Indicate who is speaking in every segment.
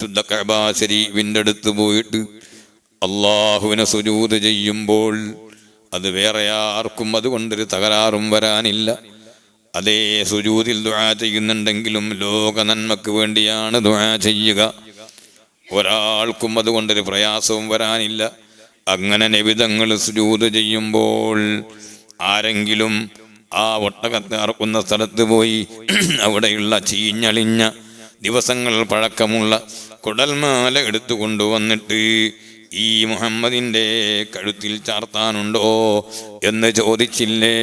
Speaker 1: ശുദ്ധ കഅബ ശരീഫിന്റെ അടുത്ത് പോയിട്ട് അള്ളാഹുവിനെ സുജൂദ് ചെയ്യുമ്പോൾ അത് വേറെ ആർക്കും അതുകൊണ്ടൊരു തകരാറും വരാനില്ല. അതേ സുജൂദിൽ ദുആ ചെയ്യുന്നുണ്ടെങ്കിലും ലോക നന്മക്ക് വേണ്ടിയാണ് ദുആ ചെയ്യുക. ഒരാൾക്കും അതുകൊണ്ടൊരു പ്രയാസവും വരാനില്ല. അങ്ങനെ നബി തങ്ങൾ സുജൂദ് ചെയ്യുമ്പോൾ ആരെങ്കിലും ആ ഒട്ടകത്തെ അറക്കുന്ന സ്ഥലത്ത് പോയി അവിടെയുള്ള ചീഞ്ഞളിഞ്ഞ ദിവസങ്ങൾ പഴക്കമുള്ള കുടൽമാല എടുത്തു കൊണ്ടുവന്നിട്ട് ഈ മുഹമ്മദിന്റെ കഴുത്തിൽ ചാർത്താനുണ്ടോ എന്ന് ചോദിച്ചില്ലേ?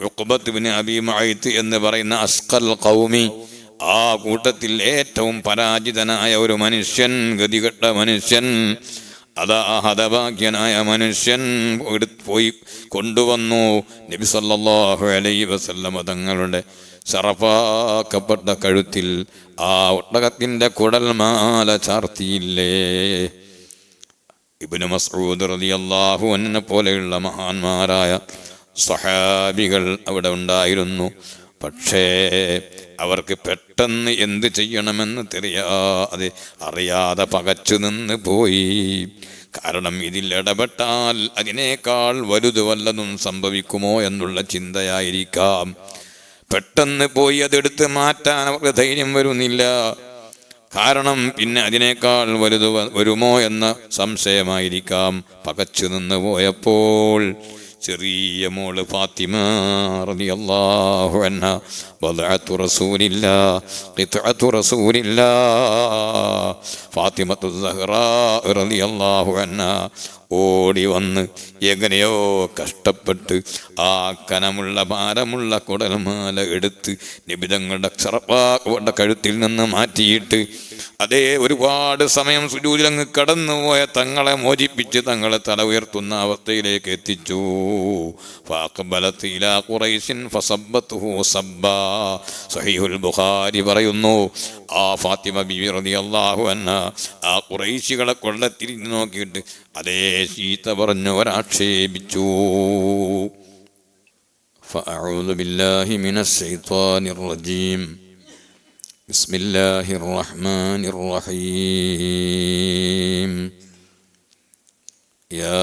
Speaker 1: ഉഖ്ബത്ത് ഇബ്നു അബീ മുഅയ്ത്ത് എന്ന് പറയുന്ന അസ്ഖൽ ഖൗമി, ആ കൂട്ടത്തിൽ ഏറ്റവും പരാജിതനായ ഒരു മനുഷ്യൻ, ഗതികെട്ട മനുഷ്യൻ, അതാ ഹതഭാഗ്യനായ മനുഷ്യൻ പോയി കൊണ്ടുവന്നു നബി സല്ലല്ലാഹു അലൈഹി വസല്ലം തങ്ങളുടെ ശറഫാക്കപ്പെട്ട കഴുത്തിൽ ആ ഒട്ടകത്തിന്റെ കുടൽമാല ചാർത്തിയില്ലേ? ഇബ്നു മസ്ഊദ് റളിയല്ലാഹു അൻഹു പോലെയുള്ള മഹാന്മാരായ സഹാബികൾ അവിടെ ഉണ്ടായിരുന്നു. പക്ഷേ അവർക്ക് പെട്ടെന്ന് എന്ത് ചെയ്യണമെന്ന് അറിയാതെ പകച്ചു നിന്ന് പോയി. കാരണം ഇതിൽ ഇടപെട്ടാൽ അതിനേക്കാൾ വലുത് വല്ലതും സംഭവിക്കുമോ എന്നുള്ള ചിന്തയായിരിക്കാം. പെട്ടെന്ന് പോയി അതെടുത്ത് മാറ്റാൻ അവർക്ക് ധൈര്യം വരുന്നില്ല. കാരണം പിന്നെ അതിനേക്കാൾ വലുത് വരുമോ എന്ന സംശയമായിരിക്കാം. പകച്ചു നിന്ന് പോയപ്പോൾ ചെറിയ മോള് ഫാത്തിമ റളിയല്ലാഹു അൻഹാ, ബദഅത്തു റസൂലില്ലാഹ്, ഖിത്അത്തു റസൂലില്ലാഹ്, ഫാത്തിമത്തു സഹ്റാ റളിയല്ലാഹു അൻഹാ ഓടി വന്ന് എങ്ങനെയോ കഷ്ടപ്പെട്ട് ആ കനമുള്ള ഭാരമുള്ള കുടൽമാല എടുത്ത് നബി തങ്ങളുടെ ശറഫാക്കപ്പെട്ട കഴുത്തിൽ നിന്ന് മാറ്റിയിട്ട് അതേ ഒരുപാട് സമയം സുജൂദിലങ്ങ് കടന്നുപോയ തങ്ങളെ മോചിപ്പിച്ച് തങ്ങളെ തല ഉയർത്തുന്ന അവസ്ഥയിലേക്ക് എത്തിച്ചു. ഫഅഖ്ബലത് ഇലാ ഖുറൈശിൻ ഫസബ്ബതുഹു സബ്ബാ. സഹീഹുൽ ബുഖാരി പറയുന്നു, ആ ഫാത്തിമ ബീവി റളിയല്ലാഹു അൻഹാ ആ ഖുറൈശികളെ കൊള്ളത്തിരിഞ്ഞു നോക്കിയിട്ട് അതേ ചീത്ത പറഞ്ഞു, ഒരാക്ഷേപിച്ചു. ഫഅഊദു ബില്ലാഹി മിനശ് ശൈത്വാനിർ റജീം. ബിസ്മില്ലാഹിർ റഹ്മാനിർ റഹീം. യാ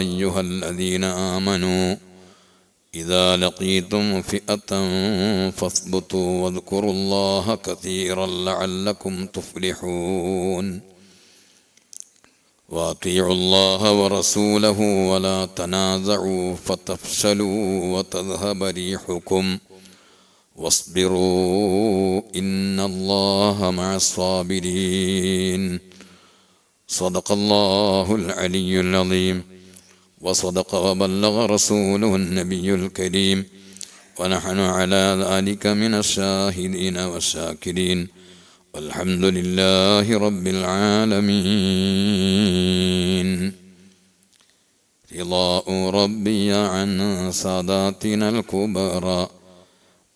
Speaker 1: അയ്യുഹല്ലദീന ആമനൂ ഇദാ ലഖീതും ഫിഅതൻ ഫസ്ബുതൂ വദ്കുറുല്ലാഹ കസീറൻ ലഅല്ലകും തുഫ്ലിഹൂൻ. وأطيعوا الله ورسوله ولا تنازعوا فتفشلوا وتذهب ريحكم واصبروا إن الله مع الصابرين. صدق الله العلي العظيم وصدق وبلغ رسوله النبي الكريم ونحن على ذلك من الشاهدين والشاكرين والحمد لله رب العالمين. رضاء ربي عن ساداتنا الكبرى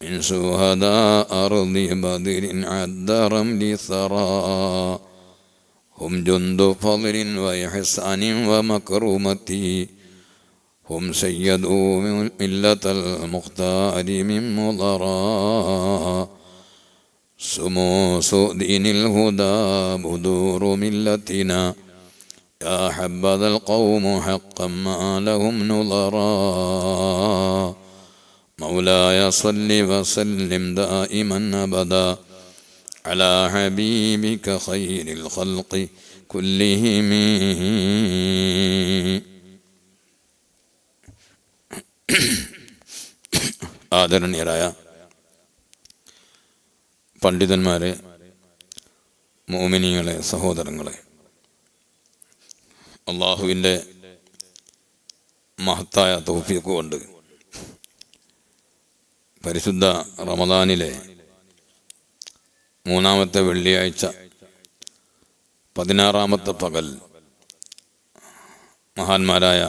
Speaker 1: من شهداء أرض بدر عد رمل ثرى. هم جند فضل وإحسان ومكرمة. هم سيدوا ملة المختار من مضرى. سموس دين الهدى بدور ملتنا. يا حبذا القوم حقا ما لهم نظرا. مولاي صل وسلم دائما أبدا على حبيبك خير الخلق كلهم. ആദരണീയരായ പണ്ഡിതന്മാരെ, മുഅ്മിനീങ്ങളെ, സഹോദരങ്ങളെ, അള്ളാഹുവിൻ്റെ മഹത്തായ തൗഫീഖ് കൊണ്ട് പരിശുദ്ധ റമദാനിലെ മൂന്നാമത്തെ വെള്ളിയാഴ്ച 16ാമത്തെ പകൽ മഹാന്മാരായ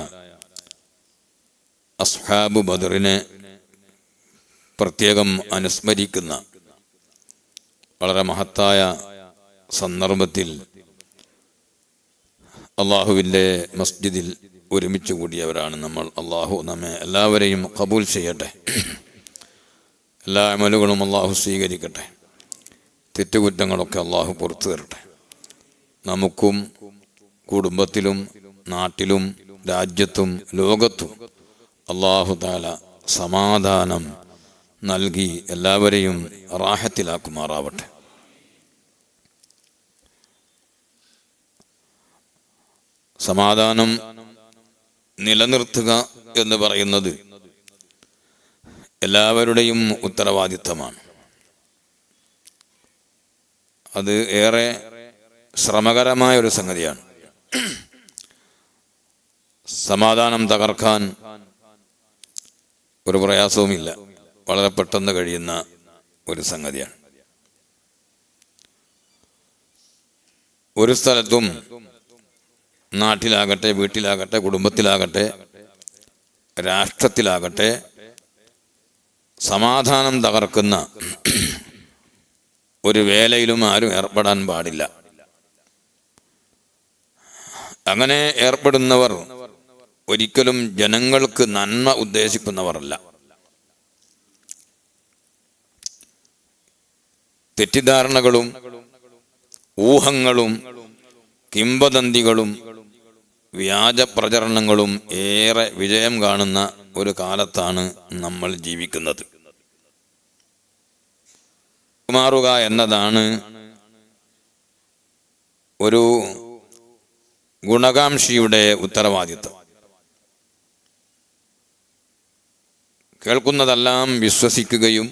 Speaker 1: അസ്ഹാബ് ബദറിനെ പ്രത്യേകം അനുസ്മരിക്കുന്ന വളരെ മഹത്തായ സന്ദർഭത്തിൽ അള്ളാഹുവിൻ്റെ മസ്ജിദിൽ ഒരുമിച്ച് കൂടിയവരാണ് നമ്മൾ. അള്ളാഹു നമ്മെ എല്ലാവരെയും ഖബൂൽ ചെയ്യട്ടെ. എല്ലാ അമലുകളും അള്ളാഹു സ്വീകരിക്കട്ടെ. തെറ്റുകുറ്റങ്ങളൊക്കെ അള്ളാഹു പുറത്തു തരട്ടെ. നമുക്കും കുടുംബത്തിലും നാട്ടിലും രാജ്യത്തും ലോകത്തും അള്ളാഹു തആല സമാധാനം നൽകി എല്ലാവരെയും റാഹത്തിലാക്കുമാറാവട്ടെ. സമാധാനം നിലനിർത്തുക എന്ന് പറയുന്നത് എല്ലാവരുടെയും ഉത്തരവാദിത്തമാണ്. അത് ഏറെ ശ്രമകരമായ ഒരു സംഗതിയാണ്. സമാധാനം തകർക്കാൻ ഒരു പ്രയാസവുമില്ല, വളരെ പെട്ടെന്ന് കഴിയുന്ന ഒരു സംഗതിയാണ്. ഒരു സ്ഥലത്തും നാട്ടിലാകട്ടെ, വീട്ടിലാകട്ടെ, കുടുംബത്തിലാകട്ടെ, രാഷ്ട്രത്തിലാകട്ടെ സമാധാനം തകർക്കുന്ന ഒരു വേലയിലും ആരും ഏർപ്പെടാൻ പാടില്ല. അങ്ങനെ ഏർപ്പെടുന്നവർ ഒരിക്കലും ജനങ്ങൾക്ക് നന്മ ഉദ്ദേശിക്കുന്നവരല്ല. തെറ്റിദ്ധാരണകളും ഊഹങ്ങളും കിംവദന്തികളും വ്യാജ പ്രചരണങ്ങളും ഏറെ വിജയം കാണുന്ന ഒരു കാലത്താണ് നമ്മൾ ജീവിക്കുന്നത്. മാറുക എന്നതാണ് ഒരു ഗുണകാംക്ഷിയുടെ ഉത്തരവാദിത്തം. കേൾക്കുന്നതെല്ലാം വിശ്വസിക്കുകയും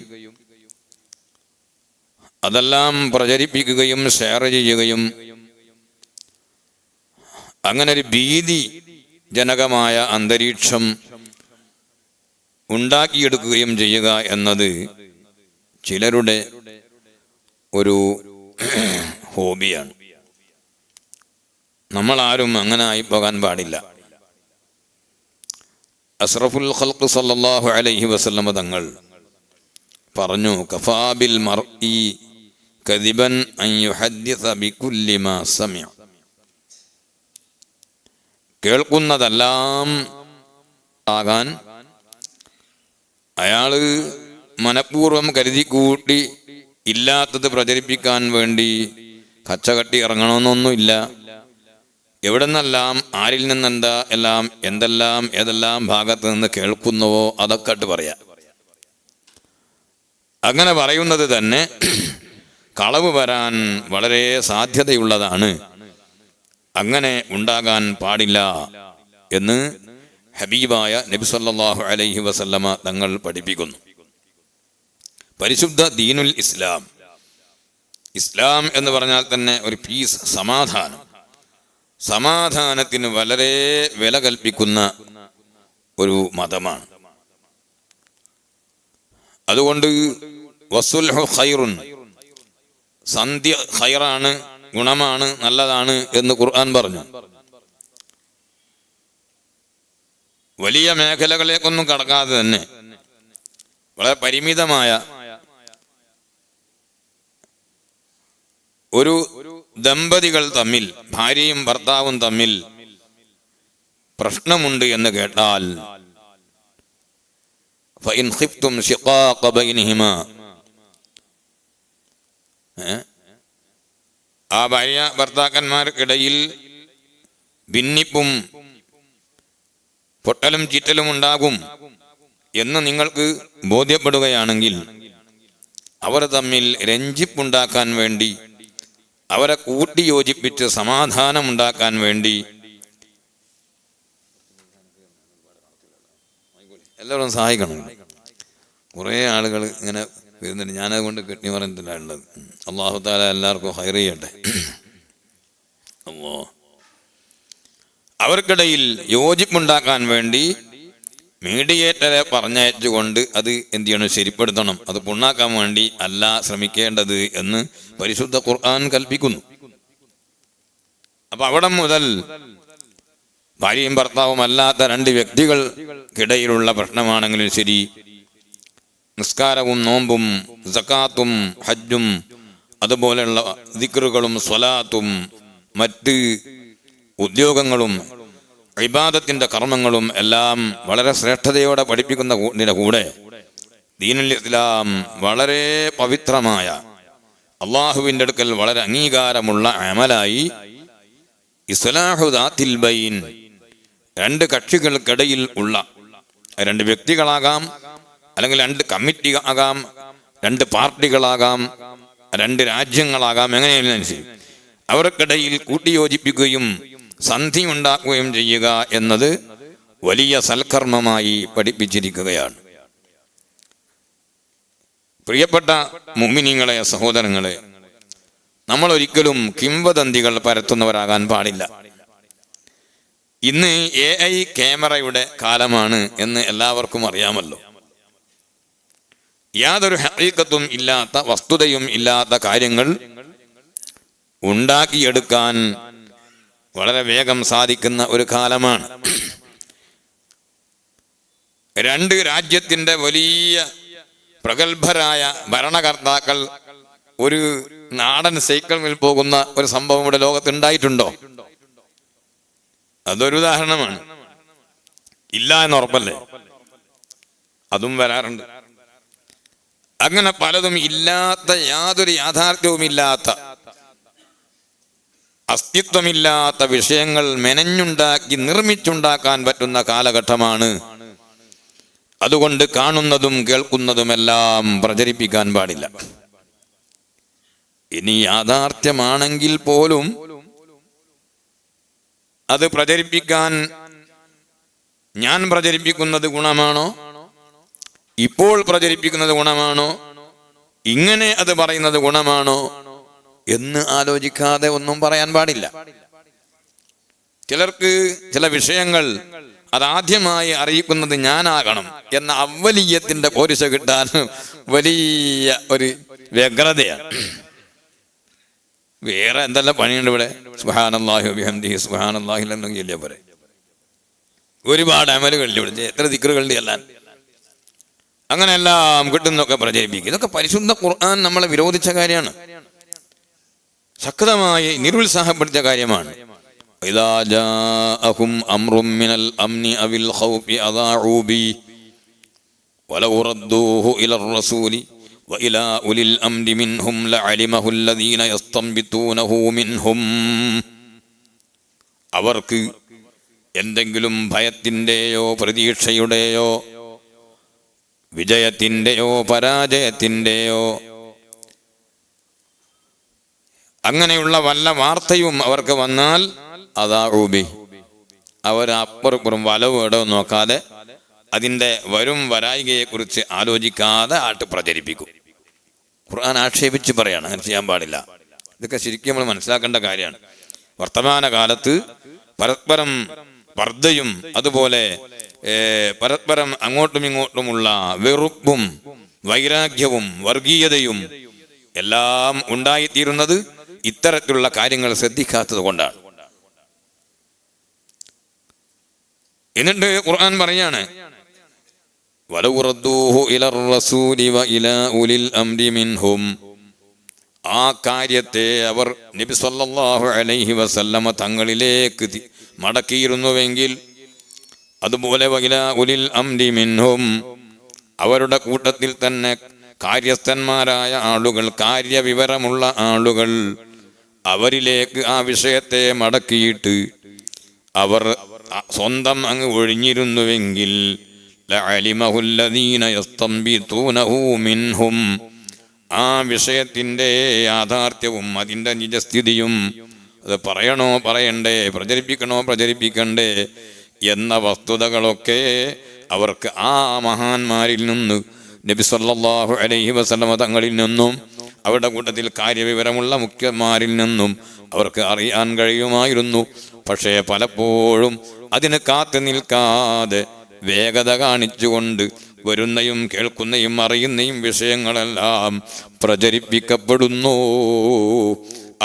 Speaker 1: അതെല്ലാം പ്രചരിപ്പിക്കുകയും ഷെയർ ചെയ്യുകയും അങ്ങനെ ഒരു ഭീതി ജനകമായ അന്തരീക്ഷം ഉണ്ടാക്കിയെടുക്കുകയും ചെയ്യുക എന്നത് ചിലരുടെ ഒരു ഹോബിയാണ്. നമ്മളാരും അങ്ങനെ ആയിപ്പോകാൻ പാടില്ല. അസ്റഫുൽ ഖൽഖ് സല്ലല്ലാഹു അലൈഹി വസല്ലമ തങ്ങൾ പറഞ്ഞു, കഫാബിൽ മർഇ കദിബൻ അൻ യുഹദ്ദിസ ബികുല്ലി മാ സമിഅ. കേൾക്കുന്നതെല്ലാം ആകാൻ അയാള് മനഃപൂർവ്വം കരുതി കൂട്ടി ഇല്ലാത്തത് പ്രചരിപ്പിക്കാൻ വേണ്ടി കച്ചകട്ടി ഇറങ്ങണമെന്നൊന്നുമില്ല. എവിടെ നിന്നെല്ലാം ആരിൽ നിന്നെന്താ എല്ലാം എന്തെല്ലാം ഏതെല്ലാം ഭാഗത്ത് നിന്ന് കേൾക്കുന്നുവോ അതൊക്കെ ഇട്ട് പറയാം. അങ്ങനെ പറയുന്നത് തന്നെ കളവ് വരാൻ വളരെ സാധ്യതയുള്ളതാണ്. അങ്ങനെ ഉണ്ടാകാൻ പാടില്ല എന്ന് ഹബീബായ നബി സല്ലല്ലാഹു അലൈഹി വസല്ലമ തങ്ങൾ പഠിപ്പിക്കുന്നു. പരിശുദ്ധ ദീനുൽ ഇസ്ലാം, ഇസ്ലാം എന്ന് പറഞ്ഞാൽ തന്നെ ഒരു പീസ്, സമാധാനം. സമാധാനത്തിന് വളരെ വില കൽപ്പിക്കുന്ന ഒരു മതമാണ്. അതുകൊണ്ട് വസുൽഹു ഖൈറുൻ, സന്ധ്യ ഖൈറാണ്, ഗുണമാണ്, നല്ലതാണ് എന്ന് ഖുർആൻ പറഞ്ഞു. വലിയ മേഖലകളേക്കൊന്നും കടക്കാതെ തന്നെ വളരെ പരിമിതമായ ഒരു ദമ്പതികൾ തമ്മിൽ, ഭാര്യയും ഭർത്താവും തമ്മിൽ പ്രശ്നമുണ്ട് എന്ന് കേട്ടാൽ ഫഇൻ ഖിഫ്തും ശിഖാഖ ബൈനഹിമാ, ആ ഭാര്യ ഭർത്താക്കന്മാർക്കിടയിൽ ഭിന്നിപ്പും പൊട്ടലും ചീറ്റലും ഉണ്ടാകും എന്ന് നിങ്ങൾക്ക് ബോധ്യപ്പെടുകയാണെങ്കിൽ അവർ തമ്മിൽ രഞ്ജിപ്പുണ്ടാക്കാൻ വേണ്ടി, അവരെ കൂട്ടിയോജിപ്പിച്ച് സമാധാനമുണ്ടാക്കാൻ വേണ്ടി എല്ലാവരും സഹായിക്കണം. കുറേ ആളുകൾ ഇങ്ങനെ വരുന്നുണ്ട്. ഞാനതുകൊണ്ട് കെട്ടി പറയുന്നില്ല ഉള്ളത്. അല്ലാഹു തആല എല്ലാവർക്കും ഖൈർ ചെയ്യട്ടെ. അവർക്കിടയിൽ യോജിപ്പുണ്ടാക്കാൻ വേണ്ടി മീഡിയേറ്ററെ പറഞ്ഞയച്ചുകൊണ്ട് അത് എന്ത് ചെയ്യണം, ശരിപ്പെടുത്തണം. അത് പുണ്ണാക്കാൻ വേണ്ടി അല്ല ശ്രമിക്കേണ്ടത് എന്ന് പരിശുദ്ധ ഖുർആൻ കൽപ്പിക്കുന്നു. അപ്പൊ അവിടെ മുതൽ ഭാര്യയും ഭർത്താവും അല്ലാത്ത രണ്ട് വ്യക്തികൾക്കിടയിലുള്ള പ്രശ്നമാണെങ്കിലും ശരി, നിസ്കാരവും നോമ്പും സക്കാത്തും ഹജ്ജും അതുപോലെയുള്ള ദിക്റുകളും സ്വലാത്തും മറ്റ് ഉദ്യോഗങ്ങളും ഇബാദത്തിന്റെ കർമ്മങ്ങളും എല്ലാം വളരെ ശ്രേഷ്ഠതയോടെ പഠിപ്പിക്കുന്ന കൂടെ ദീനുൽ ഇസ്ലാം വളരെ പവിത്രമായ അള്ളാഹുവിൻ്റെ അടുക്കൽ വളരെ അംഗീകാരമുള്ള അമലായി ഇസ്ലാഹു ദാത്തിൽ ബൈൻ, രണ്ട് കക്ഷികൾക്കിടയിൽ ഉള്ള, രണ്ട് വ്യക്തികളാകാം, അല്ലെങ്കിൽ രണ്ട് കമ്മിറ്റി ആകാം, രണ്ട് പാർട്ടികളാകാം, രണ്ട് രാജ്യങ്ങളാകാം, എങ്ങനെയാലും ശരി, അവർക്കിടയിൽ കൂട്ടിയോജിപ്പിക്കുകയും സന്ധി ഉണ്ടാക്കുകയും ചെയ്യുക എന്നത് വലിയ സൽക്കർമ്മമായി പഠിപ്പിച്ചിരിക്കുകയാണ്. പ്രിയപ്പെട്ട മുഅ്മിനീങ്ങളെ, സഹോദരങ്ങളെ, നമ്മൾ ഒരിക്കലും കിംവദന്തികൾ പരത്തുന്നവരാകാൻ പാടില്ല. ഇന്ന് AI ക്യാമറയുടെ കാലമാണ് എന്ന് എല്ലാവർക്കും അറിയാമല്ലോ. യാതൊരു ഹഖീഖത്തും ഇല്ലാത്ത, വസ്തുതയും ഇല്ലാത്ത കാര്യങ്ങൾ ഉണ്ടാക്കിയെടുക്കാൻ വളരെ വേഗം സാധിക്കുന്ന ഒരു കാലമാണ്. രണ്ട് രാജ്യത്തിൻ്റെ വലിയ പ്രഗത്ഭരായ ഭരണകർത്താക്കൾ ഒരു നാടൻ സൈക്കിളിൽ പോകുന്ന ഒരു സംഭവം ഇവിടെ ലോകത്ത് ഉണ്ടായിട്ടുണ്ടോ? അതൊരു ഉദാഹരണമാണ്. ഇല്ല എന്ന് ഉറപ്പല്ലേ? അതും വരാറുണ്ട്. അങ്ങനെ പലതും ഇല്ലാത്ത, യാതൊരു യാഥാർത്ഥ്യവുമില്ലാത്ത, അസ്തിത്വമില്ലാത്ത വിഷയങ്ങൾ മെനഞ്ഞുണ്ടാക്കി നിർമ്മിച്ചുണ്ടാക്കാൻ പറ്റുന്ന കാലഘട്ടമാണ്. അതുകൊണ്ട് കാണുന്നതും കേൾക്കുന്നതുമെല്ലാം പ്രചരിപ്പിക്കാൻ പാടില്ല. ഇനി യാഥാർത്ഥ്യമാണെങ്കിൽ പോലും അത് പ്രചരിപ്പിക്കാൻ ഞാൻ പ്രചരിപ്പിക്കുന്നത് ഗുണമാണോ, ഇപ്പോൾ പ്രചരിപ്പിക്കുന്നത് ഗുണമാണോ, ഇങ്ങനെ അത് പറയുന്നത് ഗുണമാണോ എന്ന് ആലോചിക്കാതെ ഒന്നും പറയാൻ പാടില്ല. ചിലർക്ക് ചില വിഷയങ്ങൾ അതാദ്യമായി അറിയിക്കുന്നത് ഞാനാകണം എന്ന അവ്വലീയത്തിന്റെ പോരിശ കിട്ടാൻ വലിയ ഒരു വ്യഗ്രതയാണ്. വേറെ എന്തെല്ലാം പണിയുണ്ട് ഇവിടെ? സുബ്ഹാനല്ലാഹി വബിഹംദിഹി സുബ്ഹാനല്ലാഹി എന്നൊക്കെ പോരെ. ഒരുപാട് അമലുകളിൽ ഇവിടെ, എത്ര ദിക്റുകളുടെ എല്ലാം അങ്ങനെ എല്ലാം കിട്ടുന്നൊക്കെ പ്രചരിപ്പിക്കും. ഇതൊക്കെ പരിശുദ്ധ ഖുർആൻ നമ്മളെ വിരോധിച്ച കാര്യമാണ്, ശക്തമായി നിരുത്സാഹപ്പെടുത്തിയ കാര്യമാണ്. إذا جاءهم أمر من الأمن أو الخوف أذاعوا به ولو ردوه إلى الرسول وإلى أولي الأمر منهم لعلمه الذين يستنبطونه منهم. അവർക്ക് എന്തെങ്കിലും ഭയത്തിൻ്റെയോ പ്രതീക്ഷയുടെയോ വിജയത്തിൻ്റെയോ പരാജയത്തിൻ്റെയോ അങ്ങനെയുള്ള വല്ല വാർത്തയും അവർക്ക് വന്നാൽ അദാഊബി, അവർ അപ്പുറപ്പുറം വലവ് ഇടവും നോക്കാതെ അതിൻ്റെ വരും വരായികയെക്കുറിച്ച് ആലോചിക്കാതെ പ്രചരിപ്പിക്കും. ഖുർആൻ ആക്ഷേപിച്ച് പറയാണ്, അങ്ങനെ ചെയ്യാൻ പാടില്ല. ഇതൊക്കെ ശരിക്കും നമ്മൾ മനസ്സിലാക്കേണ്ട കാര്യമാണ്. വർത്തമാന കാലത്ത് പരസ്പരം പർദ്ദയും അതുപോലെ പരസ്പരം അങ്ങോട്ടും ഇങ്ങോട്ടുമുള്ള വെറുപ്പും വൈരാഗ്യവും വർഗീയതയും എല്ലാം ഉണ്ടായിത്തീരുന്നത് ഇത്തരത്തിലുള്ള കാര്യങ്ങൾ ശ്രദ്ധിക്കാത്തത് കൊണ്ടാണ്. എന്നിട്ട് ഖുർആൻ പറയാണ്, വലൗ റദ്ദൂഹു ഇലർ റസൂലി വഇലാ ഉലിൽ അംരി മിൻഹും, ആ കാര്യത്തെ അവർ നബി സല്ലല്ലാഹു അലൈഹി വസല്ലമ തങ്ങളിലേക്ക് മടക്കിയിരുന്നുവെങ്കിൽ, അതുപോലെ വഇലാ ഉലിൽ അംരി മിൻഹും, അവരുടെ കൂട്ടത്തിൽ തന്നെ കാര്യസ്ഥന്മാരായ ആളുകൾ, കാര്യവിവരമുള്ള ആളുകൾ, അവരിലേക്ക് ആ വിഷയത്തെ മടക്കിയിട്ട് അവർ സ്വന്തം അങ്ങ് ഒഴിഞ്ഞിരുന്നുവെങ്കിൽ ലഅലിമഹുല്ലദീന യസ്തംബിതൂനഹു മിൻഹും, ആ വിഷയത്തിൻ്റെ യാഥാർത്ഥ്യവും അതിൻ്റെ നിജസ്ഥിതിയും, അത് പറയണോ പറയണ്ടേ, പ്രചരിപ്പിക്കണോ പ്രചരിപ്പിക്കണ്ടേ എന്ന വസ്തുതകളൊക്കെ അവർക്ക് ആ മഹാന്മാരിൽ നിന്ന്, നബി സല്ലല്ലാഹു അലൈഹി വസല്ലമ തങ്ങളിൽ നിന്നും അവരുടെ കൂട്ടത്തിൽ കാര്യവിവരമുള്ള മുഖ്യന്മാരിൽ നിന്നും അവർക്ക് അറിയാൻ കഴിയുമായിരുന്നു. പക്ഷേ പലപ്പോഴും അതിന് കാത്തു നിൽക്കാതെ വേഗത കാണിച്ചുകൊണ്ട് വരുന്നയും കേൾക്കുന്നയും അറിയുന്നയും വിഷയങ്ങളെല്ലാം പ്രചരിപ്പിക്കപ്പെടുന്നു.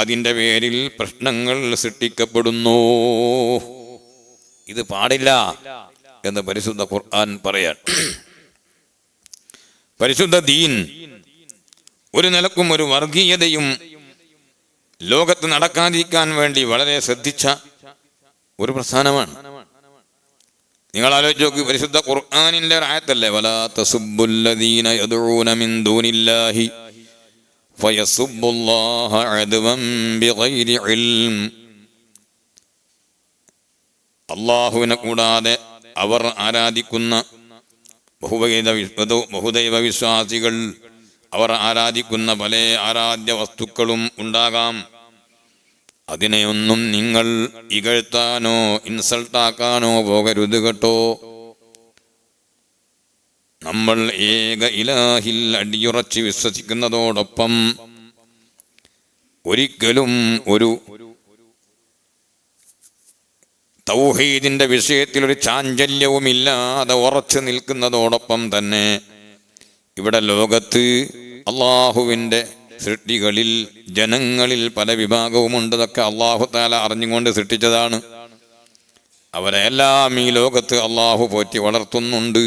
Speaker 1: അതിൻ്റെ പേരിൽ പ്രശ്നങ്ങൾ സൃഷ്ടിക്കപ്പെടുന്നു. ഇത് പാടില്ല എന്ന് പരിശുദ്ധ ഖുർആൻ പറയാൻ. പരിശുദ്ധ ദീൻ ഒരു നിലക്കും ഒരു വർഗീയതയും ലോകത്ത് നടക്കാതിരിക്കാൻ വേണ്ടി വളരെ ശ്രദ്ധിച്ച ഒരു പ്രസ്ഥാനമാണ്. നിങ്ങൾ ആലോചിച്ച് നോക്ക്, പരിശുദ്ധ ഖുർആനിന്റെ ഒരു ആയത്തല്ലേ, വലാ തസുബ്ബുല്ലദീന യദ്ഊന മിൻ ദൂനില്ലാഹി ഫയസുബ്ബുല്ലാഹ അദ്വൻ ബിഗൈരി ഇൽം. അല്ലാഹുവിനെ കൂടാതെ അവർ ആരാധിക്കുന്ന ബഹുദൈവ വിശ്വാസികൾ അവർ ആരാധിക്കുന്ന പല ആരാധ്യ വസ്തുക്കളും ഉണ്ടാകാം. അതിനെയൊന്നും നിങ്ങൾ ഇകഴ്ത്താനോ ഇൻസൾട്ടാക്കാനോ പോകരുത് കേട്ടോ. നമ്മൾ ഏക ഇലാഹിൽ അടിയുറച്ച് വിശ്വസിക്കുന്നതോടൊപ്പം ഒരിക്കലും ഒരു തൗഹീദിന്റെ വിഷയത്തിൽ ഒരു ചാഞ്ചല്യവുമില്ലാതെ ഉറച്ചു നിൽക്കുന്നതോടൊപ്പം തന്നെ ഇവിടെ ലോകത്ത് അള്ളാഹുവിൻ്റെ സൃഷ്ടികളിൽ ജനങ്ങളിൽ പല വിഭാഗവുമുണ്ട്. ഇതൊക്കെ അള്ളാഹു തആല അറിഞ്ഞുകൊണ്ട് സൃഷ്ടിച്ചതാണ്. അവരെല്ലാം ഈ ലോകത്ത് അള്ളാഹു പോറ്റി വളർത്തുന്നുണ്ട്.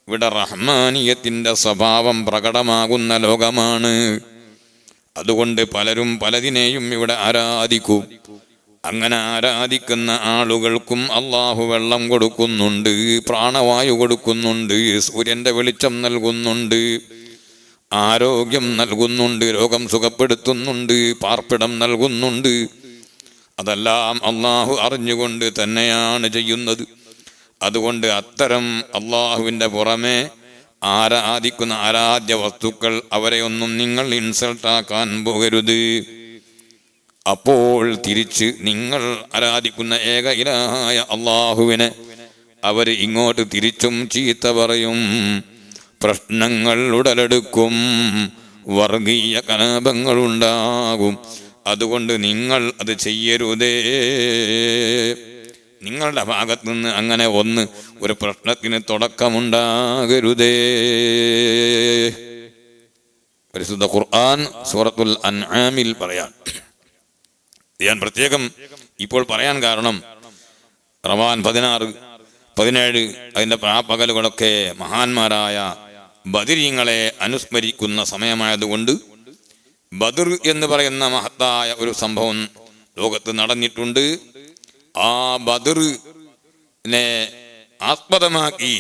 Speaker 1: ഇവിടെ റഹ്മാനിയത്തിൻ്റെ സ്വഭാവം പ്രകടമാകുന്ന ലോകമാണ്. അതുകൊണ്ട് പലരും പലതിനെയും ഇവിടെ ആരാധിക്കും. അങ്ങനെ ആരാധിക്കുന്ന ആളുകൾക്കും അള്ളാഹു വെള്ളം കൊടുക്കുന്നുണ്ട്, പ്രാണവായു കൊടുക്കുന്നുണ്ട്, സൂര്യൻ്റെ വെളിച്ചം നൽകുന്നുണ്ട്, ആരോഗ്യം നൽകുന്നുണ്ട്, രോഗം സുഖപ്പെടുത്തുന്നുണ്ട്, പാർപ്പിടം നൽകുന്നുണ്ട്. അതെല്ലാം അള്ളാഹു അറിഞ്ഞുകൊണ്ട് തന്നെയാണ് ചെയ്യുന്നത്. അതുകൊണ്ട് അത്തരം അള്ളാഹുവിൻ്റെ പുറമെ ആരാധിക്കുന്ന ആരാധ്യ വസ്തുക്കൾ അവരെയൊന്നും നിങ്ങൾ ഇൻസൾട്ടാക്കാൻ പോകരുത്. അപ്പോൾ തിരിച്ച് നിങ്ങൾ ആരാധിക്കുന്ന ഏക ഇലാഹായ അള്ളാഹുവിനെ അവർ ഇങ്ങോട്ട് തിരിച്ചും ചീത്ത പറയും. പ്രശ്നങ്ങൾ ഉടലെടുക്കും, വർഗീയ കലാപങ്ങളുണ്ടാകും. അതുകൊണ്ട് നിങ്ങൾ അത് ചെയ്യരുതേ. നിങ്ങളുടെ ഭാഗത്തു നിന്ന് അങ്ങനെ ഒരു പ്രശ്നത്തിന് തുടക്കമുണ്ടാകരുതേ. പരിശുദ്ധ ഖുർആൻ സൂറത്തുൽ അൻആമിൽ പറയാൻ ഞാൻ പ്രത്യേകം ഇപ്പോൾ പറയാൻ കാരണം റമദാൻ 16, 17 അതിൻ്റെ പകലുകളൊക്കെ മഹാന്മാരായ ബദരീങ്ങളെ അനുസ്മരിക്കുന്ന സമയമായതുകൊണ്ട് ബദർ എന്ന് പറയുന്ന മഹത്തായ ഒരു സംഭവം ലോകത്ത് നടന്നിട്ടുണ്ട്. ആ ബദറിനെ ആസ്പദമാക്കി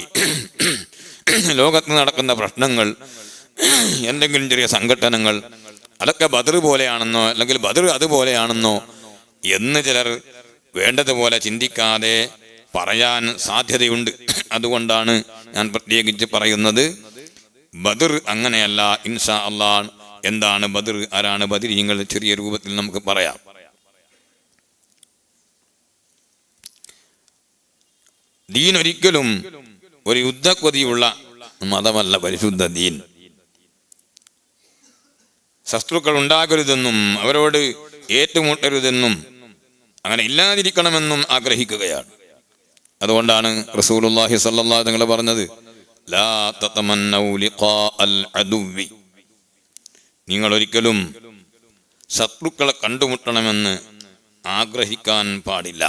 Speaker 1: ലോകത്ത് നടക്കുന്ന പ്രശ്നങ്ങൾ, എന്തെങ്കിലും ചെറിയ സംഘട്ടനങ്ങൾ, അതൊക്കെ ബദർ പോലെയാണെന്നോ അല്ലെങ്കിൽ ബദർ അതുപോലെയാണെന്നോ എന്ന് ചിലർ വേണ്ടതുപോലെ ചിന്തിക്കാതെ പറയാൻ സാധ്യതയുണ്ട്. അതുകൊണ്ടാണ് ഞാൻ പ്രത്യേകിച്ച് പറയുന്നത്. ബദർ അങ്ങനെയല്ല, ഇൻഷാ അല്ലാഹ്. എന്താണ് ബദർ, ആരാണ് ബദരീങ്ങൾ, ചെറിയ രൂപത്തിൽ നമുക്ക് പറയാം. ദീൻ ഒരിക്കലും ഒരു യുദ്ധക്കൊതിയുള്ള മതമല്ല പരിശുദ്ധ ദീൻ. ശത്രുക്കൾ ഉണ്ടാകരുതെന്നും അവരോട് ഏറ്റുമുട്ടരുതെന്നും അങ്ങനെ ഇല്ലാതിരിക്കണമെന്നും ആഗ്രഹിക്കുകയാണ്. അതുകൊണ്ടാണ് റസൂലുള്ളാഹി സ്വല്ലല്ലാഹു അലൈഹി വസല്ലം പറഞ്ഞത്, ലാ തതമന്നൗ ലിഖാ അൽ അദുവി, നിങ്ങൾ ഒരിക്കലും ശത്രുക്കളെ കണ്ടുമുട്ടണമെന്ന് ആഗ്രഹിക്കാൻ പാടില്ല.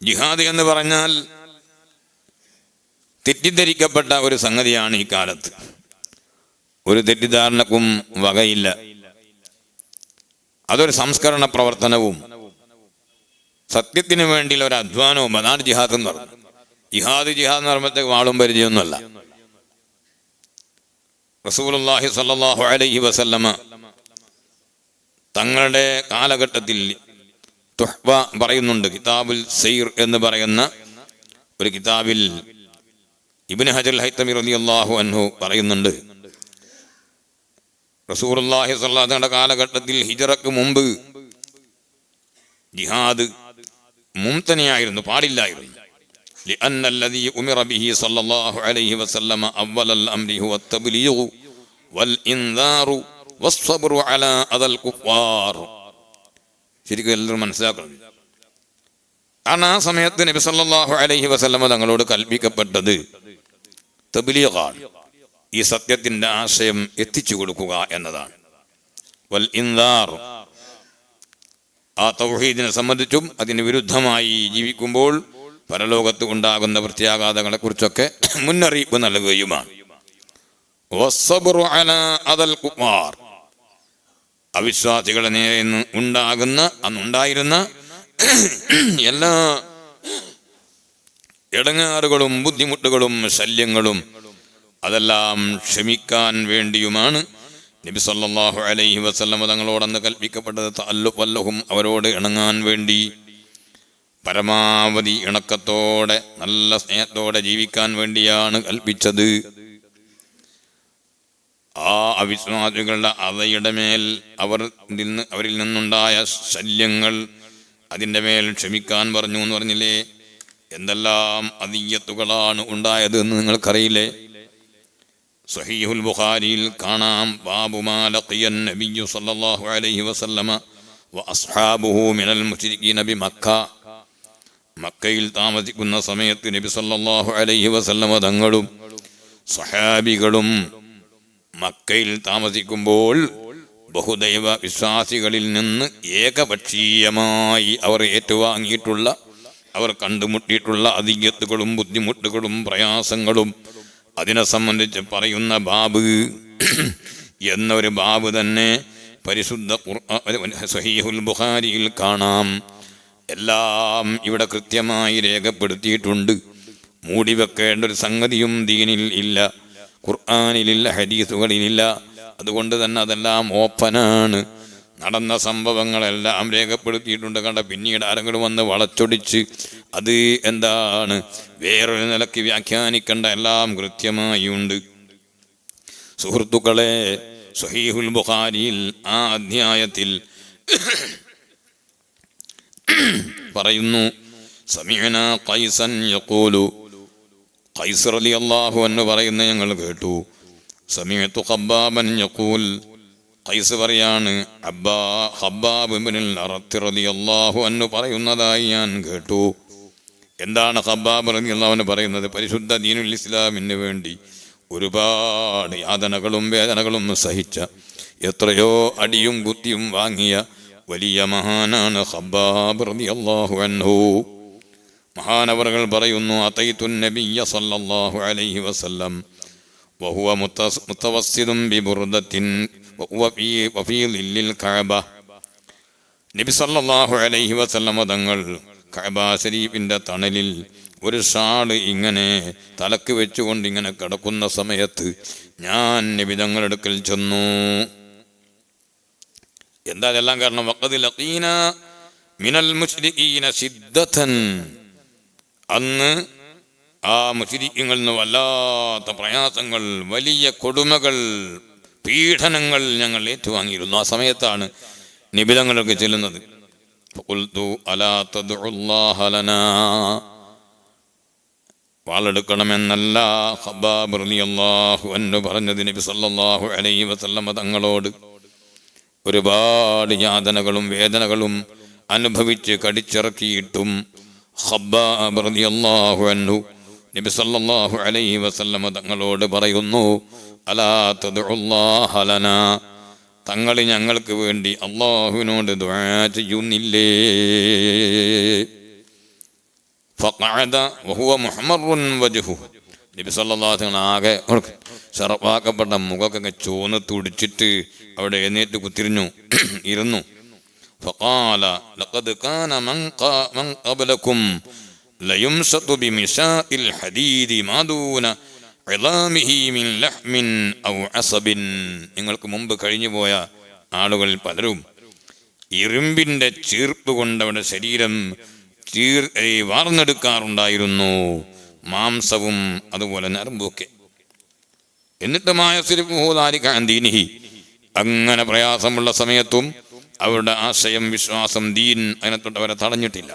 Speaker 1: ജിഹാദ് എന്ന് പറഞ്ഞാൽ തെറ്റിദ്ധരിക്കപ്പെട്ട ഒരു സംഗതിയാണ്. ഈ കാലത്ത് ഒരു തെറ്റിദ്ധാരണക്കും വകയില്ല. അതൊരു സംസ്കരണ പ്രവർത്തനവും സത്യത്തിന് വേണ്ടിയുള്ള ഒരു അധ്വാനവും. അതാണ് ജിഹാദ് എന്ന് പറഞ്ഞു. ജിഹാദ് എന്ന് പറയുമ്പോഴത്തേക്ക് വാളും പരിചയമൊന്നുമല്ല. റസൂലുള്ളാഹി സ്വല്ലല്ലാഹു അലൈഹി വസല്ലമ തങ്ങളുടെ കാലഘട്ടത്തിൽ തുഹ്ഫ പറയുന്നുണ്ട്. കിതാബുൽ സൈർ എന്ന് പറയുന്ന ഒരു കിതാബിൽ ഇബ്നു ഹജർ ഹൈതമി റളിയല്ലാഹു അൻഹു പറയുന്നുണ്ട്, റസൂലുള്ളാഹി സ്വല്ലല്ലാഹു അലൈഹി വസല്ലം കാലഘട്ടത്തിൽ ഹിജ്റക്ക് മുമ്പ് ജിഹാദ് മുംതനിയായിരുന്നു, പാടില്ലായിരുന്നു. لأن الذي أمر به صلى الله عليه وسلم أول الأمر هو التبليغ والإنذار والصبر على أذى الكفار. ശരിക്കും എല്ലാവരും മനസ്സിലാക്കണം. കാരണം ആ സമയത്ത് നബി സല്ലല്ലാഹു അലൈഹി വസല്ലമ തങ്ങളോട് കൽപ്പിക്കപ്പെട്ടത് തബ്ലീഗാണ്, ഈ സത്യത്തിന്റെ ആശയം എത്തിച്ചു കൊടുക്കുക എന്നതാണ്. വൽ ഇൻദാർ, ആ തൗഹീദിനെ സംബന്ധിച്ചും അതിന് വിരുദ്ധമായി ജീവിക്കുമ്പോൾ പരലോകത്ത് ഉണ്ടാകുന്ന പ്രത്യാഘാതങ്ങളെ കുറിച്ചൊക്കെ മുന്നറിയിപ്പ് നൽകുകയുമാണ്. വസ്സബ്റു അലാ അദൽ കുഫാർ, അവിശ്വാസികളെ നേരെ അന്നുണ്ടായിരുന്ന എല്ലാ ഇടങ്ങാറുകളും ബുദ്ധിമുട്ടുകളും ശല്യങ്ങളും അതെല്ലാം ക്ഷമിക്കാൻ വേണ്ടിയുമാണ് നബി സല്ലല്ലാഹു അലൈഹി വസല്ലം തങ്ങളോടന്ന് കൽപ്പിക്കപ്പെട്ടത്. തഅല്ലുഖല്ലഹും, അവരോട് ഇണങ്ങാൻ വേണ്ടി, പരമാവധി ഇണക്കത്തോടെ നല്ല സ്നേഹത്തോടെ ജീവിക്കാൻ വേണ്ടിയാണ് കൽപ്പിച്ചത്. ആ അവിശ്വാസികളുടെ അതയുടെ മേൽ അവരിൽ നിന്നുണ്ടായ ശല്യങ്ങൾ, അതിൻ്റെ മേൽ ക്ഷമിക്കാൻ പറഞ്ഞു എന്ന് പറഞ്ഞില്ലേ? എന്തെല്ലാം അദിയ്യത്തുകളാണ് ഉണ്ടായത് എന്ന് നിങ്ങൾക്കറിയില്ലേ? സ്വഹീഹുൽ ബുഖാരിയിൽ കാണാം, ബാബു മാ ലഖിയൻ നബിയ്യു സല്ലല്ലാഹു അലൈഹി വസല്ലമ വ അസ്ഹാബുഹു മിനൽ മുശ്രികീന ബിമക്ക. മക്കയിൽ താമസിക്കുന്ന സമയത്ത് നബി സല്ലല്ലാഹു അലൈഹി വസല്ലമ തങ്ങളും സ്വഹാബികളും മക്കയിൽ താമസിക്കുമ്പോൾ ബഹുദൈവ വിശ്വാസികളിൽ നിന്ന് ഏകപക്ഷീയമായി അവർ ഏറ്റുവാങ്ങിയിട്ടുള്ള, അവർ കണ്ടുമുട്ടിയിട്ടുള്ള അദിയ്യത്തുകളും ബുദ്ധിമുട്ടുകളും പ്രയാസങ്ങളും അതിനെ സംബന്ധിച്ച് പറയുന്ന ബാബ് എന്നൊരു ബാബ് തന്നെ പരിശുദ്ധ സ്വഹീഹുൽ ബുഖാരിയിൽ കാണാം. എല്ലാം ഇവിടെ കൃത്യമായി രേഖപ്പെടുത്തിയിട്ടുണ്ട്. മൂടി വെക്കേണ്ട ഒരു സംഗതിയും ദീനിൽ ഇല്ല, ഖുർആനിലില്ല, ഹദീസുകളിലില്ല. അതുകൊണ്ട് തന്നെ അതെല്ലാം ഓപ്പനാണ്. നടന്ന സംഭവങ്ങളെല്ലാം രേഖപ്പെടുത്തിയിട്ടുണ്ട്. കണ്ട പിന്നീട് ആരെങ്കിലും വന്ന് വളച്ചൊടിച്ച് അത് എന്താണ് വേറൊരു നിലയ്ക്ക് വ്യാഖ്യാനിക്കേണ്ട, എല്ലാം കൃത്യമായി ഉണ്ട്. സുഹൃത്തുക്കളെ, സ്വഹീഹുൽ ബുഖാരിയിൽ ആ അധ്യായത്തിൽ പറയുന്നു, സമീഅനാ ഖൈസൻ യഖൂലു, ഖൈസ് റളിയല്ലാഹു അൻഹു പറയുന്ന ഞങ്ങൾ കേട്ടു. സമീഅതു ഖബ്ബാബൻ യഖൂൽ, ഖൈസ് പറയാണ്, ഖബ്ബാബ് ഇബ്നുൽ അറത്ത് റളിയല്ലാഹു അൻഹു പറയുന്നതായി ഞാൻ കേട്ടു. എന്താണ് ഖബ്ബാബ് റളിയല്ലാഹു അൻഹു പറയുന്നത്? പരിശുദ്ധ ദീനുൽ ഇസ്ലാമിന് വേണ്ടി ഒരുപാട് യാതനകളും വേദനകളും സഹിച്ച, എത്രയോ അടിയും കുത്തിയും വാങ്ങിയ വലിയ മഹാനാണ് ഖബ്ബാബ് റളിയല്ലാഹു അൻഹു. മഹാനവറുകൾ പറയുന്നു, അതൈതുൻ നബിയ്യ സല്ലല്ലാഹു അലൈഹി വസല്ലം വഹുവ മുതവസ്സിദുൻ ബിബുർദത്തിൻ വഹുവ ഫീ ളില്ലിൽ കഅബ. നബി സല്ലല്ലാഹു അലൈഹി വസല്ലം തങ്ങൾ കഅബ ശരീഫിന്റെ തണലിൽ ഒരു ഷാള് ഇങ്ങനെ തലക്ക് വെച്ചുകൊണ്ട് ഇങ്ങനെ കിടക്കുന്ന സമയത്ത് ഞാൻ നബി തങ്ങളുടെ അടുക്കൽ ചെന്നു. എന്താ ഇതെല്ലാം കാരണം? വഖദ് ലഖീന മിനൽ മുശ്രികീന ശിദ്ദതൻ, അന്ന് ആ മുശ്രിക്കുകളിൽ നിന്ന് വല്ലാത്ത പ്രയാസങ്ങൾ, വലിയ കൊടുമകൾ, പീഡനങ്ങൾ ഞങ്ങൾ ഏറ്റുവാങ്ങിയിരുന്നു. ആ സമയത്താണ് നിബിധങ്ങളൊക്കെ ചെല്ലുന്നത്. ഫഖുൽതു അലാ തദ്ഉല്ലാഹ ലനാ, വാളെടുക്കണമെന്നല്ല ഖബ്ബാബ് റളിയല്ലാഹു അൻഹു പറഞ്ഞത്. നബി സല്ലല്ലാഹു അലൈഹി വസല്ലം തങ്ങളോട് ഒരുപാട് യാതനകളും വേദനകളും അനുഭവിച്ച് കടിച്ചിറക്കിയിട്ടും ഖബ്ബാബ് റളിയല്ലാഹു അൻഹു നബി സല്ലല്ലാഹു അലൈഹി വസല്ലം തങ്ങളോട് പറയുന്നു, അലാ തദ്ഉല്ലാഹ ലനാ, തങ്ങൾ ഞങ്ങൾക്ക് വേണ്ടി അല്ലാഹുവിനോട് ദുആ ചെയ്യുന്നില്ലേ? ഫഖഅദ വഹുവ മുഹ്മറുൻ വജ്ഹു, നബി സല്ലല്ലാഹു അലൈഹി വസല്ലം ആകെ ശറഫാക്കപ്പെട്ട മുഖമൊക്കെ ചോന്ന് തുടിച്ചിട്ട് അവിടെ എഴുന്നേറ്റ് കുത്തിരിഞ്ഞു ഇരുന്നു. ഫഖാല ലഖദ് കാന മൻ ഖബലകും ലയുംസതു ബിമിശാഇൽ ഹദീദി മാദൂന ഇളാമിഹി മിൻ ലഹ്മിൻ ഔ അസബിൻ. നിങ്ങൾക്ക് മുമ്പ് കഴിഞ്ഞു പോയ ആളുകൾ പലരും ഇരുമ്പിന്റെ ചീർപ്പ് കൊണ്ട് അവരുടെ ശരീരം വാർന്നെടുക്കാറുണ്ടായിരുന്നു, മാംസവും അതുപോലെ നരമ്പുമൊക്കെ. എന്നിട്ട് മായസിരിഹി, അങ്ങനെ പ്രയാസമുള്ള സമയത്തും അവരുടെ ആശയം, വിശ്വാസം, ദീൻ അതിനെത്തൊട്ട് അവരെ തടഞ്ഞിട്ടില്ല.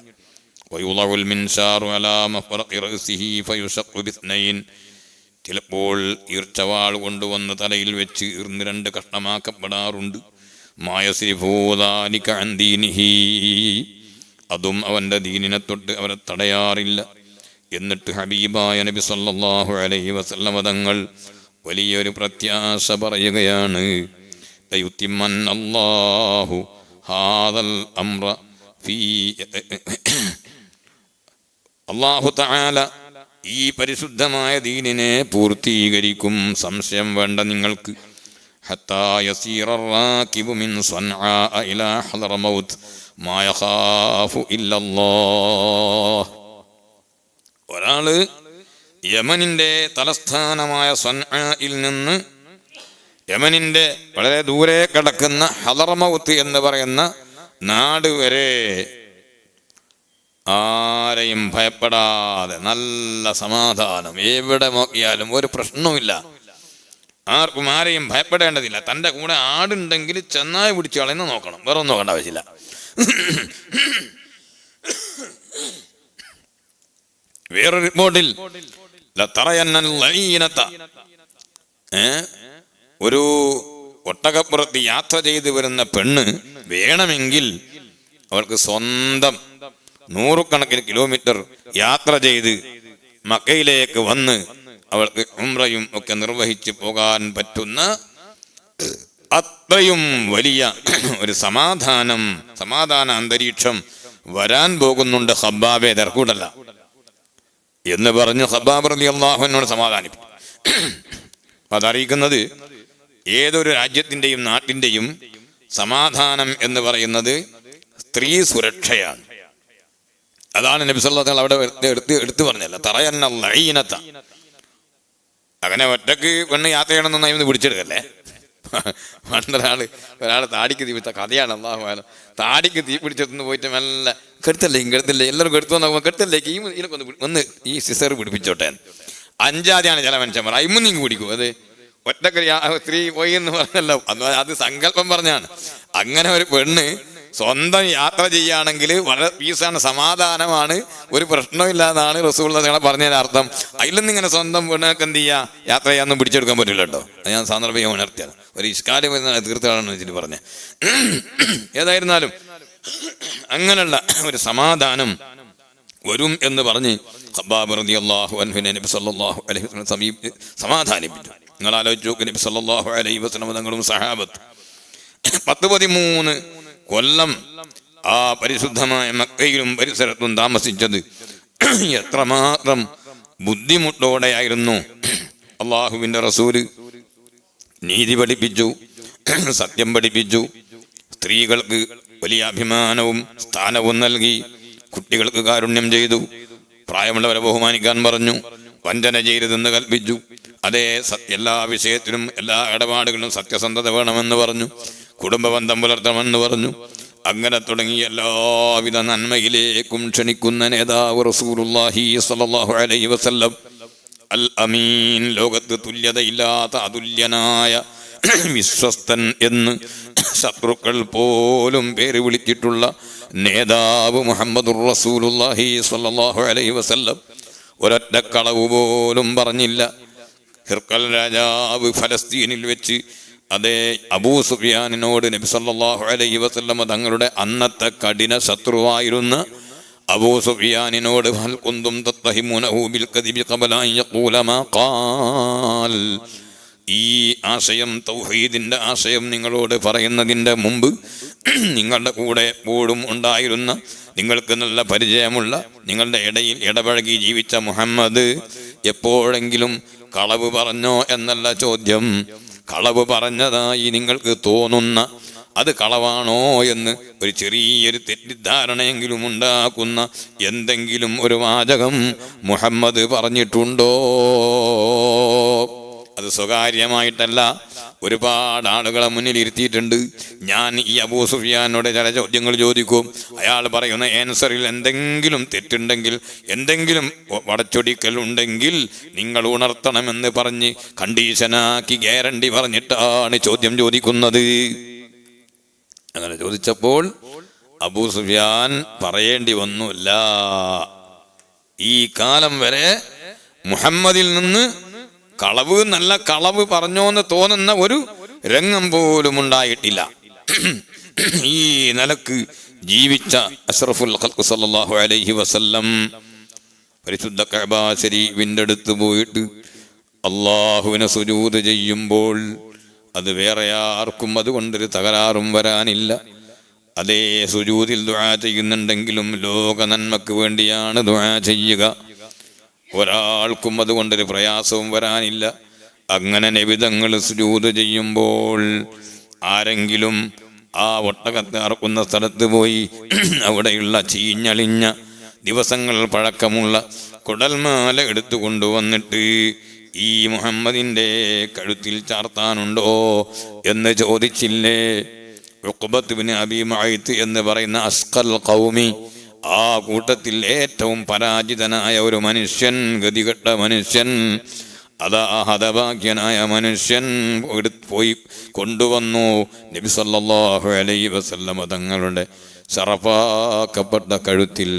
Speaker 1: ചിലപ്പോൾ ഈർച്ചവാൾ കൊണ്ടുവന്ന് തലയിൽ വെച്ച് ഇർന്ന് 2 കഷ്ണമാക്കപ്പെടാറുണ്ട്. മായസിരിഹി, അതും അവൻ്റെ ദീനിനെ തൊട്ട് അവരെ തടയാറില്ല. എന്നിട്ട് ഹബീബായ നബി സല്ലല്ലാഹു അലൈഹി വസല്ലം തങ്ങൾ വലിയൊരു പ്രത്യാശ പറയുകയാണ്, ലയുത്തിമ്മന്നല്ലാഹു ഹാദൽ അംറ ഫീ, അല്ലാഹു തആല ഈ പരിശുദ്ധമായ ദീനിനെ പൂർത്തീകരിക്കും, സംശയം വേണ്ട നിങ്ങൾക്ക്. ഹത്താ യസീറർ റാകിബു മിൻ സൻആ ഇലാ ഹദറമൗത്ത് മാ യഖാഫു ഇല്ലല്ലാഹ്. ഒരാള് യമനിന്റെ തലസ്ഥാനമായ സൻആയിൽ നിന്ന് യമനിന്റെ വളരെ ദൂരെ കിടക്കുന്ന ഹദറമൗത്ത് എന്ന് പറയുന്ന നാട് വരെ ആരെയും ഭയപ്പെടാതെ നല്ല സമാധാനം, എവിടെ നോക്കിയാലും ഒരു പ്രശ്നവുമില്ല, ആർക്കും ആരെയും ഭയപ്പെടേണ്ടതില്ല. തൻ്റെ കൂടെ ആടുണ്ടെങ്കിൽ ചെന്നായി പിടിച്ചു കളയുന്ന നോക്കണം, വേറെ ഒന്നും നോക്കേണ്ട ആവശ്യമില്ല. വേറൊരു റിപ്പോർട്ടിൽ ഒരു ഒട്ടകപ്പുറത്ത് യാത്ര ചെയ്തു വരുന്ന പെണ്ണ് വേണമെങ്കിൽ അവൾക്ക് സ്വന്തം 100 കണക്കിന് കിലോമീറ്റർ യാത്ര ചെയ്ത് മക്കയിലേക്ക് വന്ന് അവൾക്ക് ഉംറയും ഒക്കെ നിർവഹിച്ച് പോകാൻ പറ്റുന്ന അത്രയും വലിയ ഒരു സമാധാന അന്തരീക്ഷം വരാൻ പോകുന്നുണ്ട്. ഖബ്ബാബെ തർക്കൂടല്ല എന്ന് പറഞ്ഞു ഖബ്ബാബ് റളിയല്ലാഹു അൻഹുവിനോട് സമാധാനിപ്പിച്ചു. അതറിയിക്കുന്നത് ഏതൊരു രാജ്യത്തിൻ്റെയും നാട്ടിൻ്റെയും സമാധാനം എന്ന് പറയുന്നത് സ്ത്രീ സുരക്ഷയാണ്. അതാണ് നബി സല്ലല്ലാഹു അലൈഹി വസല്ലം അവിടെ എടുത്തു പറഞ്ഞല്ല, തറയന്ന ലഈനത. അങ്ങനെ ഒറ്റക്ക് പെണ്ണ് യാത്ര ചെയ്യണമെന്നൊന്നും അതിന് പിടിച്ചെടുക്കല്ലേ. ഒരാൾ താടിക്ക് തീ പിടിച്ച കഥയാണ്. അല്ലാഹു അലം, താടിക്ക് തീ പിടിച്ചെടുത്ത് പോയിട്ട് മെല്ലെ കെടുത്തല്ലേ എല്ലാവരും കെടുത്തു നോക്കുമ്പോൾ കെടുത്തല്ലേക്ക് ഒന്ന് ഈ സിസർ പിടിപ്പിച്ചോട്ടെ. 5 ചില മനുഷ്യന്മാർ അയിമുന്നിങ് പിടിക്കും. അത് ഒറ്റക്കൊരു സ്ത്രീ പോയി എന്ന് പറഞ്ഞല്ലോ, അത് സങ്കല്പം പറഞ്ഞാണ്. അങ്ങനെ ഒരു പെണ്ണ് സ്വന്തം യാത്ര ചെയ്യുകയാണെങ്കിൽ വളരെ പീസാണ്, സമാധാനമാണ്, ഒരു പ്രശ്നമില്ലാന്നാണ് റസൂലുള്ളാഹി തങ്ങളെ പറഞ്ഞതിന് അർത്ഥം. അതിലൊന്നും ഇങ്ങനെ സ്വന്തം പെണ്ണുങ്ങൾക്ക് എന്ത് ചെയ്യുക, യാത്ര ചെയ്യാനൊന്നും പിടിച്ചെടുക്കാൻ പറ്റില്ല കേട്ടോ. അത് ഞാൻ സാന്ദർഭികം ഉണർത്തിയാണ്, ഒരു ഇഷ്കാലം തീർത്തതാണെന്ന് വെച്ചിട്ട് പറഞ്ഞത്. ഏതായിരുന്നാലും അങ്ങനെയുള്ള ഒരു സമാധാനം വരും എന്ന് പറഞ്ഞ് ഖബ്ബാബ് റളിയല്ലാഹു അൻഹുവിനെ നബി സല്ലല്ലാഹു അലൈഹി വസല്ലം സമാധാനിപ്പിച്ചു. നിങ്ങൾ ആലോചിച്ച് നോക്ക്, നബി സല്ലല്ലാഹു അലൈഹി വസല്ലം തങ്ങളും സഹാബത്ത് 13 കൊല്ലം ആ പരിശുദ്ധമായ മക്കയിലും പരിസരത്തും താമസിച്ചത് എത്രമാത്രം ബുദ്ധിമുട്ടോടെയായിരുന്നു. അള്ളാഹുവിൻ്റെ റസൂല് നീതി പഠിപ്പിച്ചു, സത്യം പഠിപ്പിച്ചു, സ്ത്രീകൾക്ക് വലിയ അഭിമാനവും സ്ഥാനവും നൽകി, കുട്ടികൾക്ക് കാരുണ്യം ചെയ്തു, പ്രായമുള്ളവരെ ബഹുമാനിക്കാൻ പറഞ്ഞു, വഞ്ചന ചെയ്യരുതെന്ന് കൽപ്പിച്ചു. അതേ എല്ലാ വിഷയത്തിലും എല്ലാ ഇടപാടുകളിലും സത്യസന്ധത വേണമെന്ന് പറഞ്ഞു, കുടുംബബന്ധം പുലർത്തണമെന്ന് പറഞ്ഞു. അങ്ങനെ തുടങ്ങി എല്ലാവിധ നന്മയിലേക്കും ക്ഷണിക്കുന്ന നേതാവ് റസൂലുള്ളാഹി സ്വല്ലല്ലാഹു അലൈഹി വസല്ലം അൽ അമീൻ, ലോകത്ത് തുല്യതയില്ലാത്ത അതുല്യനായ വിശ്വസ്തൻ എന്ന് ശത്രുക്കൾ പോലും പേര് വിളിച്ചിട്ടുള്ള നേതാവ് മുഹമ്മദുർ റസൂലുള്ളാഹി സ്വല്ലല്ലാഹു അലൈഹി വസല്ലം ഒരൊറ്റ കളവ് പോലും പറഞ്ഞില്ല. ഹിർക്കൽ രാജാവ് ഫലസ്തീനിൽ വെച്ച് അതേ അബൂ സുഫിയാനിനോട് നബി സല്ലല്ലാഹു അലൈഹി വസല്ലം തങ്ങളുടെ അന്നത്തെ കഠിന ശത്രുവായിരുന്ന അബൂ സുഫിയാനിനോട് ഹൽ കുന്തും തത്തഹിമുനഹു ബിൽ കദിബി ഖബല അൻ യഖൂല മാ ഖാൽ, ഈ ആശയം തൗഹീദിൻ്റെ ആശയം നിങ്ങളോട് പറയുന്നതിൻ്റെ മുമ്പ് നിങ്ങളുടെ കൂടെ എപ്പോഴും ഉണ്ടായിരുന്ന, നിങ്ങൾക്ക് നല്ല പരിചയമുള്ള, നിങ്ങളുടെ ഇടയിൽ ഇടപഴകി ജീവിച്ച മുഹമ്മദ് എപ്പോഴെങ്കിലും കളവ് പറഞ്ഞോ എന്നല്ല ചോദ്യം. കളവ് പറഞ്ഞതായി നിങ്ങൾക്ക് തോന്നുന്ന, അത് കളവാണോ എന്ന് ഒരു ചെറിയൊരു തെറ്റിദ്ധാരണയെങ്കിലും ഉണ്ടാക്കുന്ന എന്തെങ്കിലും ഒരു വാചകം മുഹമ്മദ് പറഞ്ഞിട്ടുണ്ടോ? അത് സ്വകാര്യമായിട്ടല്ല, ഒരുപാട് ആളുകളെ മുന്നിൽ ഇരുത്തിയിട്ടുണ്ട്. ഞാൻ ഈ അബൂ സുഫിയാനോട് ചില ചോദ്യങ്ങൾ ചോദിക്കും, അയാൾ പറയുന്ന ആൻസറിൽ എന്തെങ്കിലും തെറ്റുണ്ടെങ്കിൽ, എന്തെങ്കിലും വടച്ചൊടിക്കൽ ഉണ്ടെങ്കിൽ നിങ്ങൾ ഉണർത്തണമെന്ന് പറഞ്ഞ് കണ്ടീഷനാക്കി ഗ്യാരണ്ടി പറഞ്ഞിട്ടാണ് ചോദ്യം ചോദിക്കുന്നത്. അങ്ങനെ ചോദിച്ചപ്പോൾ അബൂ സുഫിയാൻ പറയേണ്ടി വന്നില്ല, ഈ കാലം വരെ മുഹമ്മദിൽ നിന്ന് കളവ്, നല്ല കളവ് പറഞ്ഞോന്ന് തോന്നുന്ന ഒരു രംഗം പോലും ഉണ്ടായിട്ടില്ല. ഈ നിലക്ക് ജീവിച്ച അഷ്റഫുൽ ഖൽഖ് സല്ലല്ലാഹു അലൈഹി വസല്ലം പരിശുദ്ധ കഅബ ശരീഫിന്റെ അടുത്ത് പോയിട്ട് അള്ളാഹുവിനെ സുജൂദ് ചെയ്യുമ്പോൾ അത് വേറെ ആർക്കും അതുകൊണ്ടൊരു തകരാറും വരാനില്ല. അതേ സുജൂദിൽ ദുആ ചെയ്യുന്നുണ്ടെങ്കിലും ലോക നന്മക്ക് വേണ്ടിയാണ് ദുആ ചെയ്യുക, ഒരാൾക്കും അതുകൊണ്ടൊരു പ്രയാസവും വരാനില്ല. അങ്ങനെ നബിതങ്ങൾ സുജൂദ് ചെയ്യുമ്പോൾ ആരെങ്കിലും ആ ഒട്ടകത്തെ അറക്കുന്ന സ്ഥലത്ത് പോയി അവിടെയുള്ള ചീഞ്ഞളിഞ്ഞ ദിവസങ്ങൾ പഴക്കമുള്ള കുടൽമാല എടുത്തു കൊണ്ടുവന്നിട്ട് ഈ മുഹമ്മദിൻ്റെ കഴുത്തിൽ ചാർത്താനുണ്ടോ എന്ന് ചോദിച്ചില്ലേ? ഉഖ്ബത്ത് ബിൻ അബീ മുഅയ്ത്ത് എന്ന് പറയുന്ന അസ്ഖൽ ഖൗമി, ആ കൂട്ടത്തിൽ ഏറ്റവും പരാജിതനായ ഒരു മനുഷ്യൻ, ഗതികെട്ട മനുഷ്യൻ, അതാ ഹതഭാഗ്യനായ മനുഷ്യൻ പോയി കൊണ്ടുവന്നു നബി സല്ലല്ലാഹു അലൈഹി വസല്ലം തങ്ങളുടെ ശറഫാക്കപ്പെട്ട കഴുത്തിൽ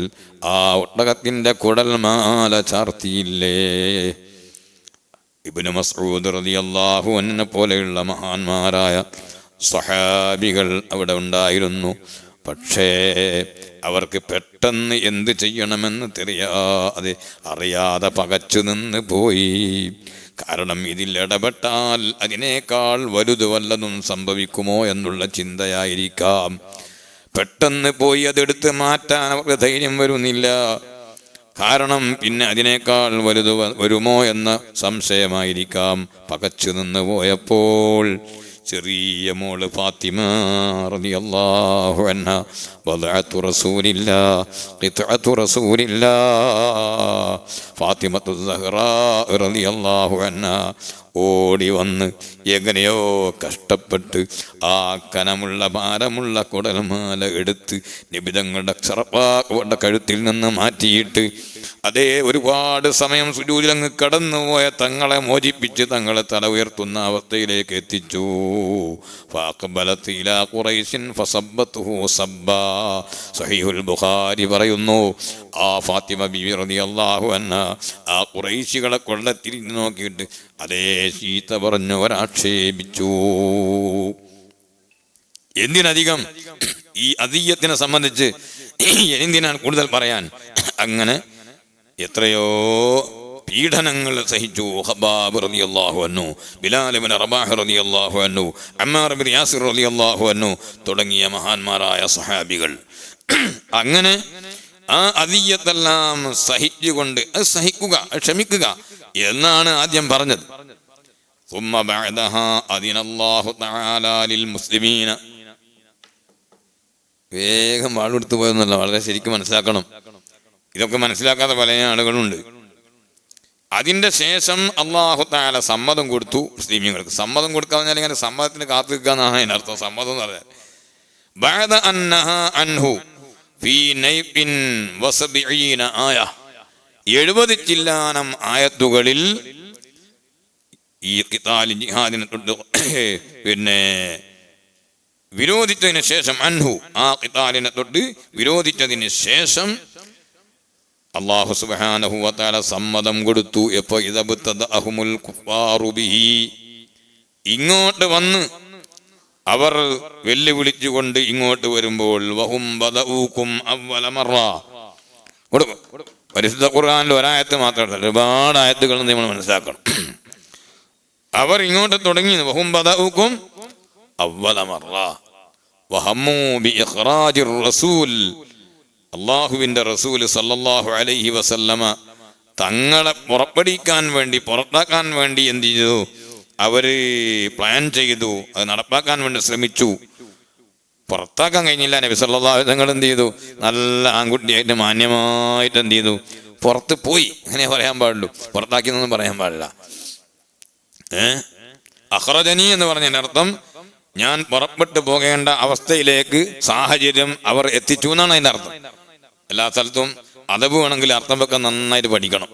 Speaker 1: ആ ഒട്ടകത്തിൻ്റെ കുടൽമാല ചാർത്തിയില്ലേ? ഇബ്നു മസ്ഊദ് റളിയല്ലാഹു അൻഹു പോലെയുള്ള മഹാന്മാരായ സ്വഹാബികൾ അവിടെ ഉണ്ടായിരുന്നു. പക്ഷേ അവർക്ക് പെട്ടെന്ന് എന്ത് ചെയ്യണമെന്ന് അറിയാതെ പകച്ചു നിന്ന് പോയി. കാരണം ഇതിൽ ഇടപെട്ടാൽ അതിനേക്കാൾ വലുത് വല്ലതും സംഭവിക്കുമോ എന്നുള്ള ചിന്തയായിരിക്കാം. പെട്ടെന്ന് പോയി അതെടുത്ത് മാറ്റാൻ അവർക്ക് ധൈര്യം വരുന്നില്ല. കാരണം പിന്നെ അതിനേക്കാൾ വലുത് വരുമോ എന്ന സംശയമായിരിക്കാം. പകച്ചു നിന്ന് പോയപ്പോൾ ചെറിയ മോള് ഫാത്തിമ റളിയല്ലാഹു അൻഹ, വദഅതു റസൂലില്ലാഹ്, ഖിത്അതു റസൂലില്ലാഹ്, ഫാത്തിമത്തു സഹ്റാ റളിയല്ലാഹു അൻഹ ഓടി വന്ന് എങ്ങനെയോ കഷ്ടപ്പെട്ട് ആ കനമുള്ള ഭാരമുള്ള കുടൽമാല എടുത്ത് നബി തങ്ങളുടെ ശറഫാക്കപ്പെട്ട കഴുത്തിൽ നിന്ന് മാറ്റിയിട്ട് അതേ ഒരുപാട് സമയം സുജൂദിലങ്ങ് കടന്നുപോയ തങ്ങളെ മോചിപ്പിച്ച് തങ്ങളെ തല ഉയർത്തുന്ന അവസ്ഥയിലേക്ക് എത്തിച്ചു. ഫഅഖ്ബലത് ഇലാ ഖുറൈശിൻ ഫസബ്ബതുഹു സബ്ബാ. സഹീഹുൽ ബുഖാരി പറയുന്നു, ആ ഫാത്തിമ ബിബി റളിയല്ലാഹു അൻഹ ആ ഖുറൈശികളെ കൊള്ളത്തിരിഞ്ഞു നോക്കിയിട്ട് അതേ ചീത്ത പറഞ്ഞു, ഒരാക്ഷേപിച്ചു. എന്തിനധികം ഈ അദിയ്യത്തിനെ സംബന്ധിച്ച് എന്തിനാണ് കൂടുതൽ പറയാൻ? അങ്ങനെ എത്രയോ പീഡനങ്ങൾ സഹിച്ചു ഖബ്ബാബ് റളിയല്ലാഹു അൻഹു, ബിലാൽ ഇബ്നു റബാഹ് റളിയല്ലാഹു അൻഹു, അമ്മാർ ഇബ്നു യാസിർ റളിയല്ലാഹു അൻഹു തുടങ്ങിയ മഹാന്മാരായ സ്വഹാബികൾ. അങ്ങനെ ആ അദിയ്യത്തെല്ലാം സഹിച്ചുകൊണ്ട് അത് സഹിക്കുക, ക്ഷമിക്കുക എന്നാണ് ആദ്യം പറഞ്ഞത്. ثم بعدها أذن الله تعالى للمسلمين. വേഗം വാളെടുത്ത് പോയെന്നല്ല, വളരെ ശരിക്കും മനസ്സിലാക്കണം. ഇതൊക്കെ മനസ്സിലാക്കാത്ത പല ആളുകളുണ്ട്. അതിൻ്റെ ശേഷം അല്ലാഹു തആല സമ്മതം കൊടുത്തു മുസ്ലിമീങ്ങൾക്ക്. സമ്മതം കൊടുക്കുക പറഞ്ഞാൽ ഇങ്ങനെ സമ്മതത്തിന് കാത്തു നിൽക്കുക എന്നാണ് അതിനർത്ഥം. സമ്മതം എന്ന് പറഞ്ഞാൽ ബഅദ അന്നഹാ അൻഹു ഫീ നൈബിൻ വസബഈന ആയ, 70 ചില്ലാനം ആയത്തുകളിൽ ഈ ഖിതാൽ ജിഹാദിനെ തൊട്ട് പിന്നെ വിരോധിച്ചതിന് ശേഷം, അൻഹു ആ ഖിതാലിനെ തൊട്ട് വിരോധിച്ചതിന് ശേഷം അല്ലാഹു സുബ്ഹാനഹു വ തആല സമ്മതം കൊടുത്തു. എപ്പോൾ ഇദബ്തദഅഹുൽ കുഫാറു ബിഹി, ഇങ്ങോട്ട് വന്ന് അവർ വെല്ലുവിളിച്ചുകൊണ്ട് ഇങ്ങോട്ട് വരുമ്പോൾ, വഹും ബദഊകും അവ്വല മറ. പരിശുദ്ധ ഖുർആനിൽ ഒരായത്ത് മാത്രമല്ല, ഒരുപാട് ആയത്തുകൾ നമ്മൾ മനസ്സിലാക്കണം. അവർ ഇങ്ങോട്ട് തുടങ്ങി, വഹും ബദഊകും അവ്വല മറ വഹമ്മൂ ബിഇഖ്റാജിർ റസൂൽ, അള്ളാഹുവിൻ്റെ റസൂൽ സല്ലല്ലാഹു അലൈഹി വസല്ലമ തങ്ങളെ പുറത്താക്കാൻ വേണ്ടി എന്ത് ചെയ്തു? അവര് പ്ലാൻ ചെയ്തു, അത് നടപ്പാക്കാൻ വേണ്ടി ശ്രമിച്ചു. പുറത്താക്കാൻ കഴിഞ്ഞില്ല. നബി സല്ലല്ലാഹു അലൈഹി തങ്ങൾ എന്ത് ചെയ്തു? നല്ല ആൺകുട്ടിയായിട്ട് മാന്യമായിട്ട് എന്ത് ചെയ്തു? പുറത്ത് പോയി. അങ്ങനെ പറയാൻ പാടുള്ളൂ, പുറത്താക്കിയെന്നൊന്നും പറയാൻ പാടില്ല. അഖ്റജനി എന്ന് പറഞ്ഞതിൻ്റെ അർത്ഥം ഞാൻ പുറപ്പെട്ടു പോകേണ്ട അവസ്ഥയിലേക്ക് സാഹചര്യം അവർ എത്തിച്ചു എന്നാണ് അതിൻ്റെ അർത്ഥം. എല്ലാ സ്ഥലത്തും അദബ് വേണമെങ്കിൽ അർത്ഥം വെക്കാൻ നന്നായിട്ട് പഠിക്കണം.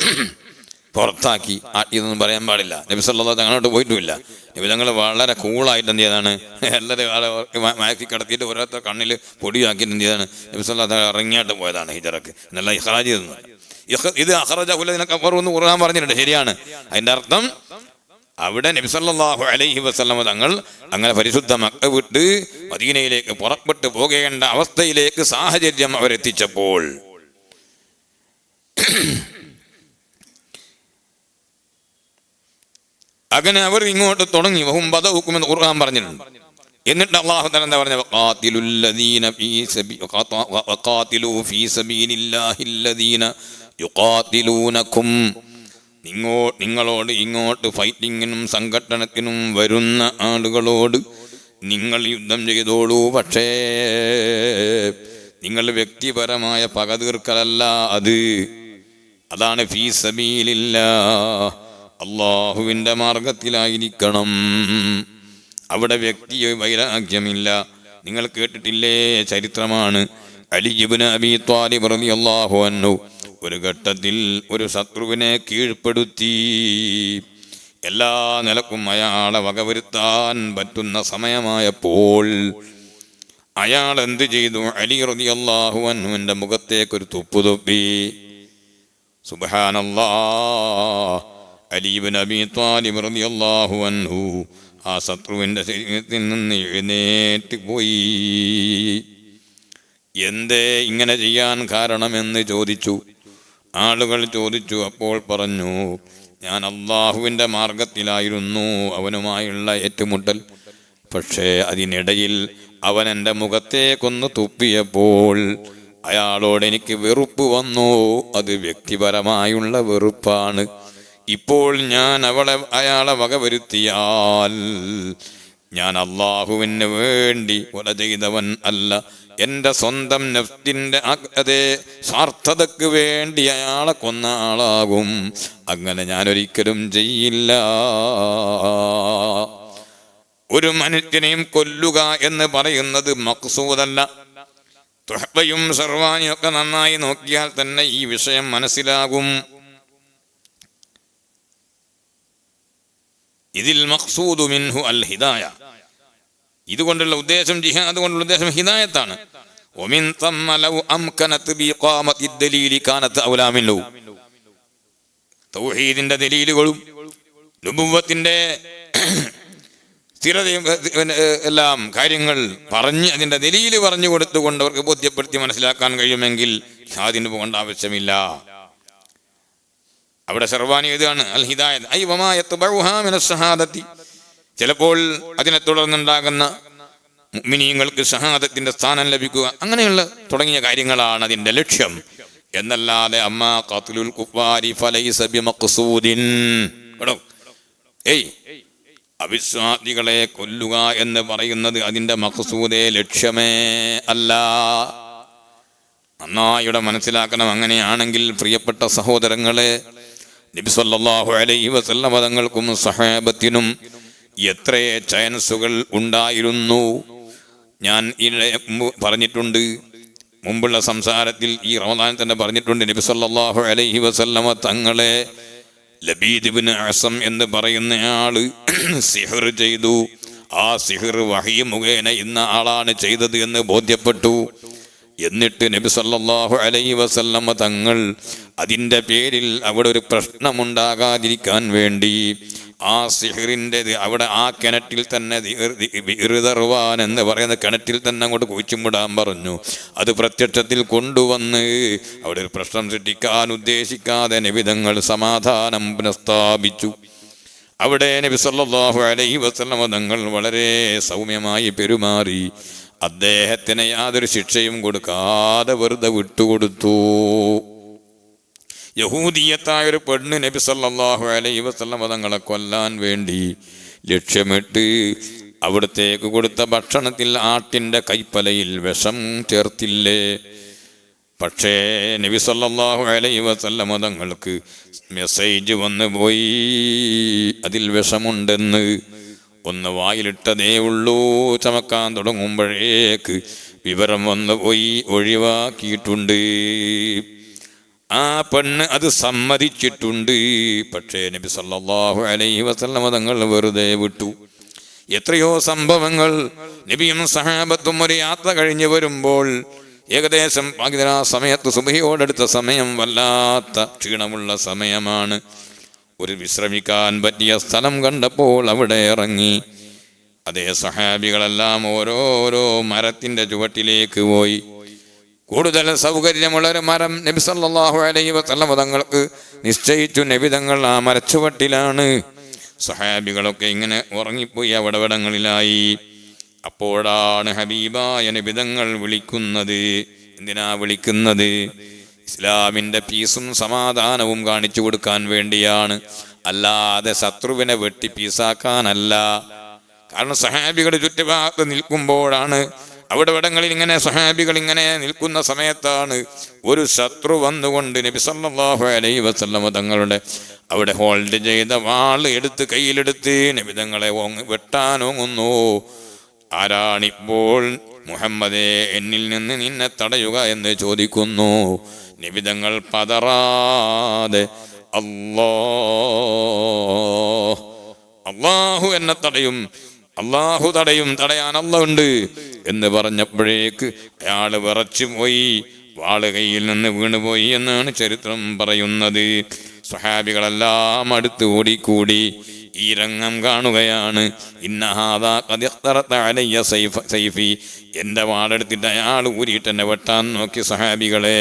Speaker 1: പുറത്താക്കി ഇതൊന്നും പറയാൻ പാടില്ല. നബി സല്ലല്ലാഹു അലൈഹി അങ്ങോട്ട് പോയിട്ടുമില്ല. നബി തങ്ങൾ വളരെ കൂളായിട്ട് എന്ത് ചെയ്താണ്? എല്ലാവരും മയക്കി കിടത്തിയിട്ട് ഓരോരുത്തർ കണ്ണിൽ പൊടിയാക്കിയിട്ട് എന്ത് ചെയ്താണ്? നബി സല്ലല്ലാഹു അലൈഹി ഇറങ്ങിയായിട്ട് പോയതാണ് ഹിജറക്ക്. എന്നല്ല ഇഖ്റാജ് ചെയ്തത്. ഇത് അഖ്റജഹുല്ലദീന കഫറു എന്ന് ഖുർആൻ പറഞ്ഞിട്ടുണ്ട്, ശരിയാണ്. അതിൻ്റെ അർത്ഥം അവിടെ നബി സല്ലല്ലാഹു അലൈഹി വസല്ലം തങ്ങൾ അങ്ങനെ പരിശുദ്ധ മക്ക വിട്ട് മദീനയിലേക്ക് പുറപ്പെട്ടു പോകേണ്ട അവസ്ഥയിലേക്ക് സാഹചര്യം അവരെത്തിച്ചപ്പോൾ അങ്ങനെ അവർ ഇങ്ങോട്ട് തുടങ്ങി. വഹും ബദഊകും എന്ന് ഖുർആൻ പറഞ്ഞിട്ടുണ്ട്. എന്നിട്ട് അല്ലാഹു തആല എന്താ പറഞ്ഞത്? വഖാതിലൂ ഫീ സബീലില്ലാഹില്ലദീന യുഖാതിലൂനകും, നിങ്ങളോട് ഇങ്ങോട്ട് ഫൈറ്റിങ്ങിനും സംഘട്ടനത്തിനും വരുന്ന ആളുകളോട് നിങ്ങൾ യുദ്ധം ചെയ്തോളൂ. പക്ഷേ നിങ്ങൾ വ്യക്തിപരമായ പക തീർക്കലല്ല അത്. അതാണ് ഫീ സബീലില്ലാഹ്, അള്ളാഹുവിൻ്റെ മാർഗത്തിലായിരിക്കണം. അവിടെ വ്യക്തി വൈരാഗ്യമില്ല. നിങ്ങൾ കേട്ടിട്ടില്ലേ, ചരിത്രമാണ്. അലി ഇബ്നു അബീ ത്വാലിബ് റളിയല്ലാഹു അൻഹു ഒരു ഘട്ടത്തിൽ ഒരു ശത്രുവിനെ കീഴ്പ്പെടുത്തി. എല്ലാ നിലക്കും അയാളെ വകവരുത്താൻ പറ്റുന്ന സമയമായപ്പോൾ അയാൾ എന്ത് ചെയ്തു? അലി റളിയല്ലാഹു അൻഹുവിൻ്റെ മുഖത്തേക്കൊരു തുപ്പു തുപ്പി. സുബ്ഹാനല്ലാഹ്, അലി ഇബ്നു അബീ ത്വാലിബ് റളിയല്ലാഹു അൻഹു ആ ശത്രുവിൻ്റെ ശരീരത്തിൽ നിന്ന് എഴുന്നേറ്റ് പോയി. എന്തേ ഇങ്ങനെ ചെയ്യാൻ കാരണമെന്ന് ചോദിച്ചു. ആളുകൾ ചോദിച്ചു. അപ്പോൾ പറഞ്ഞു, ഞാൻ അള്ളാഹുവിൻ്റെ മാർഗത്തിലായിരുന്നു അവനുമായുള്ള ഏറ്റുമുട്ടൽ. പക്ഷേ അതിനിടയിൽ അവൻ എൻ്റെ മുഖത്തേക്കൊന്ന് തുപ്പിയപ്പോൾ അയാളോട് എനിക്ക് വെറുപ്പ് വന്നു. അത് വ്യക്തിപരമായുള്ള വെറുപ്പാണ്. ഇപ്പോൾ ഞാൻ അയാളെ വകവരുത്തിയാൽ ഞാൻ അള്ളാഹുവിന് വേണ്ടി കൊല ചെയ്തവൻ അല്ല, എൻ്റെ സ്വന്തം നഫ്സിൻ്റെ അതേ സ്വാർത്ഥതയ്ക്ക് വേണ്ടി അയാളെ കൊന്ന ആളാകും. അങ്ങനെ ഞാനൊരിക്കലും ചെയ്യില്ല. ഒരു മനുഷ്യനെയും കൊല്ലുക എന്ന് പറയുന്നത് മഖ്സൂദല്ല. തുഹ്ഫയും സർവാനിയും ഒക്കെ നന്നായി നോക്കിയാൽ തന്നെ ഈ വിഷയം മനസ്സിലാകും. ഇതിൽ മഖ്സൂദു മിൻഹു അൽ ഹിദായ, ഇതുകൊണ്ടുള്ള ഉദ്ദേശം, ജിഹാദ് കൊണ്ടുള്ള ഉദ്ദേശം ഹിദായത്താണ്. വമിൻ തമ്മ ലൗ അംകനത് ബിഖാമത്തി ദലീലി കാനത് ഔലാ മിൻഹു, തൗഹീദിന്റെ ദലീലുകളും നുബുവ്വത്തിന്റെ സ്ഥിരതയും എല്ലാം കാര്യങ്ങൾ പറഞ്ഞ് അതിന്റെ ദലീല് പറഞ്ഞു കൊടുത്തുകൊണ്ട് അവർക്ക് ബോധ്യപ്പെടുത്തി മനസ്സിലാക്കാൻ കഴിയുമെങ്കിൽ ജിഹാദിന് പോകേണ്ട ആവശ്യമില്ല. അവിടെ സർവാനി ഇതാണ് അൽ ഹിദായത്ത്. ഐ വമാ യത്ബഉഹാ മിനസ് ഷഹാദത്തി, ചിലപ്പോൾ അതിനെ തുടർന്നുണ്ടാകുന്ന മുഅ്മിനീങ്ങൾക്ക് ഷഹാദത്തിന്റെ സ്ഥാനം ലഭിക്കുക, അങ്ങനെയുള്ള തുടങ്ങിയ കാര്യങ്ങളാണ് അതിന്റെ ലക്ഷ്യം. എന്നല്ലാതെ അമ്മാ ഖത്ലുൽ കുഫാരി ഫലൈസ ബിമഖ്സൂദിൻ, അവിശ്വാസികളെ കൊല്ലുക എന്ന് പറയുന്നത് അതിന്റെ മഖ്സൂദേ, ലക്ഷ്യമേ അല്ല. നന്നായിവിടെ മനസ്സിലാക്കണം. അങ്ങനെയാണെങ്കിൽ പ്രിയപ്പെട്ട സഹോദരങ്ങളെ, നബി സല്ലല്ലാഹു അലൈഹി വസല്ലം തങ്ങൾക്കും സഹാബത്തിനും എത്ര ചാൻസുകൾ ഉണ്ടായിരുന്നു. ഞാൻ പറഞ്ഞിട്ടുണ്ട്, മുമ്പുള്ള സംസാരത്തിൽ ഈ റമദാൻ തന്നെ പറഞ്ഞിട്ടുണ്ട്. നബി സല്ലല്ലാഹു അലൈഹി വസല്ലം തങ്ങളെ ലബീദ് ഇബ്നു അസം എന്ന് പറയുന്നയാള് സിഹർ ചെയ്തു. ആ സിഹർ വഹീ മുഖേന ഇന്ന ആളാണ് ചെയ്തത് എന്ന് ബോധ്യപ്പെട്ടു. എന്നിട്ട് നബി സല്ലല്ലാഹു അലൈഹി വസല്ലം തങ്ങൾ അതിൻ്റെ പേരിൽ അവിടെ ഒരു പ്രശ്നമുണ്ടാകാതിരിക്കാൻ വേണ്ടി ആ സിഹറിൻ്റെ അവിടെ ആ കിണറ്റിൽ തന്നെ ഇറുദർവാൻ എന്ന് പറയുന്ന കിണറ്റിൽ തന്നെ അങ്ങോട്ട് കുഴിച്ചുമിടാൻ പറഞ്ഞു. അത് പ്രത്യക്ഷത്തിൽ കൊണ്ടുവന്ന് അവിടെ ഒരു പ്രശ്നം സൃഷ്ടിക്കാൻ ഉദ്ദേശിക്കാതെ നബി തങ്ങൾ സമാധാനം പുനഃസ്ഥാപിച്ചു. അവിടെ നബി സല്ലല്ലാഹു അലൈഹി വസല്ലം തങ്ങൾ വളരെ സൗമ്യമായി പെരുമാറി. അദ്ദേഹത്തിന് യാതൊരു ശിക്ഷയും കൊടുക്കാതെ വെറുതെ വിട്ടുകൊടുത്തു. യഹൂദിയത്തായൊരു പെണ്ണ് നബി സല്ലല്ലാഹു അലൈഹി വസല്ലം തങ്ങളെ കൊല്ലാൻ വേണ്ടി ലക്ഷ്യമിട്ട് അവിടത്തേക്ക് കൊടുത്ത ഭക്ഷണത്തിൽ ആട്ടിൻ്റെ കൈപ്പലയിൽ വിഷം ചേർത്തില്ലേ? പക്ഷേ നബി സല്ലല്ലാഹു അലൈഹി വസല്ലം തങ്ങൾക്ക് മെസ്സേജ് വന്നു പോയി, അതിൽ വിഷമുണ്ടെന്ന്. ഒന്ന് വായിലിട്ടതേ ഉള്ളൂ, ചമക്കാൻ തുടങ്ങുമ്പോഴേക്ക് വിവരം വന്നു പോയി, ഒഴിവാക്കിയിട്ടുണ്ട്. ആ പെണ്ണ് അത് സമ്മതിച്ചിട്ടുണ്ട്. പക്ഷേ നബി സല്ലല്ലാഹു അലൈഹി വസല്ലം തങ്ങൾ വെറുതെ വിട്ടു. എത്രയോ സംഭവങ്ങൾ. നബിയും സഹാബത്തും ഒരു യാത്ര കഴിഞ്ഞ് വരുമ്പോൾ ഏകദേശം ആ സമയത്ത് സുബഹിയോടടുത്ത സമയം, വല്ലാത്ത ക്ഷീണമുള്ള സമയമാണ്. ഒരു വിശ്രമിക്കാൻ പറ്റിയ സ്ഥലം കണ്ടപ്പോൾ അവിടെ ഇറങ്ങി. അതേ സഹാബികളെല്ലാം ഓരോരോ മരത്തിൻ്റെ ചുവട്ടിലേക്ക് പോയി. കൂടുതൽ സൗകര്യമുള്ളൊരു മരം നബി സല്ലല്ലാഹു അലൈഹി വസല്ലം തങ്ങൾക്ക് നിശ്ചയിച്ചു. നബി തങ്ങൾ ആ മരച്ചുവട്ടിലാണ്. സഹാബികളൊക്കെ ഇങ്ങനെ ഉറങ്ങിപ്പോയി അവിടങ്ങളിലായി. അപ്പോഴാണ് ഹബീബായ നബി തങ്ങൾ വിളിക്കുന്നത്. എന്തിനാ വിളിക്കുന്നത്? ഇസ്ലാമിൻ്റെ പീസും സമാധാനവും കാണിച്ചു കൊടുക്കാൻ വേണ്ടിയാണ്, അല്ലാതെ ശത്രുവിനെ വെട്ടി പീസാക്കാനല്ല. കാരണം സഹാബികൾ ചുറ്റുഭാഗത്ത് നിൽക്കുമ്പോഴാണ് അവിടെ ഇവിടങ്ങളിൽ ഇങ്ങനെ സഹാബികൾ ഇങ്ങനെ നിൽക്കുന്ന സമയത്താണ് ഒരു ശത്രു വന്നുകൊണ്ട് നബി സല്ലല്ലാഹു അലൈഹി വസല്ലം തങ്ങളുടെ അവിടെ ഹോൾഡ് ചെയ്ത വാൾ എടുത്ത് കയ്യിലെടുത്ത് നബി തങ്ങളെ വെട്ടാനോങ്ങുന്നു. ആരാണിപ്പോൾ മുഹമ്മദേ എന്നിൽ നിന്ന് നിന്നെ തടയുക എന്ന് ചോദിക്കുന്നു. നബി തങ്ങൾ പതറാതെ അല്ലാഹു എന്നെ തടയും, അല്ലാഹു തടയാൻ അല്ലാഹുണ്ട് എന്ന് പറഞ്ഞപ്പോഴേക്ക് അയാൾ വിറച്ചു പോയി, വാള് കയ്യിൽ നിന്ന് വീണുപോയി എന്നാണ് ചരിത്രം പറയുന്നത്. സ്വഹാബികളെല്ലാം അടുത്ത് ഓടിക്കൂടി ഈ രംഗം കാണുകയാണ്. ഇന്നഹാദാ ഖദ് ഇഖ്തറത അലയ്യ സൈഫി, എൻ്റെ വാളെടുത്തിട്ട് അയാൾ ഊരിയിട്ട് എന്നെ വെട്ടാൻ നോക്കി. സ്വഹാബികളെ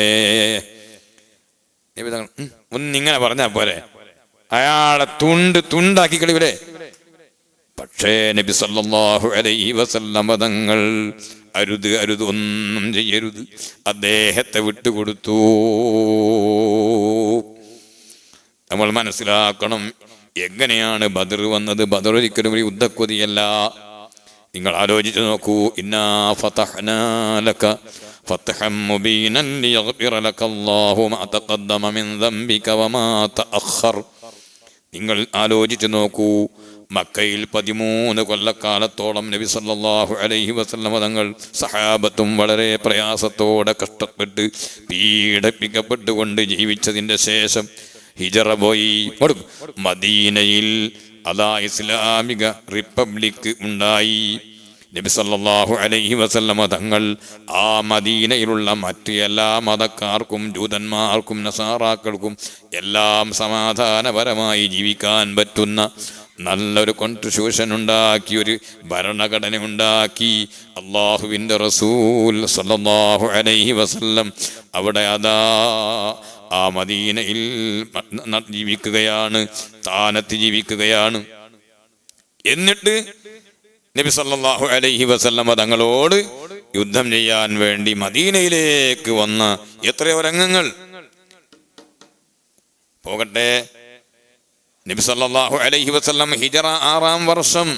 Speaker 1: ഒന്നിങ്ങനെ പറഞ്ഞാൽ പോരെ, അയാളെ തുണ്ടാക്കി കളിവരെ. പക്ഷേ നബി സല്ലല്ലാഹു അലൈഹി വസല്ലം തങ്ങൾ അരുത്, ഒന്നും ചെയ്യരുത്, അദ്ദേഹത്തെ വിട്ടുകൊടുത്തു. നമ്മൾ മനസ്സിലാക്കണം എങ്ങനെയാണ് ബദർ വന്നത്. ബദർ ഒരിക്കലും ഒരു യുദ്ധക്കൊതിയല്ല. നിങ്ങൾ ആലോചിച്ച് നോക്കൂ. ഇന്നാ ഫതഹ്നാ ലക ഫത്ഹൻ മുബീനൻ ലിയഗ്ഫിറ ലക അല്ലാഹു മാ തഖദ്ദമ മിൻ ദംബിക വമാ തഅഖർ. നിങ്ങൾ ആലോചിച്ച് നോക്കൂ. മക്കയിൽ 13 കൊല്ലക്കാലത്തോളം നബി സല്ലല്ലാഹു അലൈഹി വസല്ലം തങ്ങൾ സഹാബത്തും വളരെ പ്രയാസത്തോടെ കഷ്ടപ്പെട്ട് പീഡിപ്പിക്കപ്പെട്ടുകൊണ്ട് ജീവിച്ചതിൻ്റെ ശേഷം ഹിജറ പോയി. മദീനയിൽ അതാ ഇസ്ലാമിക റിപ്പബ്ലിക് ഉണ്ടായി. നബി സല്ലല്ലാഹു അലൈഹി വസല്ലം തങ്ങൾ ആ മദീനയിലുള്ള മറ്റ് എല്ലാ മതക്കാർക്കും ജൂതന്മാർക്കും നസാറാക്കൾക്കും എല്ലാം സമാധാനപരമായി ജീവിക്കാൻ പറ്റുന്ന നല്ലൊരു കോൺസ്റ്റിറ്റ്യൂഷൻ ഉണ്ടാക്കി, ഒരു ഭരണഘടന ഉണ്ടാക്കി. അല്ലാഹുവിൻ്റെ റസൂൽ സല്ലല്ലാഹു അലൈഹി വസല്ലം അവിടെ അതാ ആ മദീനയിൽ ജീവിക്കുകയാണ്, സ്ഥാനത്ത് ജീവിക്കുകയാണ്. എന്നിട്ട് നബി സല്ലല്ലാഹു അലൈഹി വസല്ലം തങ്ങളോട് യുദ്ധം ചെയ്യാൻ വേണ്ടി മദീനയിലേക്ക് വന്ന എത്രയോ രംഗങ്ങൾ പോകട്ടെ. നബി സല്ലല്ലാഹു അലൈഹി വസല്ലം ഹിജറ 6-ാം വർഷം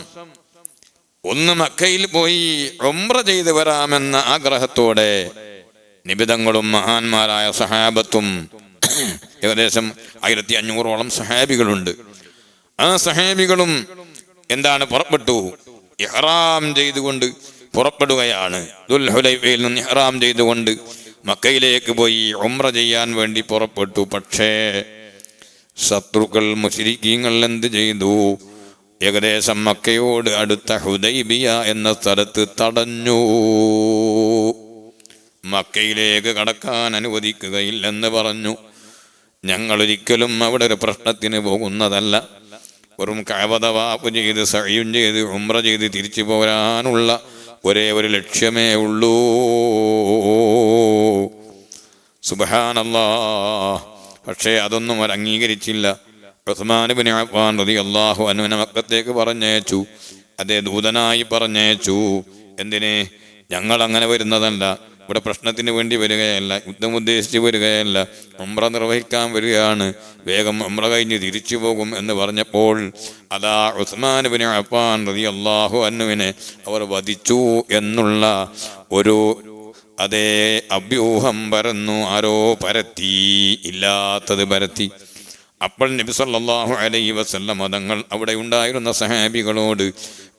Speaker 1: ഒന്ന് മക്കയിൽ പോയി ഉംറ ചെയ്ത് വരാമെന്ന ആഗ്രഹത്തോടെ നിബിതങ്ങളും മഹാന്മാരായ സഹാബത്തും ഏകദേശം 1500ഓളം സഹാബികളുണ്ട്. ആ സഹാബികളും എന്താണ് പുറപ്പെട്ടു, ഇഹ്റാം ചെയ്തുകൊണ്ട് പുറപ്പെടുകയാണ്. ദുൽഹുലൈഫയിൽ നിന്ന് ഇഹ്റാം ചെയ്തുകൊണ്ട് മക്കയിലേക്ക് പോയി ഉംറ ചെയ്യാൻ വേണ്ടി പുറപ്പെട്ടു. പക്ഷേ ശത്രുക്കൾ മുശ്രിക്കീങ്ങൾ എന്ത് ചെയ്തു? ഏകദേശം മക്കയോട് അടുത്ത ഹുദൈബിയ എന്ന സ്ഥലത്ത് തടഞ്ഞു. മക്കയിലേക്ക് കടക്കാൻ അനുവദിക്കുകയില്ലെന്ന് പറഞ്ഞു. ഞങ്ങളൊരിക്കലും അവിടെ ഒരു പ്രശ്നത്തിന് പോകുന്നതല്ല. വെറും കഅബ തവാഫ് ചെയ്ത് സഅയും ചെയ്ത് ഉംറ ചെയ്ത് തിരിച്ചു പോരാനുള്ള ഒരേ ഒരു ലക്ഷ്യമേ ഉള്ളൂ. സുബ്ഹാനല്ലാഹ്. പക്ഷേ അതൊന്നും അവർ അംഗീകരിച്ചില്ല. ഉസ്മാൻ ഇബ്നു അഫ്ഫാൻ റളിയല്ലാഹു അൻഹുവിനെ മക്കത്തേക്ക് പറഞ്ഞയച്ചു. അതേ ദൂതനായി പറഞ്ഞയച്ചു. എന്തിനെ? ഞങ്ങൾ അങ്ങനെ വരുന്നതല്ല, ഇവിടെ പ്രശ്നത്തിന് വേണ്ടി വരികയല്ല, യുദ്ധം ഉദ്ദേശിച്ച് വരികയല്ല, ഉംറ നിർവഹിക്കാൻ വരികയാണ്, വേഗം ഉംറ കഴിഞ്ഞ് തിരിച്ചു പോകും എന്ന് പറഞ്ഞപ്പോൾ അതാ ഉസ്മാൻ ഇബ്നു അഫ്ഫാൻ റളിയല്ലാഹു അൻഹുവിനെ അവർ വധിച്ചു എന്നുള്ള ഒരു അതേ അഭ്യൂഹം പരന്നു. ആരോ പരത്തി, ഇല്ലാത്തത് പരത്തി. അപ്പോൾ നബി സല്ലല്ലാഹു അലൈഹി വസല്ലം തങ്ങൾ അവിടെ ഉണ്ടായിരുന്ന സഹാബികളോട്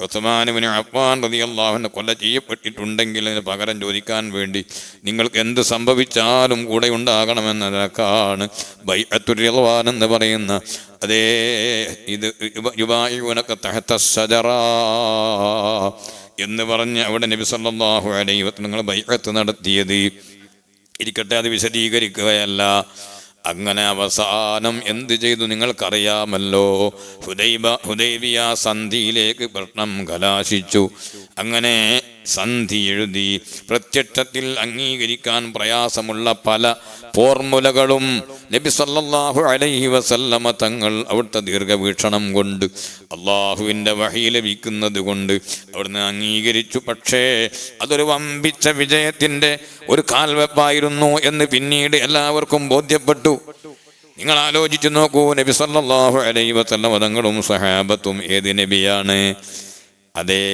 Speaker 1: ഉസ്മാൻ ഇബ്നു അഫ്ഫാൻ റളിയല്ലാഹു അൻഹു കൊല ചെയ്യപ്പെട്ടിട്ടുണ്ടെങ്കിൽ അതിന് പകരം ചോദിക്കാൻ വേണ്ടി നിങ്ങൾക്ക് എന്ത് സംഭവിച്ചാലും കൂടെ ഉണ്ടാകണമെന്നതൊക്കെയാണ് ബൈഅത്തുർ റിദ്വാൻ എന്ന് പറയുന്ന അതേ ഇത് യുബായിഉനക തഹത ശജറ എന്ന് പറഞ്ഞ് അവിടെ നബി സല്ലല്ലാഹു അലൈഹി വസല്ലം ബൈഅത്ത് നടത്തിയത്. ഇരിക്കട്ടെ, അത് വിശദീകരിക്കുകയല്ല. അങ്ങനെ അവസാനം എന്ത് ചെയ്തു നിങ്ങൾക്കറിയാമല്ലോ. ഹുദൈബിയ സന്ധിയിലേക്ക് പ്രശ്നം കലാശിച്ചു. അങ്ങനെ സന്ധി എഴുതി. പ്രത്യക്ഷത്തിൽ അംഗീകരിക്കാൻ പ്രയാസമുള്ള പല ഫോർമുലകളും നബി സല്ലല്ലാഹു അലൈഹി വസല്ലമ തങ്ങൾ അവിടുത്തെ ദീർഘവീക്ഷണം കൊണ്ട് അള്ളാഹുവിൻ്റെ വഹി ലഭിക്കുന്നത് കൊണ്ട് അവിടുന്ന് അംഗീകരിച്ചു. പക്ഷേ അതൊരു വമ്പിച്ച വിജയത്തിൻ്റെ ഒരു കാൽവെപ്പായിരുന്നു എന്ന് പിന്നീട് എല്ലാവർക്കും ബോധ്യപ്പെട്ടു. നിങ്ങൾ ആലോചിച്ചു നോക്കൂ. നബി സല്ലല്ലാഹു അലൈഹി വസല്ലമ തങ്ങളും സഹാബത്തും ഏത് നബിയാണ്? അതേ,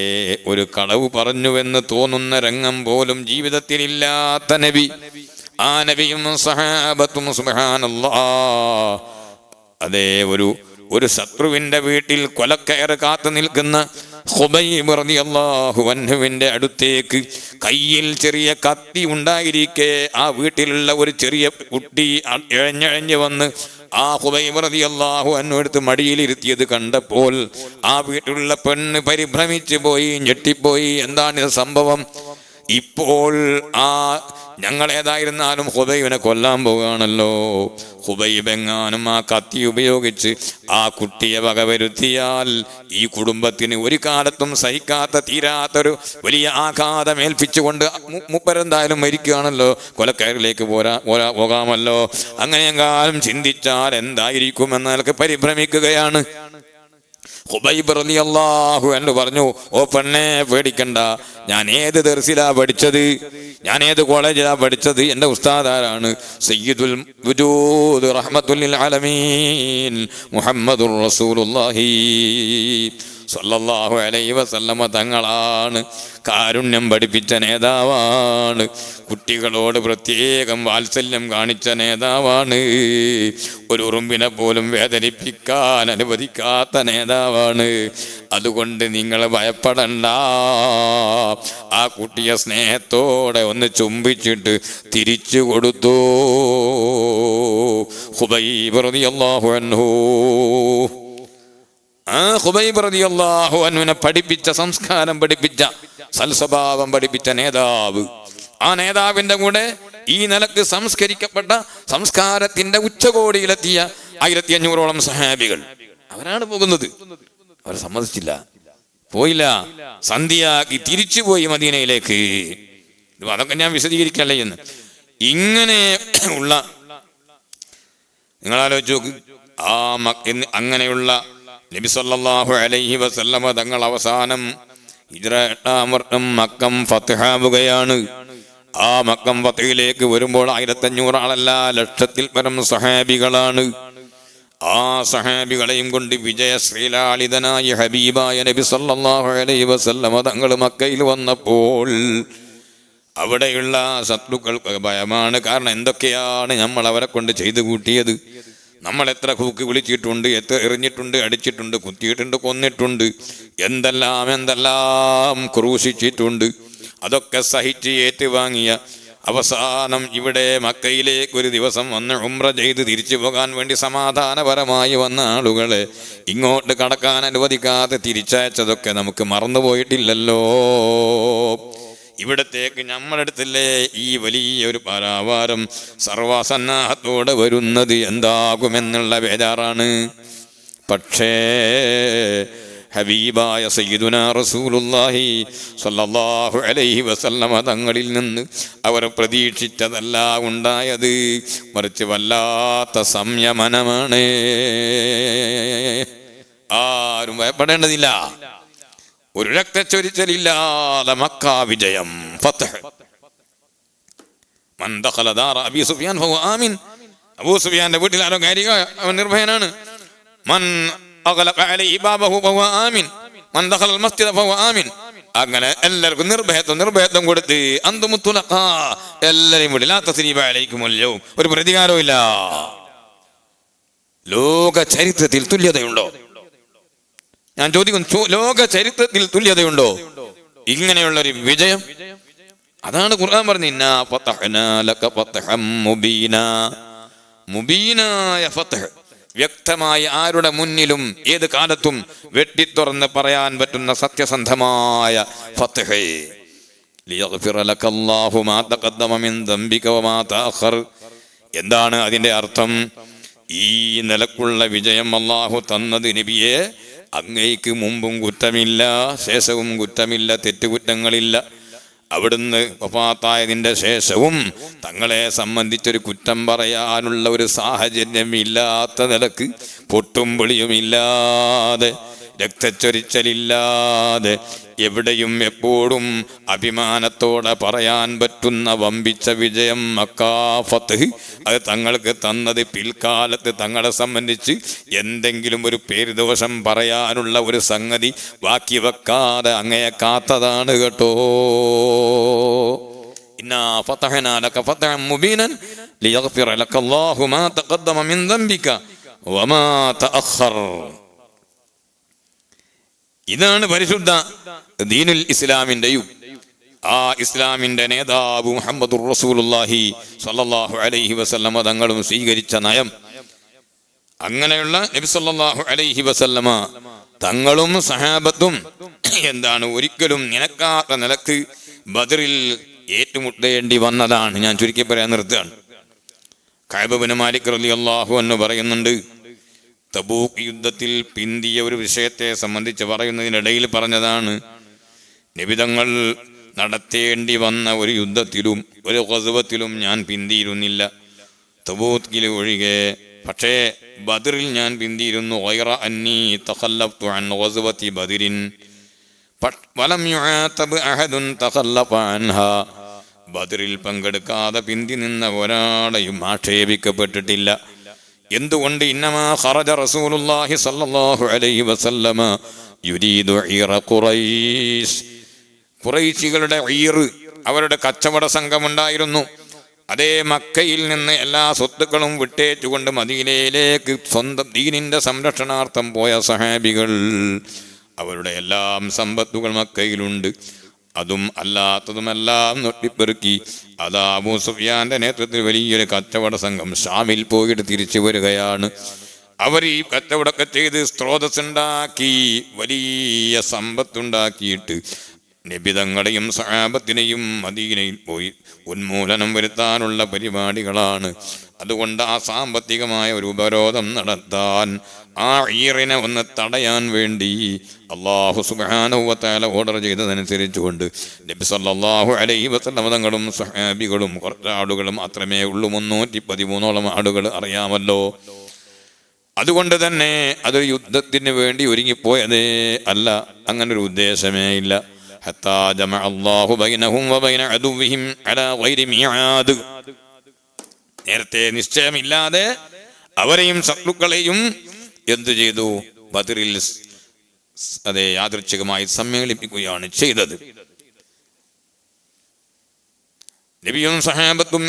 Speaker 1: ഒരു കളവ് പറഞ്ഞുവെന്ന് തോന്നുന്ന രംഗം പോലും ജീവിതത്തിലില്ലാത്ത നബി, ആ നബിയും സഹാബത്തും സുബ്ഹാനല്ലാഹ്. അതേ, ഒരു ശത്രുവിന്റെ വീട്ടിൽ കൊലക്കയറ് കാത്തു നിൽക്കുന്ന ഖുബൈബ് റളിയല്ലാഹു അൻഹുവിന്റെ അടുത്തേക്ക് കയ്യിൽ ചെറിയ കത്തി ഉണ്ടായിരിക്കെ ആ വീട്ടിലുള്ള ഒരു ചെറിയ കുട്ടി ഇഴഞ്ഞഴഞ്ഞ് വന്ന് ആ ഖുബൈബ് റളിയല്ലാഹു അൻഹു എടുത്ത് മടിയിലിരുത്തിയത് കണ്ടപ്പോൾ ആ വീട്ടിലുള്ള പെണ്ണ് പരിഭ്രമിച്ചു പോയി, ഞെട്ടിപ്പോയി. എന്താണ് സംഭവം? ഇപ്പോൾ ഞങ്ങൾ ഏതായിരുന്നാലും ഖുബൈബിനെ കൊല്ലാൻ പോവുകയാണല്ലോ. ഖുബൈബ് എങ്ങാനും ആ കത്തി ഉപയോഗിച്ച് ആ കുട്ടിയെ വകവരുത്തിയാൽ ഈ കുടുംബത്തിന് ഒരു കാലത്തും സഹിക്കാത്ത തീരാത്തൊരു വലിയ ആഘാതം ഏൽപ്പിച്ചുകൊണ്ട് മുപ്പരെന്തായാലും മരിക്കുകയാണല്ലോ, കൊലക്കയറിലേക്ക് പോകാമല്ലോ. അങ്ങനെയെങ്കാലും ചിന്തിച്ചാൽ എന്തായിരിക്കുമെന്ന് അയാൾക്ക് പരിഭ്രമിക്കുകയാണ്. ഖുബൈബ് റളിയല്ലാഹു അൻഹു പറഞ്ഞു, ഓ പെണ്ണേ, പേടിക്കണ്ട, ഞാൻ ഏത് ദർസിലാ പഠിച്ചത്, ഞാൻ ഏത് കോളേജിലാ പഠിച്ചത്, എൻ്റെ ഉസ്താദ് ആരാണ്? സയ്യിദുൽ വജൂദ് റഹ്മത്തുൽ ലിൽ ആലമീൻ മുഹമ്മദുർ റസൂലുള്ളാഹി സ്വല്ലല്ലാഹു അലൈഹി വസല്ലമ തങ്ങളാണ്. കാരുണ്യം പഠിപ്പിച്ച നേതാവാണ്, കുട്ടികളോട് പ്രത്യേകം വാത്സല്യം കാണിച്ച നേതാവാണ്, ഒരു ഉറുമ്പിനെ പോലും വേദനിപ്പിക്കാൻ അനുവദിക്കാത്ത നേതാവാണ്. അതുകൊണ്ട് നിങ്ങൾ ഭയപ്പെടണ്ട. ആ കുട്ടിയെ സ്നേഹത്തോടെ ഒന്ന് ചുംബിച്ചിട്ട് തിരിച്ചു കൊടുത്തു. ഖുബൈബ് റളിയല്ലാഹു അൻഹു, ഖുബൈബ് റളിയല്ലാഹു അൻഹുവിനെ പഠിപ്പിച്ച, സംസ്കാരം പഠിപ്പിച്ച, സൽസ്വഭാവം പഠിപ്പിച്ച നേതാവ്. ആ നേതാവിന്റെ കൂടെ ഈ നിലക്ക് സംസ്കരിക്കപ്പെട്ട സംസ്കാരത്തിന്റെ ഉച്ചകോടിയിലെത്തിയ 1500ഓളം സഹാബികൾ. അവരാണ് പോകുന്നത്. അവർ സമ്മതിച്ചില്ല, പോയില്ല, സന്ധ്യയാക്കി തിരിച്ചുപോയി മദീനയിലേക്ക്. അതൊക്കെ ഞാൻ വിശദീകരിക്കല്ലേ എന്ന്. ഇങ്ങനെ ഉള്ള, നിങ്ങൾ ആലോചിച്ച് നോക്ക്, അങ്ങനെയുള്ള നബി സല്ലല്ലാഹു അലൈഹി വസല്ലമ തങ്ങൾ അവസാനം ഹിജ്റ 8-ാം വർഷം മക്കം ഫത്ഹാവുകയാണ്. ആ മക്കം ഫത്ഹിലേക്ക് വരുമ്പോൾ 1500 ആളല്ല, ലക്ഷത്തിൽ പരം സഹാബികളാണ്. ആ സഹാബികളെയും കൊണ്ട് വിജയശ്രീലാളിതനായ ഹബീബായ നബി സല്ലല്ലാഹു അലൈഹി വസല്ലമ തങ്ങൾ മക്കയിൽ വന്നപ്പോൾ അവിടെയുള്ള ശത്രുക്കൾക്ക് ഭയമാണ്. കാരണം എന്തൊക്കെയാണ് നമ്മൾ അവരെ കൊണ്ട് ചെയ്തു കൂട്ടിയത്. നമ്മൾ എത്ര കൂക്ക് വിളിച്ചിട്ടുണ്ട്, എത്ര എറിഞ്ഞിട്ടുണ്ട്, അടിച്ചിട്ടുണ്ട്, കുത്തിയിട്ടുണ്ട്, കൊന്നിട്ടുണ്ട്, എന്തെല്ലാം ക്രൂശിച്ചിട്ടുണ്ട്. അതൊക്കെ സഹിച്ച് ഏറ്റുവാങ്ങിയ അവസാനം ഇവിടെ മക്കയിലേക്ക് ഒരു ദിവസം വന്ന് ഉംറ ചെയ്ത് തിരിച്ചു പോകാൻ വേണ്ടി സമാധാനപരമായി വന്ന ആളുകളെ ഇങ്ങോട്ട് കടക്കാൻ അനുവദിക്കാതെ തിരിച്ചയച്ചതൊക്കെ നമുക്ക് മറന്നുപോയിട്ടില്ലല്ലോ. ഇവിടത്തേക്ക് നമ്മളെടുത്തില്ലേ ഈ വലിയ ഒരു പരാവാരം സർവസന്നാഹത്തോടെ വരുന്നത് എന്താകുമെന്നുള്ള ബേജാറാണ്. പക്ഷേ ഹബീബായ സയ്യിദുനാ റസൂലുള്ളാഹി സ്വല്ലല്ലാഹു അലൈഹി വസല്ലമ തങ്ങളിൽ നിന്ന് അവർ പ്രതീക്ഷിച്ചതല്ല ഉണ്ടായത്, മറിച്ച് വല്ലാത്ത സംയമനമാണ്. ആരും ഭയപ്പെടേണ്ടതില്ല. ഒരു രക്തച്ചൊരിച്ചലില്ലാതെ മക്ക വിജയം, ഫത്ഹ്. മൻ ദഖല ദാറ അബീ സുഫിയാൻ ഫഹുവ ആമിൻ. അബൂ സുഫിയാന്റെ വീട്ടിൽ ആരോ കയറിയോ അവൻ നിർഭയനാണ്. മൻ അഗ്ലഖ അലൈഹി ബാബഹു ഫഹുവ ആമിൻ. മൻ ദഖല അൽ മസ്ജിദ ഫഹുവ ആമിൻ. അങ്ങനെ എല്ലാവർക്കും നിർഭയത്വം കൊടുത്ത് അന്തും തുലഖാ, എല്ലാവരെയും വിട. ലാ തസ്രീബ അലൈക്കുമുൽ യൗം, ഒരു പ്രതികാരവും ഇല്ല. ലോക ചരിത്രത്തിൽ തുല്യതയുണ്ടോ? ഞാൻ ചോദിക്കുന്നു, ലോക ചരിത്രത്തിൽ തുല്യതയുണ്ടോ ഇങ്ങനെയുള്ളൊരു വിജയം? അതാണ് ഖുർആൻ പറഞ്ഞത്, ഇന്നാ ഫതഹ്നാ ലക ഫതഹം മുബീനാ. മുബീനായ ഫത്ഹ്, വ്യക്തമായി ആരുടെ മുന്നിലും ഏത് കാലത്തും വെട്ടിത്തുറന്ന് പറയാൻ പറ്റുന്ന സത്യസന്ധമായ ഫത്ഹ്. ലിയഗ്ഫിറ ലകല്ലാഹു മാ തഖദ്ദമ മിൻ ദംബിക വമാ തഅഖർ. എന്താണ് അതിന്റെ അർത്ഥം? ഈ നിലക്കുള്ള വിജയം അല്ലാഹു തന്നത് നബിയെ അങ്ങേക്ക് മുമ്പും കുറ്റമില്ല, ശേഷവും കുറ്റമില്ല, തെറ്റുകുറ്റങ്ങളില്ല. അവിടുന്ന് വഫാത്തായതിൻ്റെ ശേഷവും തങ്ങളെ സംബന്ധിച്ചൊരു കുറ്റം പറയാനുള്ള ഒരു സാഹചര്യം ഇല്ലാത്ത നിലക്ക് പൊട്ടും പൊളിയുമില്ലാതെ രക്തച്ചൊരിച്ചലില്ലാതെ എവിടെയും എപ്പോഴും അഭിമാനത്തോടെ പറയാൻ പറ്റുന്ന വമ്പിച്ച വിജയം മക്കാ ഫത്ഹ്. അത് തങ്ങൾക്ക് തന്നത് പിൽക്കാലത്ത് തങ്ങളെ സംബന്ധിച്ച് എന്തെങ്കിലും ഒരു പേര് ദോഷം പറയാനുള്ള ഒരു സംഗതി ബാക്കി വെക്കാതെ അങ്ങയെ കാത്തതാണ് കേട്ടോ. ഇന്നാ ഫതഹനാ ലക ഫതഹൻ മുബീനൻ ലിയഗ്ഫിറ ലക അല്ലാഹു മാ തഖദ്ദമ മിൻ ദംബിക വമാ തഅഖർ. ഇതാണ് പരിശുദ്ധ ദീനുൽ ഇസ്ലാമിന്റെയും ആ ഇസ്ലാമിന്റെ നേതാവ് മുഹമ്മദുർ റസൂലുള്ളാഹി സ്വല്ലല്ലാഹു അലൈഹി വസല്ലമ തങ്ങളും സ്വീകരിച്ച നയം. അങ്ങനെയുള്ള നബി സല്ലല്ലാഹു അലൈഹി വസല്ലമ തങ്ങളും സഹാബത്തും എന്താണ് ഒരിക്കലും നിനക്കാത്ത നിലക്ക് ബദറിൽ ഏറ്റുമുട്ടേണ്ടി വന്നതാണ്. ഞാൻ ചുരുക്കി പറയാൻ നിർത്തുകയാണ്. കഅബ് ഇബ്നു മാലിക് റളിയല്ലാഹു അൻഹു പറയുന്നുണ്ട്, തബൂക്ക് യുദ്ധത്തിൽ പിന്തിയ ഒരു വിഷയത്തെ സംബന്ധിച്ച് പറയുന്നതിനിടയിൽ പറഞ്ഞതാണ്, നബിതങ്ങൾ നടത്തേണ്ടി വന്ന ഒരു യുദ്ധത്തിലും ഒരു ഖസ്വത്തിലും ഞാൻ പിന്തിയിരുന്നില്ല, തബൂക്കിൽ ഒഴികെ. പക്ഷേ ബദറിൽ ഞാൻ പിന്തിയിരുന്നു. ഗൈറ അന്നീ തഖല്ലഫ്തു അൻ ഖസ്വതി ബദരിൻ വലം യുആതബ് അഹദുൻ തഖല്ലഫ അൻഹാ. ബദറിൽ പങ്കെടുക്കാതെ പിന്തി നിന്ന ഒരാളെയും ആക്ഷേപിക്കപ്പെട്ടിട്ടില്ല. എന്തുകൊണ്ട്? ഇന്നമാ ഖറജ റസൂലുള്ളാഹി സ്വല്ലല്ലാഹു അലൈഹി വസല്ലമ യുരീദു ഈറ ഖുറൈശ്. ഖുറൈശികളുടെ ഈർ, അവരുടെ കച്ചവട സംഘമുണ്ടായിരുന്നു. അതേ മക്കയിൽ നിന്ന് എല്ലാ സ്വത്തുക്കളും വിട്ടേച്ചുകൊണ്ട് മദീനയിലേക്ക് സ്വന്തം ദീനിന്റെ സംരക്ഷണാർത്ഥം പോയ സഹാബികൾ, അവരുടെ എല്ലാം സമ്പത്തുകൾ മക്കയിലുണ്ട്. അതും അല്ലാത്തതുമെല്ലാം നൊട്ടിപ്പെറുക്കി അതാ അബൂ സുഫിയാന്റെ നേതൃത്വത്തിൽ വലിയൊരു കച്ചവട സംഘം ഷാമിൽ പോയിട്ട് തിരിച്ചു വരികയാണ്. അവർ ഈ കച്ചവടമൊക്കെ ചെയ്ത് സ്രോതസ്സുണ്ടാക്കി വലിയ സമ്പത്തുണ്ടാക്കിയിട്ട് നബിതങ്ങളെയും സഹാബത്തിനെയും മദീനയിൽ പോയി ഉന്മൂലനം വരുത്താനുള്ള പരിപാടികളാണ്. അതുകൊണ്ട് ആ സാമ്പത്തികമായ ഒരു ഉപരോധം നടത്താൻ, ആ ഈറിനെ ഒന്ന് തടയാൻ വേണ്ടി അല്ലാഹു സുബ്ഹാനഹു വ തആല ഓർഡർ ചെയ്തതനുസരിച്ചുകൊണ്ട് നബി സല്ലല്ലാഹു അലൈഹി വസല്ലം തങ്ങളും സഹാബികളും കുറച്ച് ആളുകളും അത്രമേ ഉള്ളൂ. 313ഓളം ആളുകൾ അറിയാമല്ലോ. അതുകൊണ്ട് തന്നെ അതൊരു യുദ്ധത്തിന് വേണ്ടി ഒരുങ്ങിപ്പോയതേ അല്ല, അങ്ങനൊരു ഉദ്ദേശമേ ഇല്ല. ഹത്താ ജമഅ അല്ലാഹു ബൈനഹും വബൈന അദുവ്വിഹിം അലാ ഗൈരി മിആദ്. നേരത്തെ നിശ്ചയമില്ലാതെ അവരെയും ശത്രുക്കളെയും എന്തു ചെയ്തു? ബദറിൽ അതെ യാദൃച്ഛികമായി സമ്മേളിപ്പിക്കുകയാണ് ചെയ്തത്. നബിയും സഹാബത്തും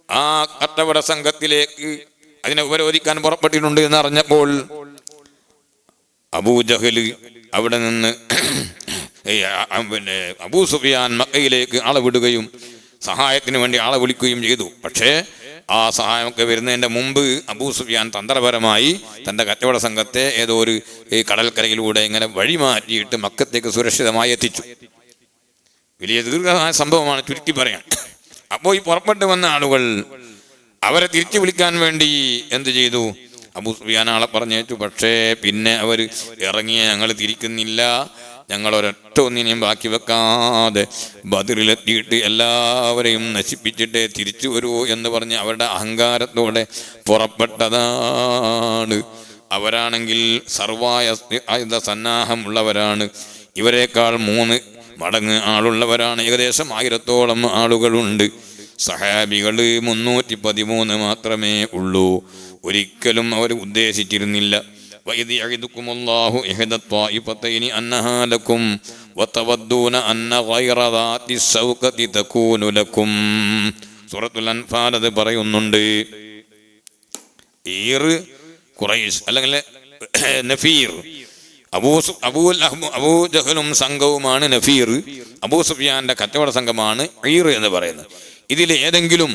Speaker 1: ആ കച്ചവട സംഘത്തിലേക്ക് അതിനെ ഉപരോധിക്കാൻ പുറപ്പെട്ടിട്ടുണ്ട് എന്നറിഞ്ഞപ്പോൾ അബൂജഹൽ അവിടെ നിന്ന് അബൂ സുഫിയാൻ മക്കയിലേക്ക് ആളെ വിടുകയും സഹായത്തിന് വേണ്ടി ആളെ വിളിക്കുകയും ചെയ്തു. പക്ഷേ ആ സഹായമൊക്കെ വരുന്നതിൻ്റെ മുമ്പ് അബൂ സുഫിയാൻ തന്ത്രപരമായി തൻ്റെ കച്ചവട സംഘത്തെ ഏതോ ഒരു കടൽക്കരയിലൂടെ ഇങ്ങനെ വഴിമാറ്റിയിട്ട് മക്കത്തേക്ക് സുരക്ഷിതമായി എത്തിച്ചു. വലിയ ദീർഘമായ സംഭവമാണ്, ചുരുക്കി പറയാൻ. അപ്പോൾ ഈ പുറപ്പെട്ടു വന്ന ആളുകൾ അവരെ തിരിച്ചു വിളിക്കാൻ വേണ്ടി എന്ത് ചെയ്തു? അബൂ സുഫിയാൻ ആളെ പറഞ്ഞേച്ചു. പക്ഷേ പിന്നെ അവർ ഇറങ്ങിയ ഞങ്ങൾ തിരിക്കുന്നില്ല, ഞങ്ങൾ ഒരൊറ്റ ഒന്നിനെയും ബാക്കി വെക്കാതെ ബദറിലെത്തിയിട്ട് എല്ലാവരെയും നശിപ്പിച്ചിട്ടേ തിരിച്ചു വരൂ എന്ന് പറഞ്ഞ് അവരുടെ അഹങ്കാരത്തോടെ പുറപ്പെട്ടതാണ്. അവരാണെങ്കിൽ സർവായ ആയുധ സന്നാഹമുള്ളവരാണ്. ഇവരെക്കാൾ 3 മടങ്ങ് ആളുള്ളവരാണ്. ഏകദേശം 1000ഓളം ആളുകളുണ്ട്. സഹാബികൾ 313 മാത്രമേ ഉള്ളൂ. ഒരിക്കലും അവർ ഉദ്ദേശിച്ചിരുന്നില്ല. وَإِذْ يَعِدُكُمُ اللَّهُ إِحْدَى الطَّائِفَتَيْنِ أَنَّهَا لَكُمْ وَتَوَدُّونَ أَنَّ غَيْرَ ذَاتِ الشَّوْكَةِ تَكُونُ لَكُمْ. സൂറത്തുൽ അൻഫാൽ അത് പറയുന്നുണ്ട്. ഈർ ഖുറൈശ് അല്ലെങ്കിൽ നഫീർ, അബൂജഹലും സംഘവുമാണ് നഫീർ. അബൂ സുഫിയാന്റെ കച്ചവട സംഘമാണ് ഈർ എന്ന് പറയുന്നത്. ഇതിൽ ഏതെങ്കിലും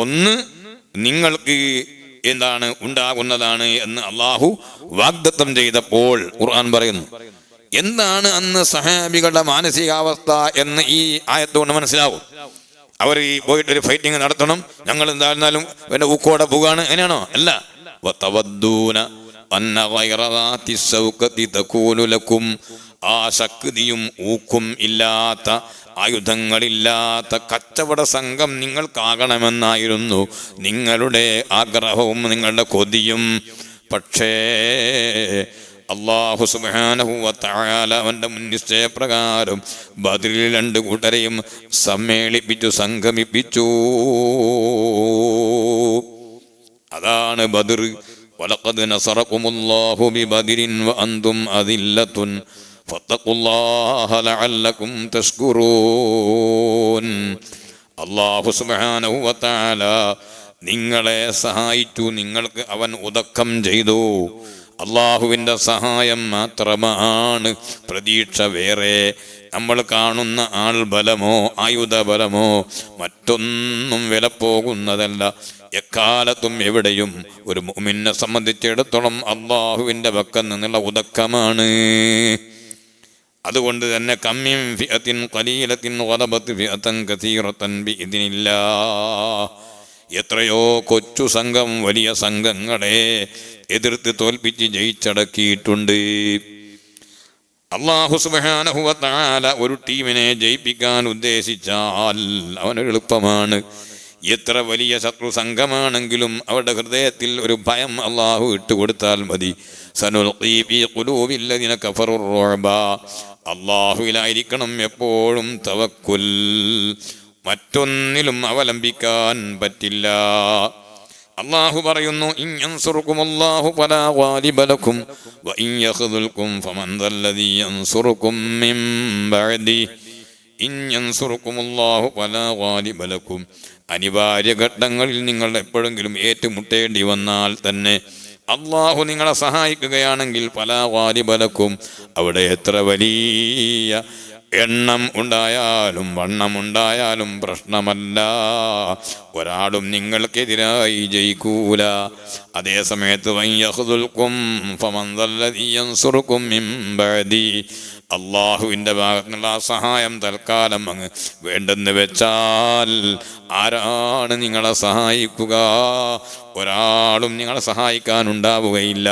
Speaker 1: ഒന്ന് നിങ്ങൾക്ക് എന്താണ് ഉണ്ടാകുന്നതാണ് എന്ന് അള്ളാഹു വാഗ്ദത്തം ചെയ്തപ്പോൾ ഖുർആൻ പറയുന്നു. എന്താണ് അന്ന് സഹാബികളുടെ മാനസികാവസ്ഥ എന്ന് ഈ ആയത്തുകൊണ്ട് മനസ്സിലാവും. അവർ ഈ പോയിട്ടൊരു ഫൈറ്റിംഗ് നടത്തണം, ഞങ്ങൾ എന്തായിരുന്നാലും പിന്നെ ഊക്കോടെ പോകാണ്, എങ്ങനെയാണോ? അല്ല. ആ ശക്തിയും ഊക്കും ഇല്ലാത്ത, ആയുധങ്ങളില്ലാത്ത കച്ചവട സംഘം നിങ്ങൾക്കാകണമെന്നായിരുന്നു നിങ്ങളുടെ ആഗ്രഹവും നിങ്ങളുടെ കൊതിയും. പക്ഷേ അല്ലാഹു സുബ്ഹാനഹു വ തആല അവന്റെ മുൻനിശ്ചയപ്രകാരം ബദറിൽ 2 കൂട്ടരെയും സമ്മേളിപ്പിച്ചു, സംഗമിപ്പിച്ചു. അതാണ് ബദർ. വലഖദ് നസറകുമുല്ലാഹു ബിബദരിൻ വഅൻതും അദില്ലത്തുൻ ഫത്തഖുല്ലാഹ ലഅല്ലകും തശ്കുറൂൻ. അല്ലാഹു സുബ്ഹാനഹു വ തആല നിങ്ങളെ സഹായിച്ചു, നിങ്ങൾക്ക് അവൻ ഉദക്കം ചെയ്തു. അള്ളാഹുവിൻ്റെ സഹായം മാത്രമാണ് പ്രതീക്ഷ. വേറെ നമ്മൾ കാണുന്ന ആൾബലമോ ആയുധബലമോ മറ്റൊന്നും വിലപ്പോകുന്നതല്ല. എക്കാലത്തും എവിടെയും ഒരു മുഅ്മിനെ സംബന്ധിച്ചിടത്തോളം അള്ളാഹുവിൻ്റെ പക്കൽ നിന്നുള്ള ഉദക്കമാണ്. അതുകൊണ്ട് തന്നെ കമ്മിൻ ഫിഅത്തിൻ ഖലീലത്തിൻ ഗലബത് ഫിഅതൻ കസീറതൻ ബിഇദ്നില്ലാഹ്. എത്രയോ കൊച്ചു സംഘം വലിയ സംഘങ്ങളെ എതിർത്ത് തോൽപ്പിച്ച് ജയിച്ചടക്കിയിട്ടുണ്ട്. അല്ലാഹു സുബ്ഹാനഹു വ തആല ഒരു ടീമിനെ ജയിപ്പിക്കാൻ ഉദ്ദേശിച്ചാൽ അവന് എളുപ്പമാണ്. എത്ര വലിയ ശത്രു സംഘമാണെങ്കിലും അവരുടെ ഹൃദയത്തിൽ ഒരു ഭയം അള്ളാഹു ഇട്ടുകൊടുത്താൽ മതി. സനുൽഖീ ഫീ ഖുലൂബിൽ ലദീന കഫറുർ റുഅബ. അള്ളാഹുവിലായിരിക്കണം എപ്പോഴും തവക്കുൽ, മറ്റൊന്നിലും അവലംബിക്കാൻ പറ്റില്ല. അള്ളാഹു പറയുന്നു, ഇൻ യൻസുറുകുമുല്ലാഹു ഫലാ ഗാലിബ ലക്കും വഇൻ യഖ്ദുൽകും ഫമൻ ദല്ലദീ യൻസുറുകും മിൻ ബഅദി. ഇൻ യൻസുറുകുമുല്ലാഹു ഫലാ ഗാലിബ ലക്കും. അനിവാര്യ ഘട്ടങ്ങളിൽ നിങ്ങൾ എപ്പോഴെങ്കിലും ഏറ്റുമുട്ടേണ്ടി വന്നാൽ തന്നെ അള്ളാഹു നിങ്ങളെ സഹായിക്കുകയാണെങ്കിൽ ഫലാ ഗാലിബ ലക്കും. അവിടെ എത്ര വലിയ എണ്ണം ഉണ്ടായാലും വണ്ണമുണ്ടായാലും പ്രശ്നമല്ല, ഒരാളും നിങ്ങൾക്കെതിരായി ജയിക്കൂല. അതേ സമയത്ത് വയ്യഖ്ദുൽകും ഫമൻ ദല്ലദീ യൻസുറുകും മിൻ ബഅദി. അള്ളാഹുവിൻ്റെ ഭാഗത്തുനിന്നുള്ള സഹായം തൽക്കാലം അങ്ങ് വേണ്ടെന്ന് വെച്ചാൽ ആരാണ് നിങ്ങളെ സഹായിക്കുക? ഒരാളും നിങ്ങളെ സഹായിക്കാനുണ്ടാവുകയില്ല.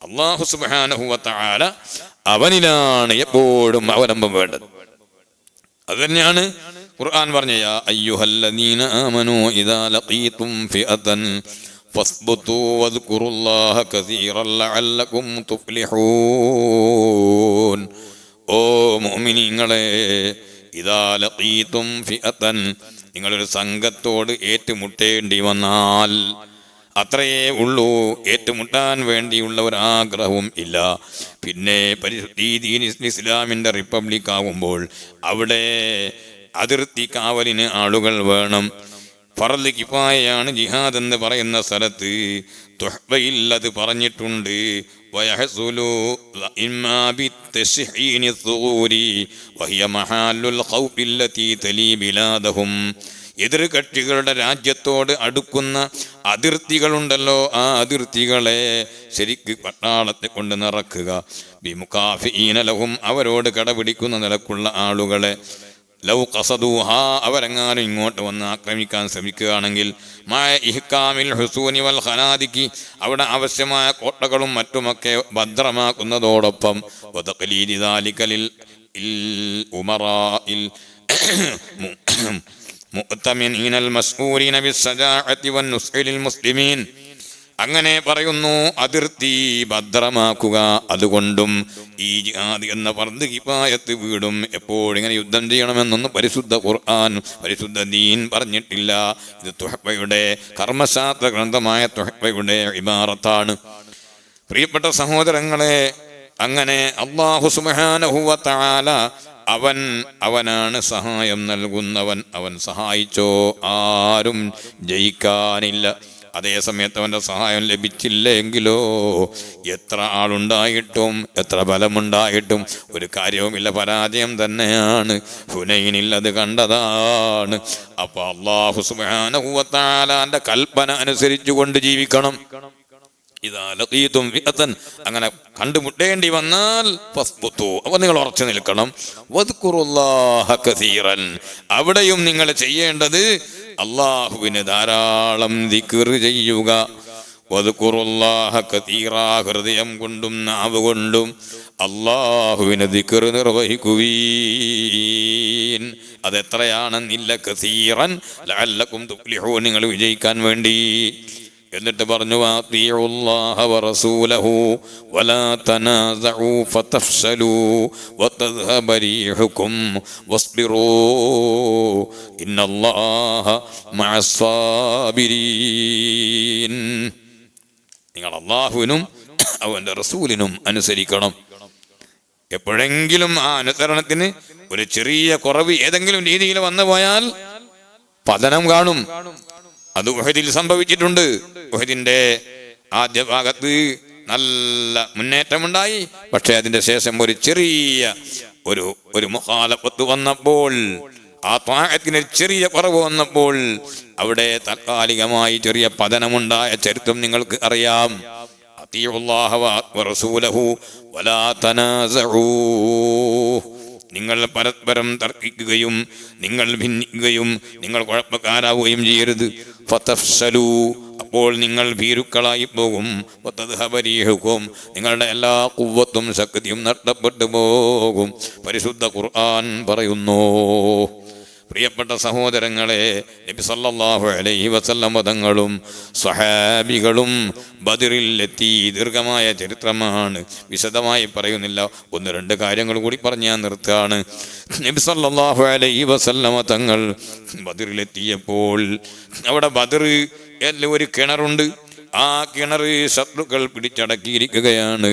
Speaker 1: അല്ലാഹു സുബ്ഹാനഹു വ തആല അവനിലാണ് എപ്പോഴും അവലംബം വേണ്ടത്. അത് തന്നെയാണ് ഖുർആൻ പറഞ്ഞ യാ അയ്യുഹല്ലദീന ആമനൂ ഇദാ ലഖീതും ഫിഅതൻ ഫസ്ബുതു വദ്കുറുല്ലാഹ കസീറൻ ലഅല്ലകും തുഫ്ലിഹൂൻ. ഓ മുഅ്മിനീങ്ങളെ, ഇദാ ലഖീതും ഫിഅതൻ, നിങ്ങളൊരു സംഘത്തോട് ഏറ്റുമുട്ടേണ്ടി വന്നാൽ, അത്രയേ ഉള്ളൂ. ഏറ്റുമുട്ടാൻ വേണ്ടിയുള്ള ഒരാഗ്രഹവും ഇല്ല. പിന്നെ ഇസ്ലാമിൻ്റെ റിപ്പബ്ലിക് ആകുമ്പോൾ അവിടെ അതിർത്തി കാവലിന് ആളുകൾ വേണം. ഫർള് കിഫായയാണ് ജിഹാദ് എന്ന് പറയുന്ന സ്ഥലത്ത് തുഹ്ബയിൽ അത് പറഞ്ഞിട്ടുണ്ട്. വയഹ്സുലു ഇമ്മാ ബിത്തശ്ഹീനി ത്ഥൂരി വഹിയ മഹാലുൽ ഖൗഫി അല്ലതി തലീ ബിലാദഹും. എതിർ കക്ഷികളുടെ രാജ്യത്തോട് അടുക്കുന്ന അതിർത്തികളുണ്ടല്ലോ, ആ അതിർത്തികളെ ശരിക്ക് പട്ടാളത്തെ കൊണ്ട് നിറക്കുക. ബിമുകാഫിഈന ലഹും, അവരോട് കടപിടിക്കുന്ന നിലക്കുള്ള ആളുകളെ. ലൗ ഖസദൂഹാ, അവരെങ്ങാനും ഇങ്ങോട്ട് വന്ന് ആക്രമിക്കാൻ ശ്രമിക്കുകയാണെങ്കിൽ, മായ ഇഹ്കാമിൽ ഹുസൂനി വൽ ഖനാദിക്കി, അവിടെ ആവശ്യമായ കോട്ടകളും മറ്റുമൊക്കെ ഭദ്രമാക്കുന്നതോടൊപ്പം വതഖലീദി ദാലിക ലിൽ ഉമറാഇൽ മുഅ്തമിനീനൽ മസ്ഊരീന ബിസ്സജാഅത്തി വന്നുസ്ഇ ലിൽ മുസ്ലിമീൻ. അങ്ങനെ പറയുന്നു, അതിർത്തി ഭദ്രമാക്കുക. അതുകൊണ്ടും ഈ ജിഹാദ് എന്ന ഫർദ് കിഫായത്ത് വീടും എപ്പോഴിങ്ങനെ യുദ്ധം ചെയ്യണമെന്നൊന്നും പരിശുദ്ധ ഖുർആൻ, പരിശുദ്ധ ദീൻ പറഞ്ഞിട്ടില്ല. ഇത് തുഹ്ഫയുടെ കർമ്മശാസ്ത്ര ഗ്രന്ഥമായ തുഹ്ഫയുടെ ഇബാറത്താണ്. പ്രിയപ്പെട്ട സഹോദരങ്ങളെ, അങ്ങനെ അല്ലാഹു സുബ്ഹാനഹു വ തആല അവനാണ് സഹായം നൽകുന്നവൻ. അവൻ സഹായിച്ചോ ആരും ജയിക്കാനില്ല. അതേസമയത്ത് അവൻ്റെ സഹായം ലഭിച്ചില്ലെങ്കിലോ എത്ര ആളുണ്ടായിട്ടും എത്ര ബലമുണ്ടായിട്ടും ഒരു കാര്യവുമില്ല, പരാജയം തന്നെയാണ്. ഹുനൈനിൽ അത് കണ്ടതാണ്. അപ്പോൾ അല്ലാഹു സുബ്ഹാനഹു വ തആലാന്റെ കൽപ്പന അനുസരിച്ചുകൊണ്ട് ജീവിക്കണം. ഇദാ ലഖീതും ഫിഅതൻ, അങ്ങനെ കണ്ടുമുട്ടേണ്ടി വന്നാൽ ഫസ്ബുതു, അപ്പോൾ നിങ്ങൾ ഉറച്ചു നിൽക്കണം. വദ്കുറുല്ലാഹ കസീറൻ, അവിടെയും നിങ്ങൾ ചെയ്യേണ്ടത് അള്ളാഹുവിന് ധാരാളം ദിക്ർ ചെയ്യുക. വദ്കുറുല്ലാഹ കസീറാ, ഹൃദയം കൊണ്ടും നാവ് കൊണ്ടും അള്ളാഹുവിന് ദിക്ർ നിർവഹിക്കുവീൻ. അതെത്രയാണെന്നില്ല, കസീറൻ ലഅല്ലകും തുഫ്ലിഹൂൻ, നിങ്ങൾ വിജയിക്കാൻ വേണ്ടി. എന്നിട്ട് പറഞ്ഞു അത്തിഉല്ലാഹ വറസൂലഹു വലാ തനാസഉ ഫതഫ്ശലു വതദ്ഹബ റീഹുകും വസ്ബിറൂ ഇന്നല്ലാഹ മഅസ്സാബിരീൻ. നിങ്ങൾ അല്ലാഹുവിനും അവന്റെ റസൂലിനും അനുസരിക്കണം. എപ്പോഴെങ്കിലും ആ അനുസരണത്തിന് ഒരു ചെറിയ കുറവ് ഏതെങ്കിലും രീതിയിൽ വന്നു പോയാൽ പതനം കാണും. അത് ഉഹദിൽ സംഭവിച്ചിട്ടുണ്ട്. ഉഹദിന്റെ ആദ്യ ഭാഗത്ത് നല്ല മുന്നേറ്റമുണ്ടായി. പക്ഷെ അതിന്റെ ശേഷം ഒരു ചെറിയ ഒരു മുഖാലഫത്ത് വന്നപ്പോൾ, ആ ത്വാഅത്തിന് ചെറിയ കുറവ് വന്നപ്പോൾ അവിടെ താൽക്കാലികമായി ചെറിയ പതനമുണ്ടായ ചരിത്രം നിങ്ങൾക്ക് അറിയാം. അത്തിഉല്ലാഹ വറസൂലഹു വലാ തനാസഉ. നിങ്ങൾ പരസ്പരം തർക്കിക്കുകയും നിങ്ങൾ ഭിന്നിക്കുകയും നിങ്ങൾ കുഴപ്പക്കാരാവുകയും ചെയ്യരുത്. ഫതഫ്ശലു, അപ്പോൾ നിങ്ങൾ ഭീരുക്കളായി പോകും. വതദ്ഹബ റീഹുകും, നിങ്ങളുടെ എല്ലാ ഖുവ്വത്തും ശക്തിയും നഷ്ടപ്പെട്ടു പോകും. പരിശുദ്ധ ഖുർആൻ പറയുന്നു. പ്രിയപ്പെട്ട സഹോദരങ്ങളെ, നബി സല്ലല്ലാഹു അലൈഹി വസല്ലം തങ്ങളും സ്വഹാബികളും ബദറിലെത്തി. ദീർഘമായ ചരിത്രമാണ്, വിശദമായി പറയുന്നില്ല. ഒന്ന് രണ്ട് കാര്യങ്ങൾ കൂടി പറഞ്ഞ് ഞാൻ നിർത്താണ്. നബി സല്ലല്ലാഹു അലൈഹി വസല്ലം തങ്ങൾ ബദറിലെത്തിയപ്പോൾ അവിടെ ബദറിൽ ഒരു കിണറുണ്ട്. ആ കിണർ ശത്രുക്കൾ പിടിച്ചടക്കിയിരിക്കുകയാണ്.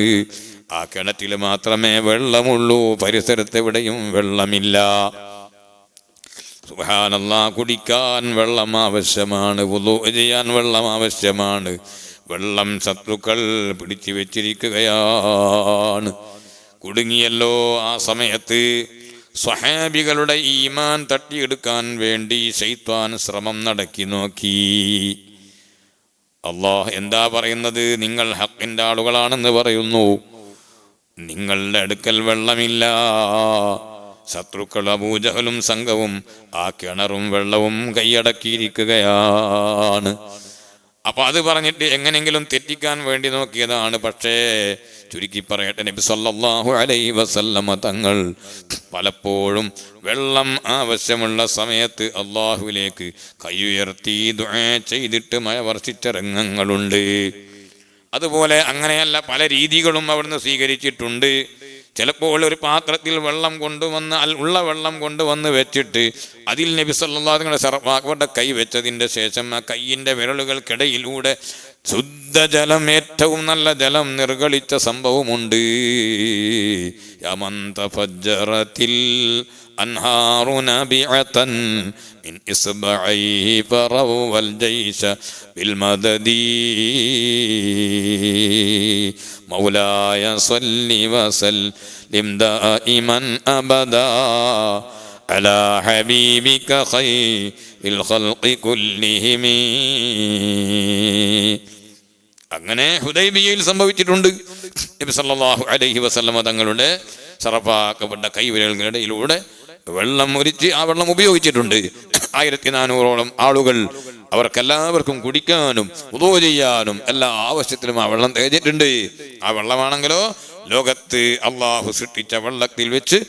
Speaker 1: ആ കിണറ്റിൽ മാത്രമേ വെള്ളമുള്ളൂ, പരിസരത്തെവിടെയും വെള്ളമില്ല. സുബ്ഹാനല്ലാഹ്, കുടിക്കാൻ വെള്ളം ആവശ്യമാണ്, വുളൂ ചെയ്യാൻ വെള്ളം ആവശ്യമാണ്. വെള്ളം ശത്രുക്കൾ പിടിച്ചു വെച്ചിരിക്കുകയാണ്. കുടുങ്ങിയല്ലോ. ആ സമയത്ത് സ്വഹാബികളുടെ ഈമാൻ തട്ടിയെടുക്കാൻ വേണ്ടി ശൈത്വാൻ ശ്രമം നടക്കി നോക്കി. അല്ലാഹ് എന്താ പറയുന്നത്? നിങ്ങൾ ഹക്കിന്റെ ആളുകളാണെന്ന് പറയുന്നു, നിങ്ങളുടെ അടുക്കൽ വെള്ളമില്ല. ശത്രുക്കൾ അബൂജഹലും സംഘവും ആ കിണറും വെള്ളവും കൈയടക്കിയിരിക്കുകയാണ്. അപ്പൊ അത് പറഞ്ഞിട്ട് എങ്ങനെങ്കിലും തെറ്റിക്കാൻ വേണ്ടി നോക്കിയതാണ്. പക്ഷേ ചുരുക്കി പറയട്ടെ, നബി സല്ലല്ലാഹു അലൈഹി വസല്ലമ തങ്ങൾ പലപ്പോഴും വെള്ളം ആവശ്യമുള്ള സമയത്ത് അല്ലാഹുവിലേക്ക് കൈയുയർത്തി ദുആ ചെയ്തിട്ട് മഴ വർഷിച്ച രംഗങ്ങളുണ്ട്. അതുപോലെ അങ്ങനെയല്ല പല രീതികളും അവിടുന്ന് സ്വീകരിച്ചിട്ടുണ്ട്. ചിലപ്പോൾ ഒരു പാത്രത്തിൽ വെള്ളം കൊണ്ടുവന്ന് ഉള്ള വെള്ളം കൊണ്ടുവന്ന് വെച്ചിട്ട് അതിൽ നബി സല്ലല്ലാഹു അലൈഹി വസല്ലം കൈ വെച്ചതിൻ്റെ ശേഷം ആ കൈയിൻ്റെ വിരലുകൾക്കിടയിലൂടെ ശുദ്ധജലം, ഏറ്റവും നല്ല ജലം നിർഗളിച്ച സംഭവമുണ്ട്. യമൻ തഫജ്ജറത്തിൽ അൻഹാറു നബിഅതൻ മിൻ ഇസ്ബഇഹി ഫറവൽ ജൈശ ബിൽ മദദി മൗലായ സ്വല്ലി വസല്ലിം ദായിമൻ അബദാ അലാ ഹബീബിക ഖൈറിൽ ഖൽഖി കുല്ലിഹിം. അങ്ങനെ ഹുദൈബിയയിൽ സംഭവിച്ചിട്ടുണ്ട്. നബി സല്ലല്ലാഹു അലൈഹി വസല്ലമ തങ്ങളുടെ ശറഫാക്കപ്പെട്ട കൈവിരലുകളിലൂടെ വെള്ളം ഒരിച്ച് ആ വെള്ളം ഉപയോഗിച്ചിട്ടുണ്ട്. 1400ഓളം ആളുകൾ, അവർക്കെല്ലാവർക്കും കുടിക്കാനും വുളൂ ചെയ്യാനും എല്ലാ ആവശ്യത്തിലും ആ വെള്ളം തേച്ചിട്ടുണ്ട്. ആ വെള്ളമാണെങ്കിലോ ലോകത്ത് അള്ളാഹു സൃഷ്ടിച്ച വെള്ളത്തിൽ വെച്ച്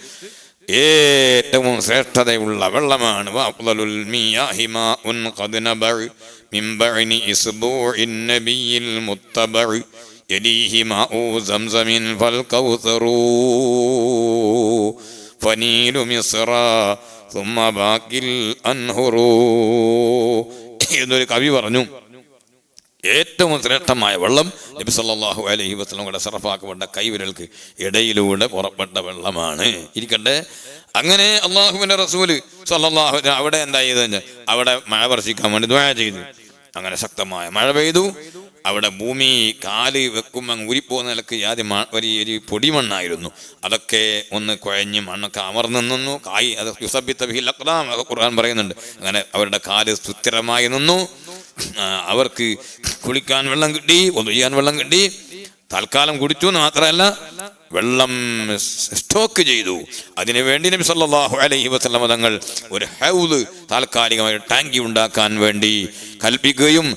Speaker 1: ഏറ്റവും ശ്രേഷ്ഠതയുള്ള വെള്ളമാണ്. എന്നൊരു കവി പറഞ്ഞു, ഏറ്റവും ശ്രേഷ്ഠമായ വെള്ളം നബി സല്ലല്ലാഹു അലൈഹി വസല്ലമയുടെ ശറഫാക്കപ്പെട്ട കൈവിരൽക്ക് ഇടയിലൂടെ പുറപ്പെട്ട വെള്ളമാണ്. ഇരിക്കട്ടെ, അങ്ങനെ അള്ളാഹുവിന്റെ റസൂല് സല്ലല്ലാഹു അവിടെ എന്തായത്, അവിടെ മഴ വർഷിക്കാൻ വേണ്ടി ദുആ ചെയ്തു. അങ്ങനെ ശക്തമായ മഴ പെയ്തു. അവിടെ ഭൂമി കാല് വെക്കുമ്പോൾ ഊരിപ്പോകുന്ന നിലക്ക് ആദ്യം ഒരു പൊടിമണ്ണായിരുന്നു. അതൊക്കെ ഒന്ന് കുഴഞ്ഞ് മണ്ണൊക്കെ അമർന്നു നിന്നു. കായ് അത് യുസബ്ബിത ബിഹിൽ അഖ്ദാം ഖുർആൻ പറയുന്നുണ്ട്. അങ്ങനെ അവരുടെ കാല് സുസ്ഥിരമായി നിന്നു. അവർക്ക് കുളിക്കാൻ വെള്ളം കിട്ടി, വുളൂ ചെയ്യാൻ വെള്ളം കിട്ടി. തൽക്കാലം കുടിച്ചു എന്ന് മാത്രമല്ല, വെള്ളം സ്റ്റോക്ക് ചെയ്തു. അതിനുവേണ്ടി നബി സല്ലല്ലാഹു അലൈഹി വസല്ലമ തങ്ങൾ ഒരു ഹൗദ്, താൽക്കാലികമായ ടാങ്കി ഉണ്ടാക്കാൻ വേണ്ടി കൽപ്പിക്കുകയും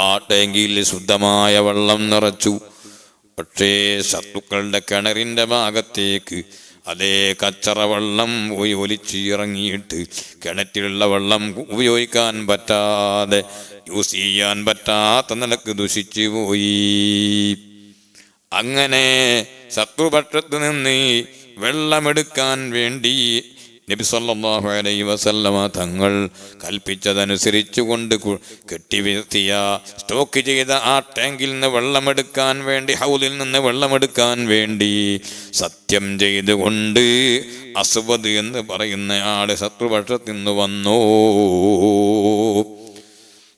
Speaker 1: ആ ടാങ്കിയിൽ ശുദ്ധമായ വെള്ളം നിറച്ചു. പക്ഷേ ശത്രുക്കളുടെ കിണറിന്റെ ഭാഗത്തേക്ക് അതേ കച്ചറ വെള്ളം പോയി ഒലിച്ചിറങ്ങിയിട്ട് കിണറ്റിലുള്ള വെള്ളം ഉപയോഗിക്കാൻ പറ്റാതെ യൂസ് ചെയ്യാൻ പറ്റാത്ത നിലക്ക് ദുഷിച്ചു പോയി. അങ്ങനെ ശത്രുപക്ഷത്ത് നിന്ന് വെള്ളമെടുക്കാൻ വേണ്ടി നബി സല്ലല്ലാഹു അലൈഹി വസല്ലമ തങ്ങൾ കൽപ്പിച്ചതനുസരിച്ചുകൊണ്ട് കെട്ടിവീർത്തിയ സ്റ്റോക്ക് ചെയ്ത ആ ടാങ്കിൽ നിന്ന് വെള്ളമെടുക്കാൻ വേണ്ടി, ഹൗദിൽ നിന്ന് വെള്ളമെടുക്കാൻ വേണ്ടി സത്യം ചെയ്തുകൊണ്ട് അസ്വദ് എന്ന് പറയുന്ന ആള് ശത്രുപക്ഷത്ത് നിന്ന് വന്നു.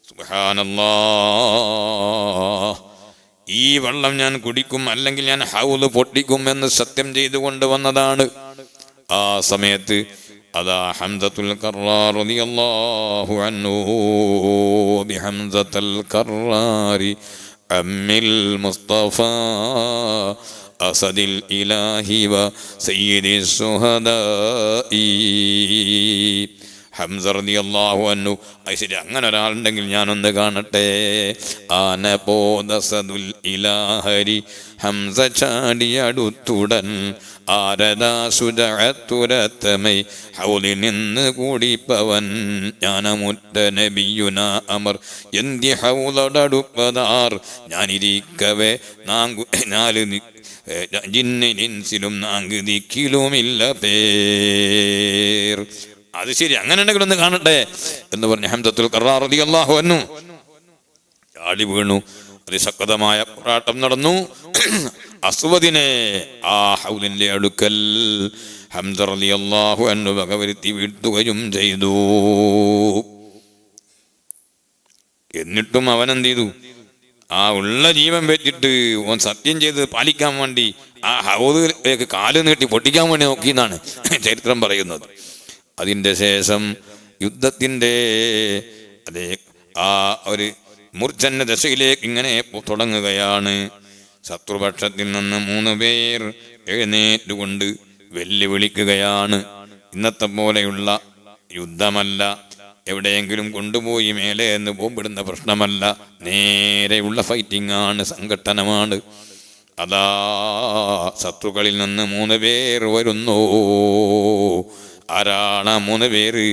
Speaker 1: സുബ്ഹാനല്ലാഹ്. ഈ വെള്ളം ഞാൻ കുടിക്കും, അല്ലെങ്കിൽ ഞാൻ ഹൗദ് പൊട്ടിക്കും എന്ന് സത്യം ചെയ്തുകൊണ്ട് വന്നതാണ്. ആ സമയത്ത് അതാ ഹംസത്തുൽ കർറാർ റളിയല്ലാഹു അൻഹു ബിഹംസത്തുൽ കർറാരി അമ്മിൽ മുസ്തഫ അസദിൽ ഇലാഹി വ സയ്യിദിസ് ശുഹദാഇ. ഹംസ റളിയല്ലാഹു അൻഹു, ശരി, അങ്ങനെ ഒരാളുണ്ടെങ്കിൽ ഞാനൊന്ന് കാണട്ടെ. ആനപോദസദുൽ ഇലാഹരി ഹംസ ചാടിയടുത്തുടൻ ആരദാ സുജഅത്തുരത്തമൈ ഹൗലിൽ നിന്ന് കൂടിപ്പവൻ ജ്ഞാനമുറ്റ നബിയുന അമർ എന്തി ഹൗലടുപ്പതാർ. ഞാനിരിക്കവേ നാല് ജിന്നിലും നാങ്ക് ദിക്കിലുമില്ല പേർ. അത് ശരി, അങ്ങനെ ഉണ്ടെങ്കിൽ ഒന്ന് കാണട്ടെ എന്ന് പറഞ്ഞ് ഹംസത്തുൽ ഖറാർ റളിയല്ലാഹു അൻഹു ചാടി വീണു. അതിശക്തമായ പോരാട്ടം നടന്നു. അസ്വദിനെ ആ ഹൗലിന്റെ അടുക്കൽ ഹംസ റളിയല്ലാഹു അൻഹു വകവരുത്തി വീഴ്ത്തുകയും ചെയ്തു. എന്നിട്ടും അവൻ എന്ത് ചെയ്തു? ആ ഉള്ള ജീവൻ വെച്ചിട്ട് ഓൻ സത്യം ചെയ്ത് പാലിക്കാൻ വേണ്ടി ആ ഹൗദിലേക്ക് കാല് നീട്ടി പൊട്ടിക്കാൻ വേണ്ടി നോക്കിയെന്നാണ് ചരിത്രം പറയുന്നത്. അതിൻ്റെ ശേഷം യുദ്ധത്തിൻ്റെ അതേ ആ ഒരു മൂർച്ഛന്ന ദശയിലേക്ക് ഇങ്ങനെ തുടങ്ങുകയാണ്. ശത്രുപക്ഷത്തിൽ നിന്ന് 3 പേർ എഴുന്നേറ്റുകൊണ്ട് വെല്ലുവിളിക്കുകയാണ്. ഇന്നത്തെ പോലെയുള്ള യുദ്ധമല്ല, എവിടെയെങ്കിലും കൊണ്ടുപോയി മേലെ എന്ന് ബോംബിടുന്ന പ്രശ്നമല്ല, നേരെയുള്ള ഫൈറ്റിംഗ് ആണ്, സംഘട്ടനമാണ്. അതാ ശത്രുക്കളിൽ നിന്ന് 3 പേർ വരുന്നു. ആരാണ് 3 പേര്?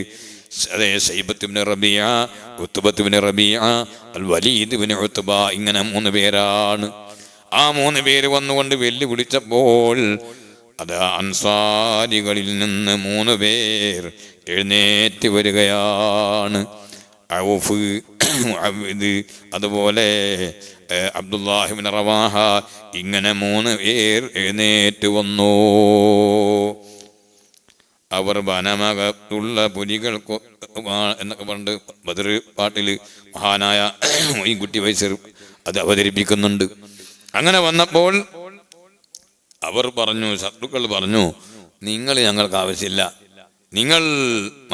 Speaker 1: അതേ ശൈബത്ത് ഇബ്നു റബീഅ, ഉത്ബത്ത് ഇബ്നു റബീഅ, അൽ വലീദ് ഇബ്നു ഉത്ബ, ഇങ്ങനെ 3 പേരാണ്. ആ 3 പേര് വന്നുകൊണ്ട് വെല്ലുവിളിച്ചപ്പോൾ അത് അൻസാരികളിൽ നിന്ന് 3 പേർ എഴുന്നേറ്റ് വരികയാണ്. ഔഫ്, മുഅവ്വിദ്, അതുപോലെ അബ്ദുല്ലാഹി ഇബ്നു റവാഹ, ഇങ്ങനെ 3 പേർ എഴുന്നേറ്റ് വന്നു. അവർ വനമകത്തുള്ള പുലികൾ എന്നൊക്കെ പറഞ്ഞിട്ട് ബദർ പാട്ടിൽ മഹാനായ മൊയ്ൻകുട്ടി വൈസർ അത് അവതരിപ്പിക്കുന്നുണ്ട്. അങ്ങനെ വന്നപ്പോൾ അവർ പറഞ്ഞു, ശത്രുക്കൾ പറഞ്ഞു, നിങ്ങൾ ഞങ്ങൾക്ക് ആവശ്യമില്ല, നിങ്ങൾ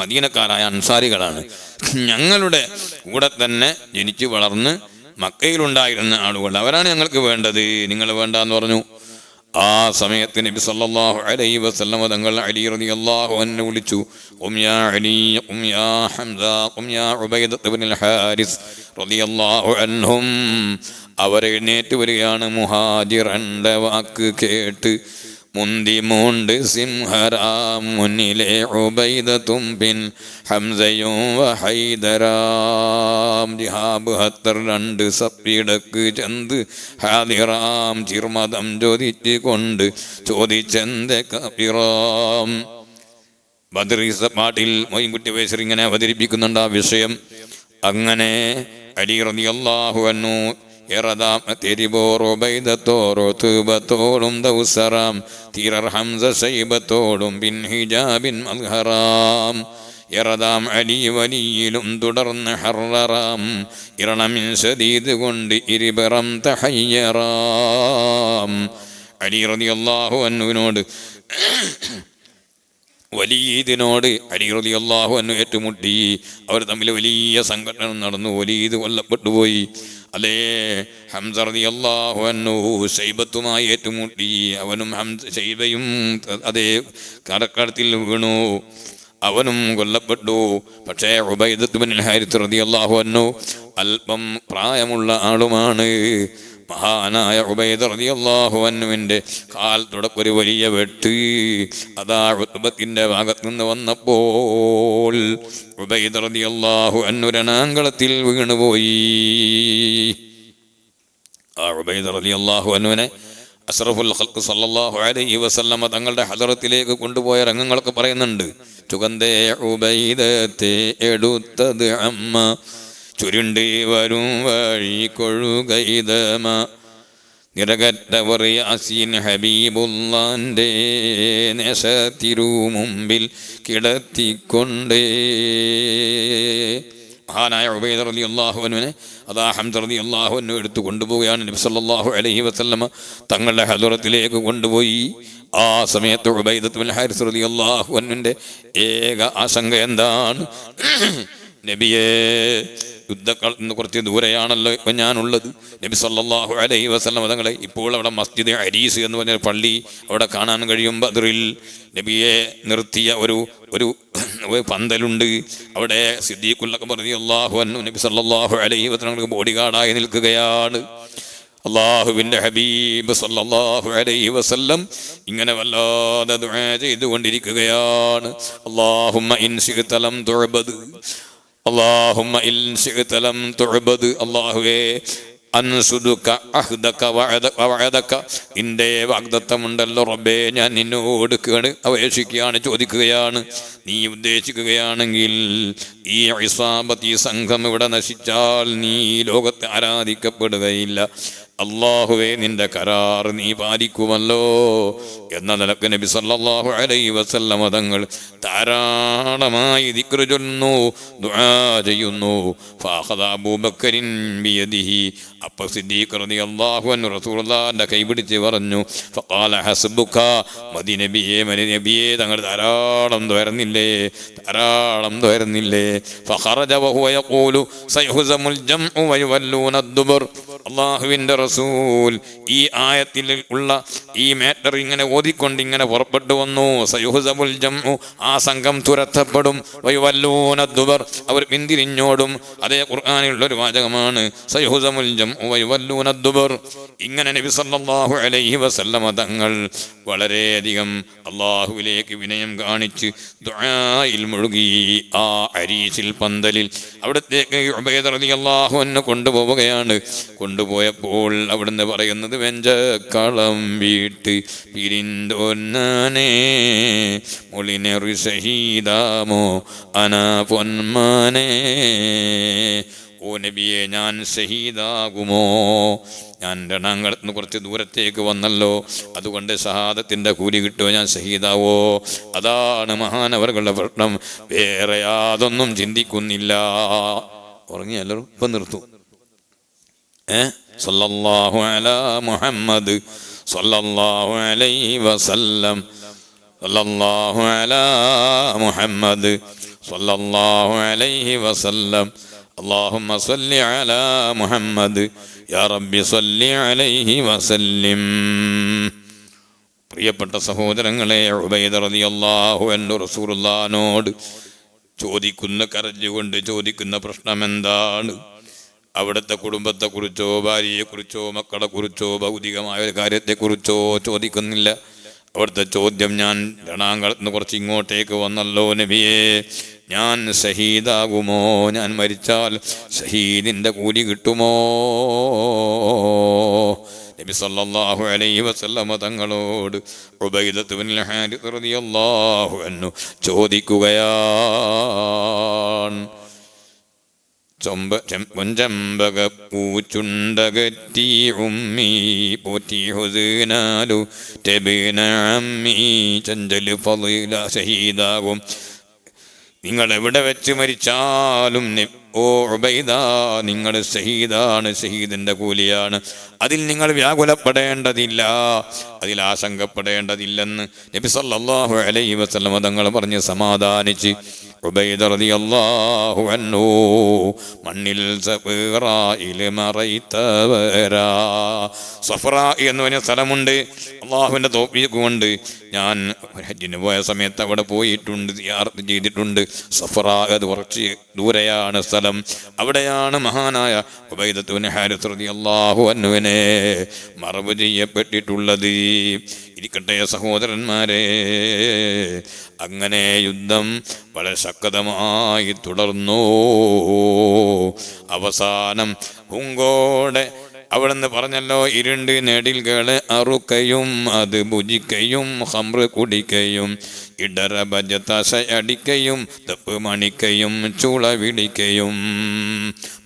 Speaker 1: മദീനക്കാരായ അൻസാരികളാണ്, ഞങ്ങളുടെ കൂടെ തന്നെ ജനിച്ചു വളർന്ന് മക്കയിലുണ്ടായിരുന്ന ആളുകൾ, അവരാണ് ഞങ്ങൾക്ക് വേണ്ടത്, നിങ്ങൾ വേണ്ടെന്ന് പറഞ്ഞു. ആ സമയത്ത് നബി സല്ലല്ലാഹു അലൈഹി വസല്ലം തങ്ങൾ അലി റളിയല്ലാഹു അൻഹു വിളിച്ചു, ഖും യാ അലി, ഖും യാ ഹംസ, ഖും യാ ഉബൈദ ഇബ്നുൽ ഹാരിസ് റളിയല്ലാഹു അൻഹും. അവരെഴുന്നേറ്റ് വരികയാണ്. മുഹാജിറിന്റെ വാക്ക് കേട്ട് മുന്തി മൂണ്ട് സിംഹരാം മുന്നിലെ ഉബൈദത്തും പിൻ ഹംസയും വഹൈദരാം. ജിഹാബ് ഹത്തർ 2 സപ്പിടക്ക് ചെന്ത് ഹാദിറാം ചിർമതം ചോദിച്ചു കൊണ്ട് ചോദിച്ചെന്ത് കബിറാം. ബദർ പാട്ടിൽ മൊയ്ൻകുട്ടി വൈസർ ഇങ്ങനെ അവതരിപ്പിക്കുന്നുണ്ട് ആ വിഷയം. അങ്ങനെ അലി റളിയല്ലാഹു അൻഹു എറദാം തെരിബോറോ ബൈദത്തോറോ തൂബത്തോടും ദൗസറാം തീരർ ഹംസ ശൈബത്തോടും ബിൻ ഹിജാബിൻ മൽഹറാം. എറദാം അലി വലിയിലും തുടർന്ന് ഹർറാം ഇറണമിൻ ശദീദ് കൊണ്ട് ഇരുബറം തഹയ്യറാം. അലി റളിയല്ലാഹു അൻഹുവിനോട് വലീദിനോട് അലി റളിയല്ലാഹു അൻഹു ഏറ്റുമുട്ടി. അവർ തമ്മിൽ വലിയ സംഘടന നടന്നു. വലീദ് കൊല്ലപ്പെട്ടുപോയി. അല്ലേ, ഹംസ റളിയല്ലാഹു അൻഹു ശൈബത്തുമായി ഏറ്റുമുട്ടി. അവനും ശൈബയും അതേ കടക്കടത്തിൽ വീണു, അവനും കൊല്ലപ്പെട്ടു. പക്ഷേ ഉബൈദത്ത് ഇബ്നുൽ ഹാരിസ് റളിയല്ലാഹു അൻഹു അല്പം പ്രായമുള്ള ആളുമാണ്. മഹാനായ ഉബൈദ റളിയല്ലാഹു അൻഹുവിന്റെ കാൽ തുടക്കൊരു വലിയ വെട്ട് അതാ ഉത്ബത്തിന്റെ ഭാഗത്ത് നിന്ന് വന്നപ്പോൾ ഉബൈദ റളിയല്ലാഹു അൻഹു രണാങ്കളത്തിൽ വീണുപോയി. ആ ഉബൈദ റളിയല്ലാഹു അൻഹുവിനെ അഷ്റഫുൽ ഖൽഖ് സല്ലല്ലാഹു അലൈഹി വസല്ലമ തങ്ങളുടെ ഹദറത്തിലേക്ക് കൊണ്ടുപോയ രംഗങ്ങളൊക്കെ പറയുന്നുണ്ട്. ചുഗന്ധേ ഉബൈദത്തെ എടുത്തത് അമ്മ ചുരുണ്ടി വരും വഴി കൊഴുകൈതമ നിറകറ്റവർ യാസീൻ ഹബീബുള്ളാന്റെ നേശത്തിരു മുമ്പിൽ കിടത്തിക്കൊണ്ടേ. മഹാനായ ഉബൈദ റളിയല്ലാഹു അൻഹുവിനെ അതാ ഹംസ റളിയല്ലാഹു അൻഹു എടുത്തു കൊണ്ടുപോവുകയാണ്. നബി സല്ലല്ലാഹു അലൈഹി വസല്ലമ തങ്ങളുടെ ഹദറത്തിലേക്ക് കൊണ്ടുപോയി. ആ സമയത്ത് ഉബൈദത്ത് ബിൻ ഹാരിസ് റളിയല്ലാഹു അൻഹുവിന്റെ ഏക ആശങ്ക എന്താണ്? നബിയെ, യുദ്ധക്കളത്തിൽ നിന്ന് കുറച്ച് ദൂരെയാണല്ലോ ഇപ്പം ഞാനുള്ളത്. നബി സല്ലല്ലാഹു അലൈഹി വസല്ലം തങ്ങളെ ഇപ്പോൾ അവിടെ മസ്ജിദ് അരീസ് എന്ന് പറഞ്ഞ പള്ളി അവിടെ കാണാൻ കഴിയും. ബദറിൽ നബിയെ നിർത്തിയ ഒരു പന്തലുണ്ട്. അവിടെ സിദ്ദീഖുൽ അക്ബർ റളിയല്ലാഹു അൻഹു നബി സല്ലല്ലാഹു അലൈഹി വസല്ലം ബോഡി ഗാർഡായി നിൽക്കുകയാണ്. അള്ളാഹുവിൻ്റെ ഹബീബ് സല്ലല്ലാഹു അലൈഹി വസല്ലം ഇങ്ങനെ വല്ലാതെ ദുആ ചെയ്തുകൊണ്ടിരിക്കുകയാണ്. അല്ലാഹുമ്മ ഇൻ ശിഅ്ത ലം തുഅബദ്, അല്ലാഹുമ്മ ഇൻ ശിഅ്ത ലം തുഅബദ്. അല്ലാഹുവേ, അൻസുദുക അഹ്ദക വഅദക, നിന്റെ വാഗ്ദത്തമുണ്ടല്ലോ റബ്ബേ, ഞാൻ നിന്നോട് അപേക്ഷിക്കുകയാണ്, ചോദിക്കുകയാണ്. നീ ഉദ്ദേശിക്കുകയാണെങ്കിൽ ഈ ഇസാബത്ത്, ഈ സംഘം ഇവിടെ നശിച്ചാൽ നീ ലോകത്തെ ആരാധിക്കപ്പെടുകയില്ല. അല്ലാഹുവേ, നിന്റെ കരാർ നീ പാലിക്കുമല്ലോ എന്ന നിലക്ക് നബി സല്ലല്ലാഹു അലൈഹി വസല്ലം തങ്ങൾ ധാരാളമായി ദിക്ർ ചൊല്ലുന്നു, ദുആ ചെയ്യുന്നു. ഫഅഖദ അബൂബക്കറിൻ ബിയദിഹി, അപ്പോൾ സിദ്ദീഖ് റളിയല്ലാഹു അൻഹു റസൂലുള്ളാഹിന്റെ കൈ പിടിച്ച് പറഞ്ഞു, ഫഖാല ഹസ്ബുക, മദി നബിയെ, തങ്ങൾ ധാരാളം ദ്വയർന്നില്ലേ. ഫഖറജ വഹുവ യഖൂലു സയഹ്സമുൽ ജംഉ വയുവല്ലൂന അദ്ദുബർ. അല്ലാഹുവിൻ്റെ റസൂൽ ഈ ആയത്തിൽ ഉള്ള ഈ മാറ്റർ ഇങ്ങനെ ഓതിക്കൊണ്ട് ഇങ്ങനെ പുറപ്പെട്ടു വന്നു. സയുഹ്സമുൽ ജംഉ, ആ സംഘം തുരത്തപ്പെടും. വയുവല്ലൂന അദ്ദുബർ, അവർ പിന്തിരിഞ്ഞോടും. അതേ ഖുർആനിലുള്ളൊരു വാചകമാണ് സയുഹ്സമുൽ ജംഉ വയുവല്ലൂന അദ്ദുബർ. ഇങ്ങനെ നബി സല്ലല്ലാഹു അലൈഹി വസല്ലമ തങ്ങൾ വളരെയധികം അള്ളാഹുവിലേക്ക് വിനയം കാണിച്ച് ദുആയിൽ മുഴുകി. ആ അരീസിൽ പന്തലിൽ അവിടത്തേക്ക് ഉബൈദ റളിയല്ലാഹു അൻഹു കൊണ്ടുപോവുകയാണ്. കൊണ്ടുപോയപ്പോൾ അവിടുന്ന് പറയുന്നത്, വെഞ്ചക്കളം വീട്ട് പിരിന്തോന്നാനേ മൊളിനെറി ഷഹീദാമോ അനാ പൊന്മാനേ. ഓ നബിയെ, ഞാൻ ഷഹീദാകുമോ? ഞാൻ രണാങ്കളത്ത് നിന്ന് കുറച്ച് ദൂരത്തേക്ക് വന്നല്ലോ, അതുകൊണ്ട് ഷഹാദത്തിൻ്റെ കൂലി കിട്ടുമോ? ഞാൻ ഷഹീദാവോ? അതാണ് മഹാനവറുകളുടെ പ്രശ്നം. വേറെ യാതൊന്നും ചിന്തിക്കുന്നില്ല. ഉറങ്ങിയല്ലോ, ഇപ്പം നിർത്തും. സല്ലല്ലാഹു അലാ മുഹമ്മദ് സല്ലല്ലാഹു അലൈഹി വസല്ലം, സല്ലല്ലാഹു അലാ മുഹമ്മദ് സല്ലല്ലാഹു അലൈഹി വസല്ലം. അല്ലാഹുമ്മ സല്ലി അലാ മുഹമ്മദ് യാ റബ്ബി സല്ലി അലൈഹി വസല്ലിം. പ്രിയപ്പെട്ട സഹോദരങ്ങളെ, ഉബൈദ റളിയല്ലാഹു അൻഹു റസൂലുള്ളാഹിനോട് കരഞ്ഞുകൊണ്ട് ചോദിക്കുന്ന പ്രശ്നം എന്താണ്? അവിടുത്തെ കുടുംബത്തെക്കുറിച്ചോ ഭാര്യയെക്കുറിച്ചോ മക്കളെക്കുറിച്ചോ ഭൗതികമായ ഒരു കാര്യത്തെക്കുറിച്ചോ ചോദിക്കുന്നില്ല. അവിടുത്തെ ചോദ്യം, ഞാൻ രണാങ്കളത്ത് നിന്ന് കുറച്ച് ഇങ്ങോട്ടേക്ക് വന്നല്ലോ നബിയെ, ഞാൻ ഷഹീദാകുമോ? ഞാൻ മരിച്ചാൽ ഷഹീദിൻ്റെ കൂലി കിട്ടുമോ? നബി സല്ലല്ലാഹു അലൈഹി വസല്ലമ തങ്ങളോട് ഉബൈദത്ത് ബിൻ ഹാരിസ് റളിയല്ലാഹു അൻഹു ചോദിക്കുകയാണ്. ചെമ്പക പൂച്ചുണ്ടകറ്റി ഉമ്മി പോറ്റി ഹുസ്നാലു തബിന അമ്മി ചഞ്ചല് ഫളില ഷഹീദാകും. നിങ്ങൾ എവിടെ വെച്ച് മരിച്ചാലും ഓ ഉബൈദ, നിങ്ങൾ ഷഹീദാണ്, ഷഹീദിൻ്റെ കൂലിയാണ്. അതിൽ നിങ്ങൾ വ്യാകുലപ്പെടേണ്ടതില്ല, അതിൽ ആശങ്കപ്പെടേണ്ടതില്ലെന്ന് നബി സല്ലല്ലാഹു അലൈഹി വസല്ലം തങ്ങൾ പറഞ്ഞ് സമാധാനിച്ച് ഉബൈദ റളിയല്ലാഹു അൻഹു മണ്ണിൽ സഫറായിൽ മറൈത്തവരാ. സഫറ എന്ന് പറഞ്ഞ സ്ഥലമുണ്ട്. അള്ളാഹുവിൻ്റെ തൗഫീഖ് കൊണ്ട് ഞാൻ ഹജ്ജിന് പോയ സമയത്ത് അവിടെ പോയിട്ടുണ്ട്, സിയാറത്ത് ചെയ്തിട്ടുണ്ട്. സഫറ അത് കുറച്ച് ദൂരെയാണ് സ്ഥലം. അവിടെയാണ് മഹാനായ ഉബൈദത്ത് ബിൻ ഹാരിസ് റളിയല്ലാഹു അൻഹുവിനെ മറവ് ചെയ്യപ്പെട്ടിട്ടുള്ളത്. ഇരിക്കട്ടെ സഹോദരന്മാരെ, അങ്ങനെ യുദ്ധം വളരെ ശക്തമായി തുടർന്നു. അവസാനം ഹുങ്കോടെ അവിടുന്ന് പറഞ്ഞല്ലോ, ഇരുണ്ട് നെടിൽകളെ അറുക്കയും അത് ഭുജിക്കയും ഹംറ് കുടിക്കയും ഇടറബജതശ അടിക്കയും തപ്പ് മണിക്കയും ചുള വിളിക്കയും.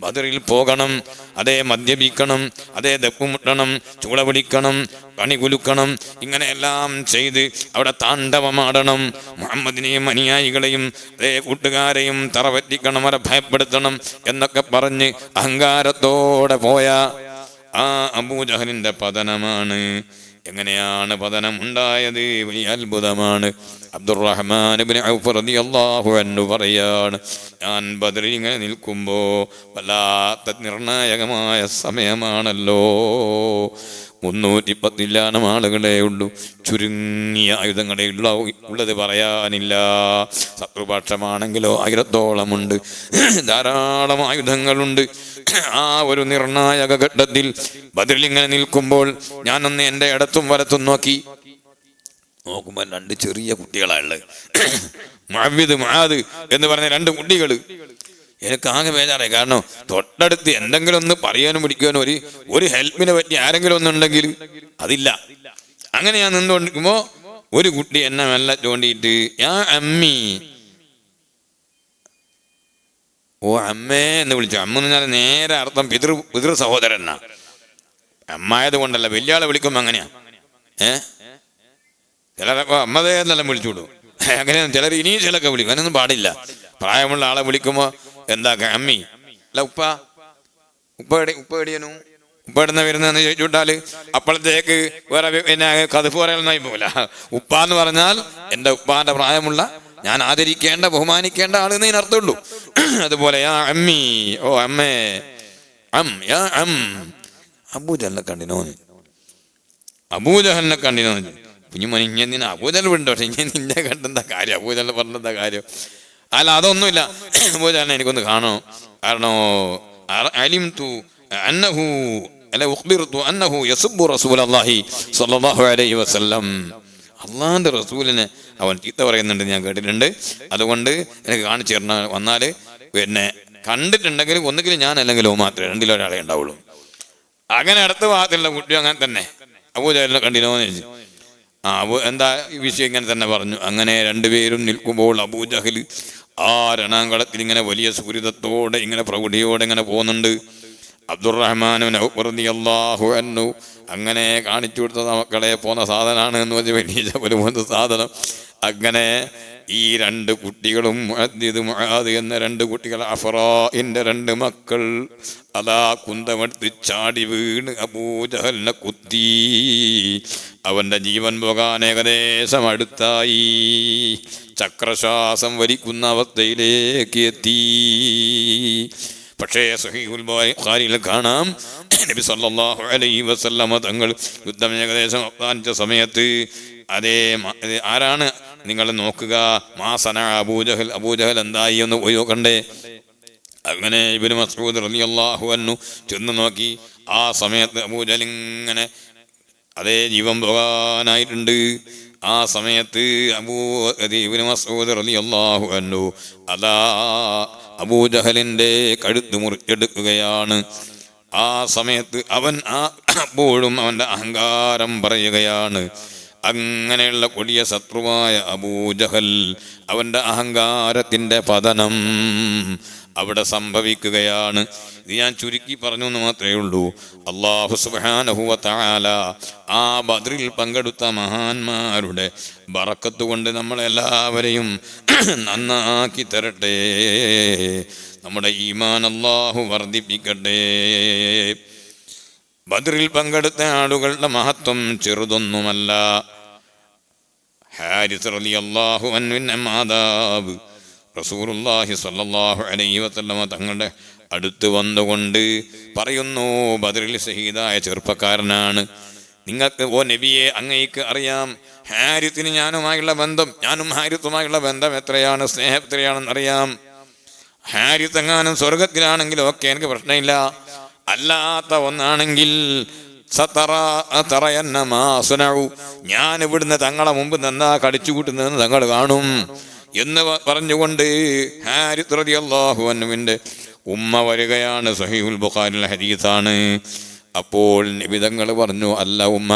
Speaker 1: ബദറിൽ പോകണം, അതേ മദ്യപിക്കണം, അതേ ദപ്പ് മുട്ടണം, ചുള വിളിക്കണം, പണി കുലുക്കണം, ഇങ്ങനെയെല്ലാം ചെയ്ത് അവിടെ താണ്ഡവമാടണം. മുഹമ്മദിനെയും അനുയായികളെയും അതേ കൂട്ടുകാരെയും തറവറ്റിക്കണം, അവരെ ഭയപ്പെടുത്തണം എന്നൊക്കെ പറഞ്ഞ് അഹങ്കാരത്തോടെ പോയ ആ അബൂജഹലിന്റെ പതനമാണ്. എങ്ങനെയാണ് പതനം ഉണ്ടായത്? വലിയ അത്ഭുതമാണ്. അബ്ദുറഹ്മാൻ ഇബ്നു ഔഫ് റളിയല്ലാഹു അൻഹു പറയാണ്, ഞാൻ ബദറിൽ ഇങ്ങനെ നിൽക്കുമ്പോൾ വല്ലാത്ത നിർണായകമായ സമയമാണല്ലോ. 310 ആളുകളെ ഉള്ളൂ, ചുരുങ്ങിയ ആയുധങ്ങളെ ഉള്ളത് പറയാനില്ല. ശത്രുപക്ഷമാണെങ്കിലോ 1000-ഓളമുണ്ട്, ധാരാളം ആയുധങ്ങളുണ്ട്. ആ ഒരു നിർണായക ഘട്ടത്തിൽ ബദറിൽ ഇങ്ങനെ നിൽക്കുമ്പോൾ ഞാനൊന്ന് എൻ്റെ ഇടത്തും വലത്തും നോക്കുമ്പോൾ 2 ചെറിയ കുട്ടികളാണ്. മുഅവ്വിദ് മുആദ് എന്ന് പറഞ്ഞ 2 കുട്ടികൾ. എനിക്ക് ആകെ ബേജാറായി. കാരണം തൊട്ടടുത്ത് എന്തെങ്കിലും ഒന്ന് പറയാനും പിടിക്കാനും ഒരു ഹെൽപ്പിനെ പറ്റി ആരെങ്കിലും ഒന്നുണ്ടെങ്കിൽ അതില്ല. അങ്ങനെ ഞാൻ നിന്നുകൊണ്ടിരിക്കുമ്പോ ഒരു കുട്ടി എന്നെ മെല്ലെ ചോണ്ടിയിട്ട് യാ അമ്മി, ഓ അമ്മേ എന്ന് വിളിച്ചു. അമ്മ എന്ന് പറഞ്ഞാൽ നേരെ അർത്ഥം പിതൃ സഹോദരനാ. അമ്മായത് കൊണ്ടല്ല, വലിയ ആളെ വിളിക്കുമ്പോ അങ്ങനെയാ. ചിലരൊക്കെ അമ്മതേ എന്നെല്ലാം വിളിച്ചുവിടും. അങ്ങനെയാണ് ചിലർ ഇനീഷ്യലൊക്കെ വിളിക്കും. അങ്ങനെയൊന്നും പാടില്ല. പ്രായമുള്ള ആളെ വിളിക്കുമ്പോ എന്താ അമ്മി അല്ല ഉപ്പേടിയനു ഉപ്പേടുന്ന വരുന്നതെന്ന് ചോദിച്ചുവിട്ടാല് അപ്പോഴത്തേക്ക് വേറെ പിന്നെ കഥപ്പ് പറയാനൊന്നായി പോകില്ല. ഉപ്പ എന്ന് പറഞ്ഞാൽ എൻ്റെ ഉപ്പാന്റെ പ്രായമുള്ള, ഞാൻ ആദരിക്കേണ്ട ബഹുമാനിക്കേണ്ട ആളെന്ന് ഇതിനർത്ഥമുള്ളൂ. അതുപോലെ യാ അമ്മി, ഓ അമ്മേ, യാ അബൂജഹലിനെ കണ്ടിനോന്ന്, അബൂജഹലിനെ കണ്ടിനോന്ന്. കുഞ്ഞുമോനി ഇങ്ങനെ നിന്നെ അബൂജഹൽ വിണ്ടോ, പക്ഷെ ഇങ്ങനെ നിന്നെ കണ്ടെന്താ കാര്യം, അബൂജഹൽ പറഞ്ഞെന്താ കാര്യം? അല്ല അതൊന്നുമില്ല, അബൂജഹലിനെ എനിക്കൊന്ന് കാണോ. കാരണം അലിംതു അന്നഹു അല്ല ഉഖ്ബിർതു അന്നഹു യസുബ്ബു റസൂലല്ലാഹി സ്വല്ലല്ലാഹു അലൈഹി വസല്ലം, അള്ളാഹിന്റെ റസൂലിനെ അവൻ ചീത്ത പറയുന്നുണ്ട്, ഞാൻ കേട്ടിട്ടുണ്ട്. അതുകൊണ്ട് എനിക്ക് കാണിച്ചു തരണം. വന്നാൽ പിന്നെ കണ്ടിട്ടുണ്ടെങ്കിൽ ഒന്നുകിൽ ഞാൻ അല്ലെങ്കിൽ മാത്രമേ, 2-ൽ-1 ഉണ്ടാവുള്ളൂ. അങ്ങനെ അടുത്ത ഭാഗത്തുള്ള കുട്ടിയും അങ്ങനെ തന്നെ അബൂജഹലിനെ കണ്ടിനോന്ന് ചോദിച്ചു. എന്താ ഈ വിഷയം ഇങ്ങനെ തന്നെ പറഞ്ഞു. അങ്ങനെ 2 പേരും നിൽക്കുമ്പോൾ അബൂജഹൽ ആ രണാങ്കളത്തിൽ ഇങ്ങനെ വലിയ സൂര്യതത്തോടെ ഇങ്ങനെ പ്രൗഢിയോടെ ഇങ്ങനെ പോകുന്നുണ്ട്. അബ്ദുറഹ്മാൻ റളിയല്ലാഹു അൻഹു അങ്ങനെ കാണിച്ചു കൊടുത്തത് മക്കളെ പോന്ന സാധനമാണ് എന്ന് പറഞ്ഞ് വലിയ ജബൽ പോന്ന സാധനം. അങ്ങനെ ഈ 2 കുട്ടികളും മുഅദ് എന്ന 2 കുട്ടികൾ, അഫറാഇന്റെ 2 മക്കൾ, അതാ കുന്തമെടുത്ത് ചാടി വീണ് അബൂജഹലിനെ കുത്തി. അവന്റെ ജീവൻ പോകാൻ ഏകദേശം അടുത്തായി. ചക്രശ്വാസം വലിക്കുന്ന അവസ്ഥയിലേക്ക് എത്തി. പക്ഷേ സഹീഹുൽ ബുഖാരിയിൽ കാണാം, നബി സല്ലല്ലാഹു അലൈഹി വസല്ലമ തങ്ങൾ യുദ്ധം ഏകദേശം അവസാനിച്ച സമയത്ത് ആരാണ് നിങ്ങൾ നോക്കുക, മാസന അബൂജഹൽ എന്തായി എന്ന് പോയി നോക്കണ്ടേ. അങ്ങനെ ഇബ്നു മസ്ഊദ് റളിയല്ലാഹു അൻഹു ചെന്ന് നോക്കി. ആ സമയത്ത് അബൂജഹൽ ഇങ്ങനെ ജീവൻ പോകാനായിട്ടുണ്ട്. ആ സമയത്ത് ഇബ്നു മസ്ഊദ് റളിയല്ലാഹു അൻഹു അതാ അബൂജഹലിന്റെ കഴുത്ത് മുറിച്ചെടുക്കുകയാണ്. ആ സമയത്ത് അവൻ അപ്പോഴും അവന്റെ അഹങ്കാരം പറയുകയാണ്. അങ്ങനെയുള്ള കൊടിയ ശത്രുവായ അബൂജഹൽ, അവന്റെ അഹങ്കാരത്തിന്റെ പതനം അവിടെ സംഭവിക്കുകയാണ്. ഇത് ഞാൻ ചുരുക്കി പറഞ്ഞു എന്ന് മാത്രമേ ഉള്ളൂ. അല്ലാഹു സുബ്ഹാനഹു വ തആല ആ ബദ്രിൽ പങ്കെടുത്ത മഹാന്മാരുടെ ബറക്കത്ത് കൊണ്ട് നമ്മളെല്ലാവരെയും നന്നാക്കി തരട്ടെ. നമ്മുടെ ഈമാൻ അല്ലാഹു വർദ്ധിപ്പിക്കട്ടെ. ബദ്രിൽ പങ്കെടുത്ത ആളുകളുടെ മഹത്വം ചെറുതൊന്നുമല്ല. ഹാരിസ് റളിയല്ലാഹു അൻഹുവിന്റെ മാതാവ് റസൂലുള്ളാഹി സ്വല്ലല്ലാഹു അലൈഹി വസല്ലമ തങ്ങളുടെ അടുത്ത് വന്നുകൊണ്ട് പറയുന്നു, ബദറിൽ ഷഹീദായ ചെറുപ്പക്കാരനാണ്. നിങ്ങൾക്ക് ഓ നബിയെ, അങ്ങേക്ക് അറിയാം ഹാരിത്തിന് ഞാനും ഹാരിത്തുമായുള്ള ബന്ധം എത്രയാണ്, സ്നേഹം എത്രയാണെന്നറിയാം. ഹാരിത്ത് എങ്ങാനും സ്വർഗത്തിലാണെങ്കിലും ഒക്കെ എനിക്ക് പ്രശ്നമില്ല. അല്ലാത്ത ഒന്നാണെങ്കിൽ ഞാൻ ഇവിടുന്ന് തങ്ങളെ മുമ്പ് നിന്നാ കടിച്ചു കൂട്ടുന്നതെന്ന് തങ്ങൾ കാണും എന്ന് പറഞ്ഞുകൊണ്ട് ഹാരിത്ത് റളിയല്ലാഹു അൻഹുവിന്റെ ഉമ്മ വരികയാണ്. സഹീഹുൽ ബുഖാരിയിലെ ഹദീസാണ്. അപ്പോൾ നബി തങ്ങൾ പറഞ്ഞു, അല്ല ഉമ്മ,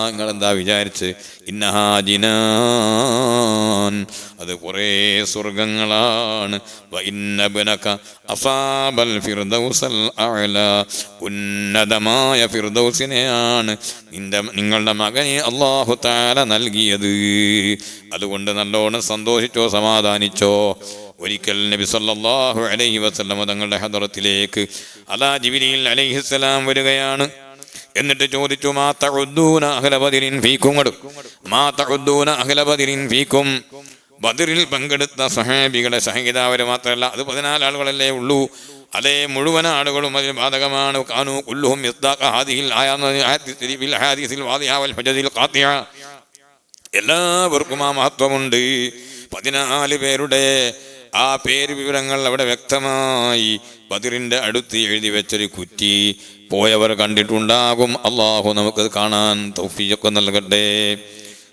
Speaker 1: നിങ്ങൾ എന്താ വിചാരിച്ച്? ഇന്നഹാ ജിനാൻ, അത് കുറേ സ്വർഗങ്ങളാണ്. വഇന്നബ്നക അസാബൽ ഫിർദൗസൽ അഅല, ഉന്നതമായ ഫിർദൗസിനെയാണ് നിങ്ങളുടെ മകനെ അല്ലാഹു തആല നൽകിയത്. അതുകൊണ്ട് നല്ലോണം സന്തോഷിച്ചോ, സമാധാനിച്ചോ. ഒരിക്കൽ നബി സല്ലല്ലാഹു അലൈഹി വസല്ലം തങ്ങളുടെ ഹദറത്തിലേക്ക് ജിബ്രീൽ അലൈഹിസ്സലാം വരികയാണ്. എന്നിട്ട് ചോദിച്ചു, മാ തഉദ്ദൂന അഹ്ല ബദരിൻ ഫീക്കും, ബദറിൽ പങ്കെടുത്ത സഹാബികളെ സഹിതാവര് മാത്രമല്ല, അത് 14 ആളുകളല്ലേ ഉള്ളൂ, അതേ മുഴുവൻ ആളുകളും അതിൽ ബാധകമാണ്. കാനൂ കുല്ലുഹും യസ്ദാഖ ഹാദിഹിൽ ആയാത്തിൽ ഹാദിസിൽ വാദിഹ വൽ ഹുജദിൽ ഖാതിഅ, എല്ലാവർക്കും ആ മഹത്വമുണ്ട്. 14 പേരുടെ ആ പേര് വിവരങ്ങൾ അവിടെ വ്യക്തമായി ബദറിന്റെ അടുത്ത് എഴുതി വെച്ചൊരു കുറ്റി പോയവർ കണ്ടിട്ടുണ്ടാകും. അള്ളാഹു നമുക്കത് കാണാൻ തൗഫീഖ് നൽകട്ടെ.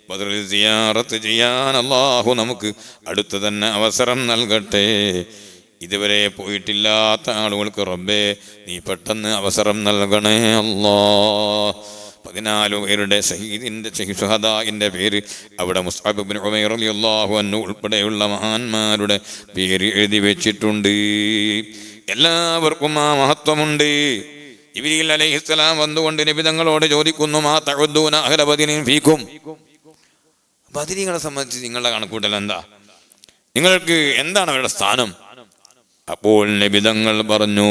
Speaker 1: ബദറിൽ സിയാറത്ത് ചെയ്യാൻ അള്ളാഹു നമുക്ക് അടുത്ത് തന്നെ അവസരം നൽകട്ടെ. ഇതുവരെ പോയിട്ടില്ലാത്ത ആളുകൾക്ക് റബ്ബേ നീ പെട്ടെന്ന് അവസരം നൽകണേ അല്ലാഹ്. 14 പേരുടെ ഷഹദാഇന്റെ പേര് അവിടെ മുസ്അബ് ഇബ്നു ഉമൈർ റളിയല്ലാഹു അൻഹു ഉൾപ്പെടെയുള്ള മഹാന്മാരുടെ പേര് എഴുതി വെച്ചിട്ടുണ്ട്. എല്ലാവർക്കും ആ മഹത്വമുണ്ട്. ജിബ്രീൽ അലൈഹിസ്സലാം വന്നുകൊണ്ട് നബി തങ്ങളോട് ചോദിക്കുന്നു, മാ തഉദ്ദൂന അഹ്ല ബദരിൻ ഫീക്കും, ബദരീങ്ങളെ സംബന്ധിച്ച് നിങ്ങളുടെ കണക്കൂട്ടൽ എന്താ? നിങ്ങൾക്ക് എന്താണ് അവരുടെ സ്ഥാനം? അപ്പോൾ നബി തങ്ങൾ പറഞ്ഞു,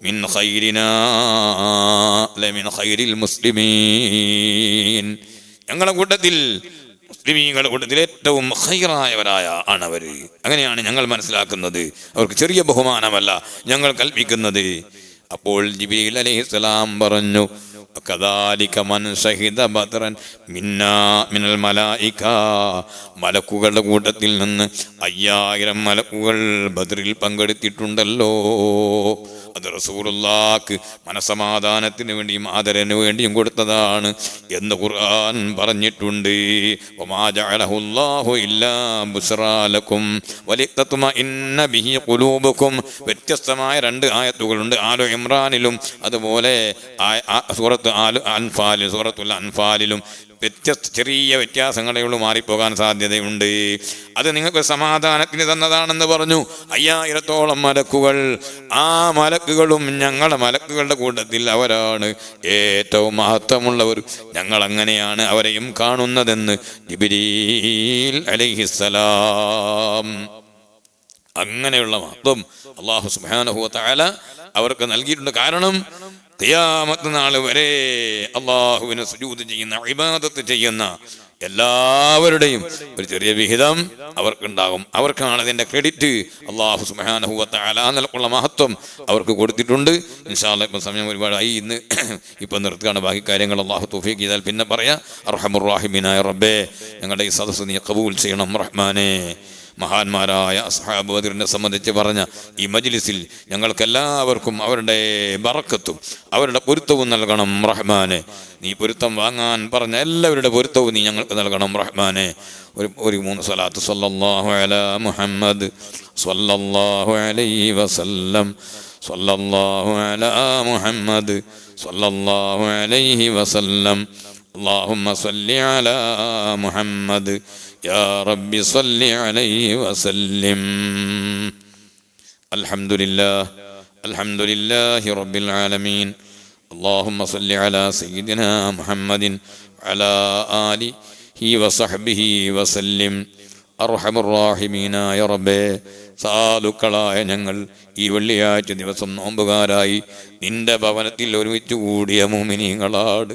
Speaker 1: മിൻ ഖൈരിനാ ലമിൻ ഖൈരിൽ മുസ്ലിമീൻ, ഞങ്ങളുടെ കൂട്ടത്തിൽ മുസ്ലിമീങ്ങളുടെ കൂട്ടത്തിൽ ഏറ്റവും ഖൈറായവരായ ആണവർ. അങ്ങനെയാണ് ഞങ്ങൾ മനസ്സിലാക്കുന്നത്. അവർക്ക് ചെറിയ ബഹുമാനമല്ല ഞങ്ങൾ കൽപ്പിക്കുന്നത്. അപ്പോൾ ജിബ്രീൽ അലൈഹിസ്സലാം പറഞ്ഞു, കദാലിക മൻ ശഹിദ ബദ്റൻ മിന്നാ മിനൽ മലായിക, മലക്കുകളുടെ കൂട്ടത്തിൽ നിന്ന് 5000 മലക്കുകൾ ബദ്റിൽ പങ്കെടുത്തിട്ടുണ്ടല്ലോ. അത് റസൂലുള്ളാഹിക്ക് മനസമാധാനത്തിന് വേണ്ടിയും ആദരവിന് വേണ്ടിയും കൊടുത്തതാണ് എന്ന് ഖുർആൻ പറഞ്ഞിട്ടുണ്ട്. വമാ ജഅലഹുല്ലാഹു ഇല്ലാ ബുസ്റാ ലക്കും വലിതത്മഇന്ന ബിഹി ഖുലൂബുക്കും. വ്യത്യസ്തമായ 2 ആയത്തുകളുണ്ട് ആലു ഇമ്രാനിലും അതുപോലെ സൂറത്തുൽ അൻഫാലിലും. ചെറിയ വ്യത്യാസങ്ങളേ ഉള്ളൂ, മാറിപ്പോകാൻ സാധ്യതയുണ്ട്. അത് നിങ്ങൾക്ക് സമാധാനത്തിന് തന്നതാണെന്ന് പറഞ്ഞു. 5000-ഓളം മലക്കുകൾ. ആ മലക്കുകളും ഞങ്ങളുടെ മലക്കുകളുടെ കൂട്ടത്തിൽ അവരാണ് ഏറ്റവും മഹത്വമുള്ളവർ. ഞങ്ങൾ അങ്ങനെയാണ് അവരെയും കാണുന്നതെന്ന് ജിബ്രീൽ അലൈഹിസ്സലാം. അങ്ങനെയുള്ള മഹത്വം അല്ലാഹു സുബ്ഹാനഹു വ തആല അവർക്ക് നൽകിയിട്ടുണ്ട്. കാരണം ഖിയാമത്ത് നാൾ വരെ അല്ലാഹുവിനെ സുജൂദ് ചെയ്യുന്ന, ഇബാദത്ത് ചെയ്യുന്ന എല്ലാവരുടെയും ഒരു ചെറിയ വിഹിതം അവർക്കുണ്ടാകും. അവർക്കാണ് അതിന്റെ ക്രെഡിറ്റ്. അല്ലാഹു സുബ്ഹാനഹു വ തആല നൽകുന്ന മഹത്വം അവർക്ക് കൊടുത്തിട്ടുണ്ട്. ഇൻഷാ അല്ലാഹ് ഇപ്പം സമയം ഒരുപാടായി, ഇപ്പം നിർത്തുകയാണ്. ബാക്കി കാര്യങ്ങൾ അല്ലാഹു തൗഫീഖ് ചെയ്താൽ പിന്നെ പറയാം. അർഹമുർ റഹീമിനായ റബ്ബേ, ഞങ്ങളുടെ ഈ സദസ്സ് നീ ഖബൂൽ ചെയ്യണം റഹ്മാനേ. മഹാന്മാരായ അസ്ഹാബ് ബദറിനെ സംബന്ധിച്ച് പറഞ്ഞ ഈ മജ്ലിസിൽ ഞങ്ങൾക്കെല്ലാവർക്കും അവരുടെ ബറക്കത്തും അവരുടെ പൊരുത്തവും നൽകണം റഹ്മാനെ. നീ പൊരുത്തം വാങ്ങാൻ പറഞ്ഞ എല്ലാവരുടെ പൊരുത്തവും നീ ഞങ്ങൾക്ക് നൽകണം റഹ്മാനെ. ഒരു 3 സ്വലാത്ത് സ്വല്ലല്ലാഹു അലാ മുഹമ്മദ് സ്വല്ലല്ലാഹു അലൈഹി വസല്ലം സ്വല്ലല്ലാഹു അലാ മുഹമ്മദ് സ്വല്ലല്ലാഹു അലൈഹി വസല്ലം اللهم صل على محمد يا رب صل عليه وسلم. الحمد لله رب العالمين. اللهم صل على سيدنا محمد وعلى آله وصحبه وسلم. അർഹമുർ റഹീമീനായ റബ്ബേ, സാധുക്കളായ ഞങ്ങൾ ഈ വെള്ളിയാഴ്ച ദിവസം നോമ്പുകാരായി നിന്റെ ഭവനത്തിൽ ഒരുമിച്ച് കൂടിയ മുഅ്മിനീങ്ങളാണ്.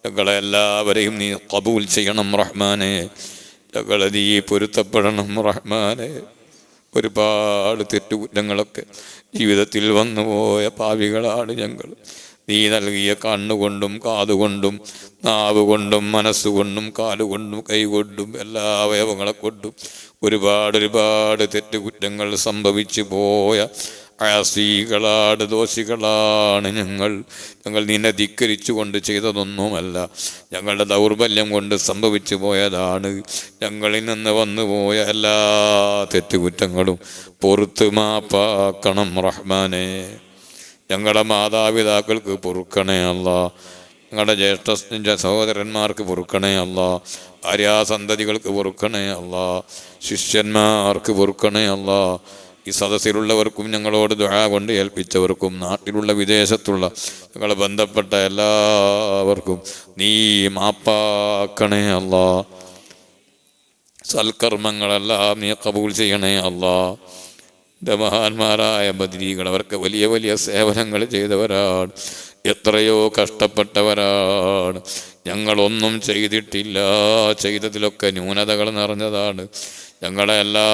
Speaker 1: ഞങ്ങളെ എല്ലാവരെയും നീ ഖബൂൽ ചെയ്യണം റഹ്മാനെ. ഞങ്ങളെ നീ പൊരുത്തപ്പെടണം റഹ്മാനെ. ഒരുപാട് തെറ്റുകുറ്റങ്ങളൊക്കെ ജീവിതത്തിൽ വന്നുപോയ പാപികളാണ് ഞങ്ങൾ. നീ നൽകിയ കണ്ണുകൊണ്ടും കാതുകൊണ്ടും നാവുകൊണ്ടും മനസ്സുകൊണ്ടും കാലുകൊണ്ടും കൈകൊണ്ടും എല്ലാ അവയവങ്ങളെ കൊണ്ടും ഒരുപാട് തെറ്റുകുറ്റങ്ങൾ സംഭവിച്ചു പോയ ആസികളാണ്, ദോഷികളാണ് ഞങ്ങൾ. നിന്നെ ധിക്കരിച്ചു കൊണ്ട് ചെയ്തതൊന്നുമല്ല, ഞങ്ങളുടെ ദൗർബല്യം കൊണ്ട് സംഭവിച്ചു പോയതാണ്. ഞങ്ങളിൽ നിന്ന് വന്നുപോയ എല്ലാ തെറ്റുകുറ്റങ്ങളും പുറത്ത് മാപ്പാക്കണം റഹ്മാനെ. ഞങ്ങളുടെ മാതാപിതാക്കൾക്ക് പൊറുക്കണേ അല്ലാ, ഞങ്ങളുടെ ജ്യേഷ്ഠ സഹോദരന്മാർക്ക് പൊറുക്കണേ അല്ലാ, ഭാര്യാസന്തതികൾക്ക് പൊറുക്കണേ അല്ലാ, ശിഷ്യന്മാർക്ക് പൊറുക്കണേ അല്ലാ. ഈ സദസ്സിലുള്ളവർക്കും ഞങ്ങളോട് ദുആ കൊണ്ട് ഏൽപ്പിച്ചവർക്കും നാട്ടിലുള്ള വിദേശത്തുള്ള ഞങ്ങളെ ബന്ധപ്പെട്ട എല്ലാവർക്കും നീ മാപ്പാക്കണേ അല്ലാ. സൽക്കർമ്മങ്ങളെല്ലാം നീ കബൂൽ ചെയ്യണേ അല്ലാ. എൻ്റെ മഹാന്മാരായ ബദ്രീകൾ അവർക്ക് വലിയ വലിയ സേവനങ്ങൾ ചെയ്തവരാണ്, എത്രയോ കഷ്ടപ്പെട്ടവരാണ്. ഞങ്ങളൊന്നും ചെയ്തിട്ടില്ല, ചെയ്തതിലൊക്കെ ന്യൂനതകൾ നിറഞ്ഞതാണ്. ഞങ്ങളെ എല്ലാ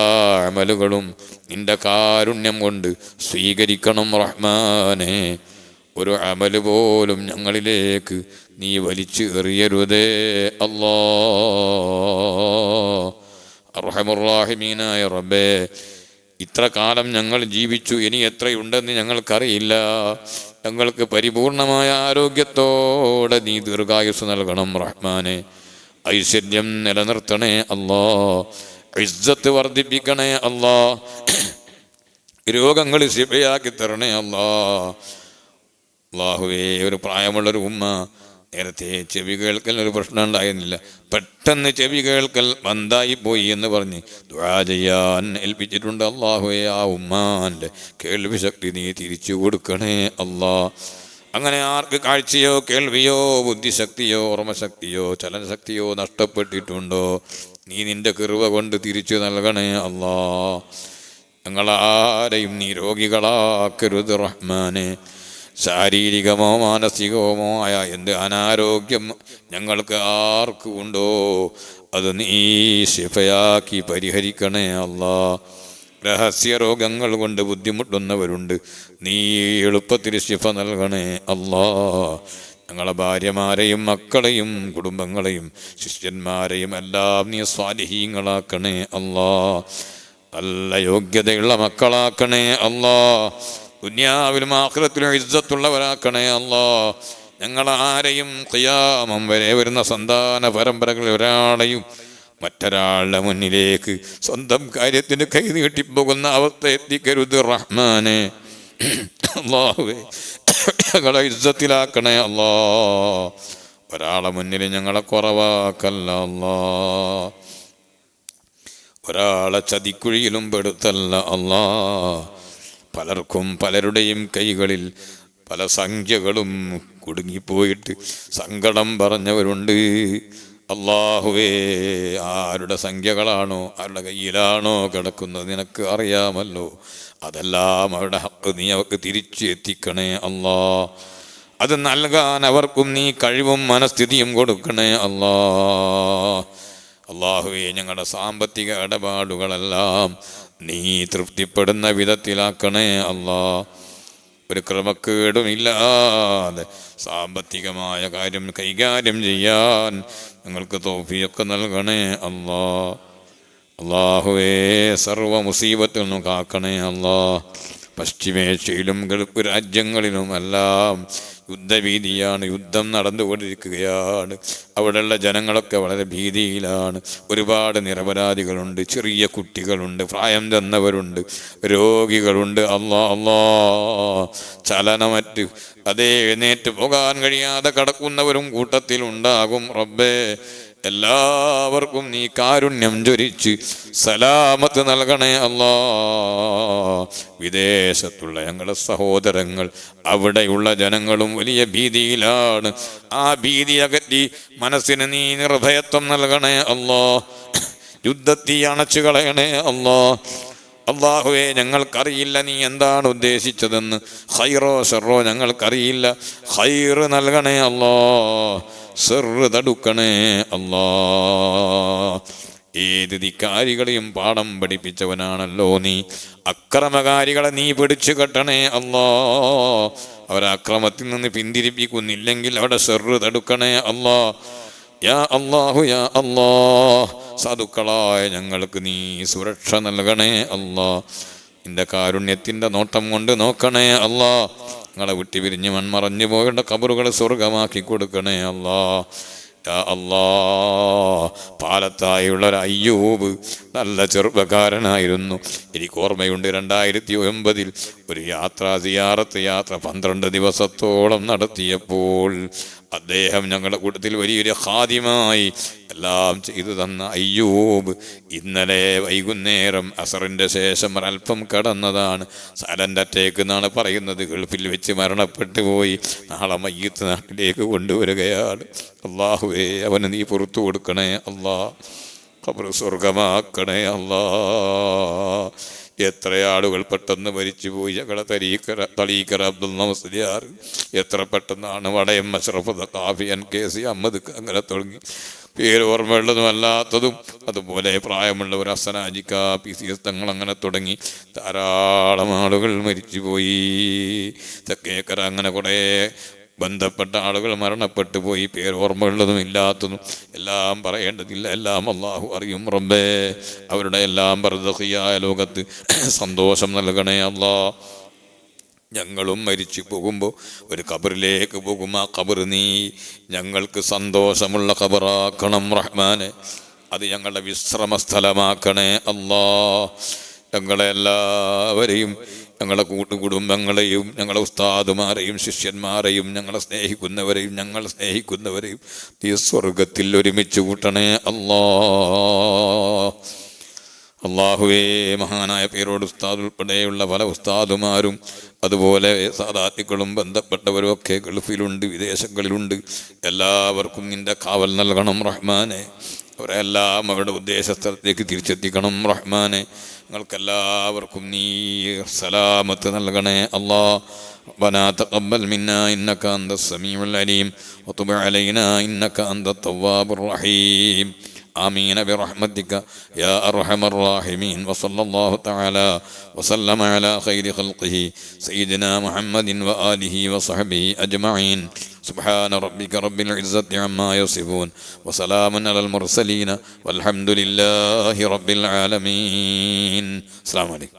Speaker 1: അമലുകളും നിൻ്റെ കാരുണ്യം കൊണ്ട് സ്വീകരിക്കണം റഹ്മാനെ. ഒരു അമല് പോലും ഞങ്ങളിലേക്ക് നീ വലിച്ചു എറിയരുതേ അല്ലാ. അർഹമുർ റഹീമീനായ റബ്ബേ, ഇത്ര കാലം ഞങ്ങൾ ജീവിച്ചു, ഇനി എത്രയുണ്ടെന്ന് ഞങ്ങൾക്കറിയില്ല. ഞങ്ങൾക്ക് പരിപൂർണമായ ആരോഗ്യത്തോടെ നീ ദീർഘായുസ് നൽകണം റഹ്മാനെ. ഐശ്വര്യം നിലനിർത്തണേ അല്ലാ, ഇസ്സത്ത് വർദ്ധിപ്പിക്കണേ അല്ലാ, രോഗങ്ങൾ ശിഫയാക്കി തരണേ അല്ലാ. അല്ലാഹുവേ, ഒരു പ്രായമുള്ളൊരു ഉമ്മ നേരത്തെ ചെവി കേൾക്കൽ ഒരു പ്രശ്നം ഉണ്ടായിരുന്നില്ല, പെട്ടെന്ന് ചെവി കേൾക്കൽ ബന്ധായി പോയി എന്ന് പറഞ്ഞ് ദുആ ചെയ്യാൻ ഏൽപ്പിച്ചിട്ടുണ്ട്. അല്ലാഹുവേ, ആ ഉമ്മാൻ്റെ കേൾവി ശക്തി നീ തിരിച്ചു കൊടുക്കണേ അല്ലാ. അങ്ങനെ ആർക്ക് കാഴ്ചയോ കേൾവിയോ ബുദ്ധിശക്തിയോ ഓർമ്മശക്തിയോ ചലനശക്തിയോ നഷ്ടപ്പെട്ടിട്ടുണ്ടോ, നീ നിൻ്റെ കൃപ കൊണ്ട് തിരിച്ചു നൽകണേ അല്ലാ. ഞങ്ങളാരെയും നീ രോഗികളാക്കരുത് റഹ്മാനെ. ശാരീരികമോ മാനസികമോ ആയ എന്ത് അനാരോഗ്യം ഞങ്ങൾക്ക് ആർക്കും ഉണ്ടോ, അത് നീ ശിഫയാക്കി പരിഹരിക്കണേ അല്ലാ. രഹസ്യ രോഗങ്ങൾ കൊണ്ട് ബുദ്ധിമുട്ടുന്നവരുണ്ട്, നീ എളുപ്പത്തിൽ ശിഫ നൽകണേ അല്ലാ. ഞങ്ങളെ ഭാര്യമാരെയും മക്കളെയും കുടുംബങ്ങളെയും ശിഷ്യന്മാരെയും എല്ലാം നീ സ്വാലിഹീങ്ങളാക്കണേ അല്ലാ. നല്ല യോഗ്യതയുള്ള മക്കളാക്കണേ അല്ലാ. ദുനിയാവിലും ആഖിറത്തിലും ഇസ്സത്തുള്ളവരാക്കണേ അല്ലാ. ഞങ്ങളാരെയും ഖിയാമം വരെ വരുന്ന സന്താന പരമ്പരകളിൽ ഒരാളെയും മറ്റൊരാളുടെ മുന്നിലേക്ക് സ്വന്തം കാര്യത്തിന് കൈ നീട്ടിപ്പോകുന്ന അവസ്ഥ എത്തിക്കരുത് റഹ്മാനെ. അല്ലാഹുവേ, ഞങ്ങളെ ഇസ്സത്തിലാക്കണേ അല്ലാ. ഒരാളെ മുന്നിൽ ഞങ്ങളെ കുറവാക്കല്ല അല്ലാ. ഒരാളെ ചതിക്കുഴിയിലും പെടുത്തല്ല അല്ലാ. പലർക്കും പലരുടെയും കൈകളിൽ പല സംഖ്യകളും കുടുങ്ങിപ്പോയിട്ട് സങ്കടം പറഞ്ഞവരുണ്ട്. അല്ലാഹുവേ, ആരുടെ സംഖ്യകളാണോ ആരുടെ കയ്യിലാണോ കിടക്കുന്നത് നിനക്ക് അറിയാമല്ലോ. അതെല്ലാം അവരുടെ ഹക്ക് നീ അവർക്ക് തിരിച്ചു എത്തിക്കണേ അല്ലാ. അത് നൽകാൻ അവർക്കും നീ കഴിവും മനസ്ഥിതിയും കൊടുക്കണേ അല്ലാ. അല്ലാഹുവേ, ഞങ്ങളുടെ സാമ്പത്തിക ഇടപാടുകളെല്ലാം നീ തൃപ്തിപ്പെടുന്ന വിധത്തിലാക്കണേ അല്ലാ. ഒരു ക്രമക്കേടുമില്ലാതെ സാമ്പത്തികമായ കാര്യം കൈകാര്യം ചെയ്യാൻ ഞങ്ങൾക്ക് തൗഫീഖ് നൽകണേ അല്ലാ. അല്ലാഹുവേ, സർവ മുസീബത്തിൽ നിന്നും കാക്കണേ അല്ലാ. പശ്ചിമേഷ്യയിലും ഗൾഫ് രാജ്യങ്ങളിലും എല്ലാം യുദ്ധഭീതിയാണ്, യുദ്ധം നടന്നുകൊണ്ടിരിക്കുകയാണ്. അവിടെയുള്ള ജനങ്ങളൊക്കെ വളരെ ഭീതിയിലാണ്. ഒരുപാട് നിരപരാധികളുണ്ട്, ചെറിയ കുട്ടികളുണ്ട്, പ്രായം ചെന്നവരുണ്ട്, രോഗികളുണ്ട്. അല്ലാ, ചലനമറ്റ് അതേ എഴുന്നേറ്റ് പോകാൻ കഴിയാതെ കിടക്കുന്നവരും കൂട്ടത്തിലുണ്ടാകും. റബ്ബേ, എല്ലാവർക്കും നീ കാരുണ്യം ചൊരിച്ച് സലാമത്ത് നൽകണേ അല്ലാ. വിദേശത്തുള്ള ഞങ്ങളുടെ സഹോദരങ്ങൾ, അവിടെയുള്ള ജനങ്ങളും വലിയ ഭീതിയിലാണ്. ആ ഭീതി അകറ്റി മനസ്സിന് നീ നിർഭയത്വം നൽകണേ അല്ലാ. യുദ്ധത്തീ അണച്ചു കളയണേ അല്ലാ. അല്ലാഹുവേ, ഞങ്ങൾക്കറിയില്ല നീ എന്താണ് ഉദ്ദേശിച്ചതെന്ന്. ഖൈറോ ഷർറോ ഞങ്ങൾക്കറിയില്ല. ഖൈറ് നൽകണേ അല്ലാ, ഷർറ് തടുക്കണേ അല്ലാ. ഏത് ധിക്കാരികളെയും പാഠം പഠിപ്പിച്ചവനാണല്ലോ നീ. അക്രമകാരികളെ നീ പിടിച്ചു കെട്ടണേ അല്ലാ. അവരക്രമത്തിൽ നിന്ന് പിന്തിരിപ്പിക്കുന്നില്ലെങ്കിൽ അവിടെ ഷർറ് തടുക്കണേ അല്ലാ. യാ അല്ലാഹു യാ അല്ലാ, സാധുക്കളായ ഞങ്ങൾക്ക് നീ സുരക്ഷ നൽകണേ അല്ലാ. നിന്റെ കാരുണ്യത്തിൻ്റെ നോട്ടം കൊണ്ട് നോക്കണേ അല്ലാ. ഞങ്ങളെ വിട്ടി പിരിഞ്ഞ് മൺമറഞ്ഞു പോകേണ്ട ഖബറുകൾ സ്വർഗമാക്കി കൊടുക്കണേ അല്ലാ. യാ അല്ലാ, പാലത്തായുള്ള ഒരു അയ്യൂബ് നല്ല ചെറുപ്പക്കാരനായിരുന്നു. എനിക്ക് ഓർമ്മയുണ്ട്, 2009 ഒരു സിയാറത്ത് യാത്ര 12 ദിവസത്തോളം നടത്തിയപ്പോൾ അദ്ദേഹം ഞങ്ങളുടെ കൂട്ടത്തിൽ വലിയൊരു ഖാദിമായി എല്ലാം ചെയ്തു തന്ന അയ്യൂബ് ഇന്നലെ വൈകുന്നേരം അസറിൻ്റെ ശേഷം ഒരൽപ്പം കടന്നതാണ്. സൈലന്റ് അറ്റാക്ക് എന്നാണ് പറയുന്നത്. ഗൾഫിൽ വെച്ച് മരണപ്പെട്ടു പോയി. നാളെ മയ്യത്ത് നാട്ടിലേക്ക് കൊണ്ടുവരികയാണ്. അല്ലാഹുവേ, അവന് നീ പുറത്തു കൊടുക്കണേ അല്ലാ. ഖബർ സ്വർഗമാക്കണേ അല്ലാ. എത്ര ആളുകൾ പെട്ടെന്ന് മരിച്ചുപോയി. ഞങ്ങളുടെ തളീക്കർ അബ്ദുൽ മുസ്ലിയാർ എത്ര പെട്ടെന്നാണ്. വടയം അഷ്റഫ് ഖാഫി NKC അഹമ്മദ് അങ്ങനെ തുടങ്ങി പേര് ഓർമ്മയുള്ളതും അല്ലാത്തതും. അതുപോലെ പ്രായമുള്ളവർ ഹസനാജിക്ക PCS തങ്ങൾ അങ്ങനെ തുടങ്ങി ധാരാളം ആളുകൾ മരിച്ചുപോയി. തെക്കേക്കര അങ്ങനെ കുറേ ബന്ധപ്പെട്ട ആളുകൾ മരണപ്പെട്ടു പോയി. പേര് ഓർമ്മയുള്ളതും ഇല്ലാത്തതും എല്ലാം പറയേണ്ടതില്ല. എല്ലാം അല്ലാഹു അറിയും. റബ്ബേ, അവരുടെ എല്ലാം ബർസഖിയായ ലോകത്ത് സന്തോഷം നൽകണേ അല്ലാ. ഞങ്ങളും മരിച്ചു പോകുമ്പോൾ ഒരു ഖബറിലേക്ക് പോകും. ആ ഖബർ നീ ഞങ്ങൾക്ക് സന്തോഷമുള്ള ഖബറാക്കണം റഹ്മാനെ. അത് ഞങ്ങളുടെ വിശ്രമ സ്ഥലമാക്കണേ അല്ലാ. ഞങ്ങളെല്ലാവരെയും, ഞങ്ങളുടെ കൂട്ടുകുടുംബങ്ങളെയും, ഞങ്ങളുടെ ഉസ്താദുമാരെയും ശിഷ്യന്മാരെയും, ഞങ്ങളെ സ്നേഹിക്കുന്നവരെയും ഞങ്ങൾ സ്നേഹിക്കുന്നവരെയും ഈ സ്വർഗത്തിൽ ഒരുമിച്ച് കൂട്ടണേ അല്ലാ. അല്ലാഹുവേ, മഹാനായ പേരോട് ഉസ്താദ് ഉൾപ്പെടെയുള്ള പല ഉസ്താദുമാരും അതുപോലെ സാദാത്തുക്കളും ബന്ധപ്പെട്ടവരും ഒക്കെ ഗൾഫിലുണ്ട്, വിദേശങ്ങളിലുണ്ട്. എല്ലാവർക്കും നിന്റെ കാവൽ നൽകണം റഹ്മാനെ. അവരെല്ലാം അവരുടെ ഉദ്ദേശസ്ഥലത്തേക്ക് തിരിച്ചെത്തിക്കണം റഹ്മാനെ. ഞങ്ങൾക്കെല്ലാവർക്കും നീ സലാമത്ത് നൽകണേ അല്ലാ. ربنا تقبل منا إنك أنت السميع العليم وتب علينا إنك أنت التواب الرحيم. آمين برحمتك يا أرحم الراحمين. وصلى الله تعالى وسلم على خير خلقه سيدنا محمد وآله وصحبه أجمعين. سبحان ربك رب العزة عما يصفون وسلام على المرسلين والحمد لله رب العالمين. السلام عليكم.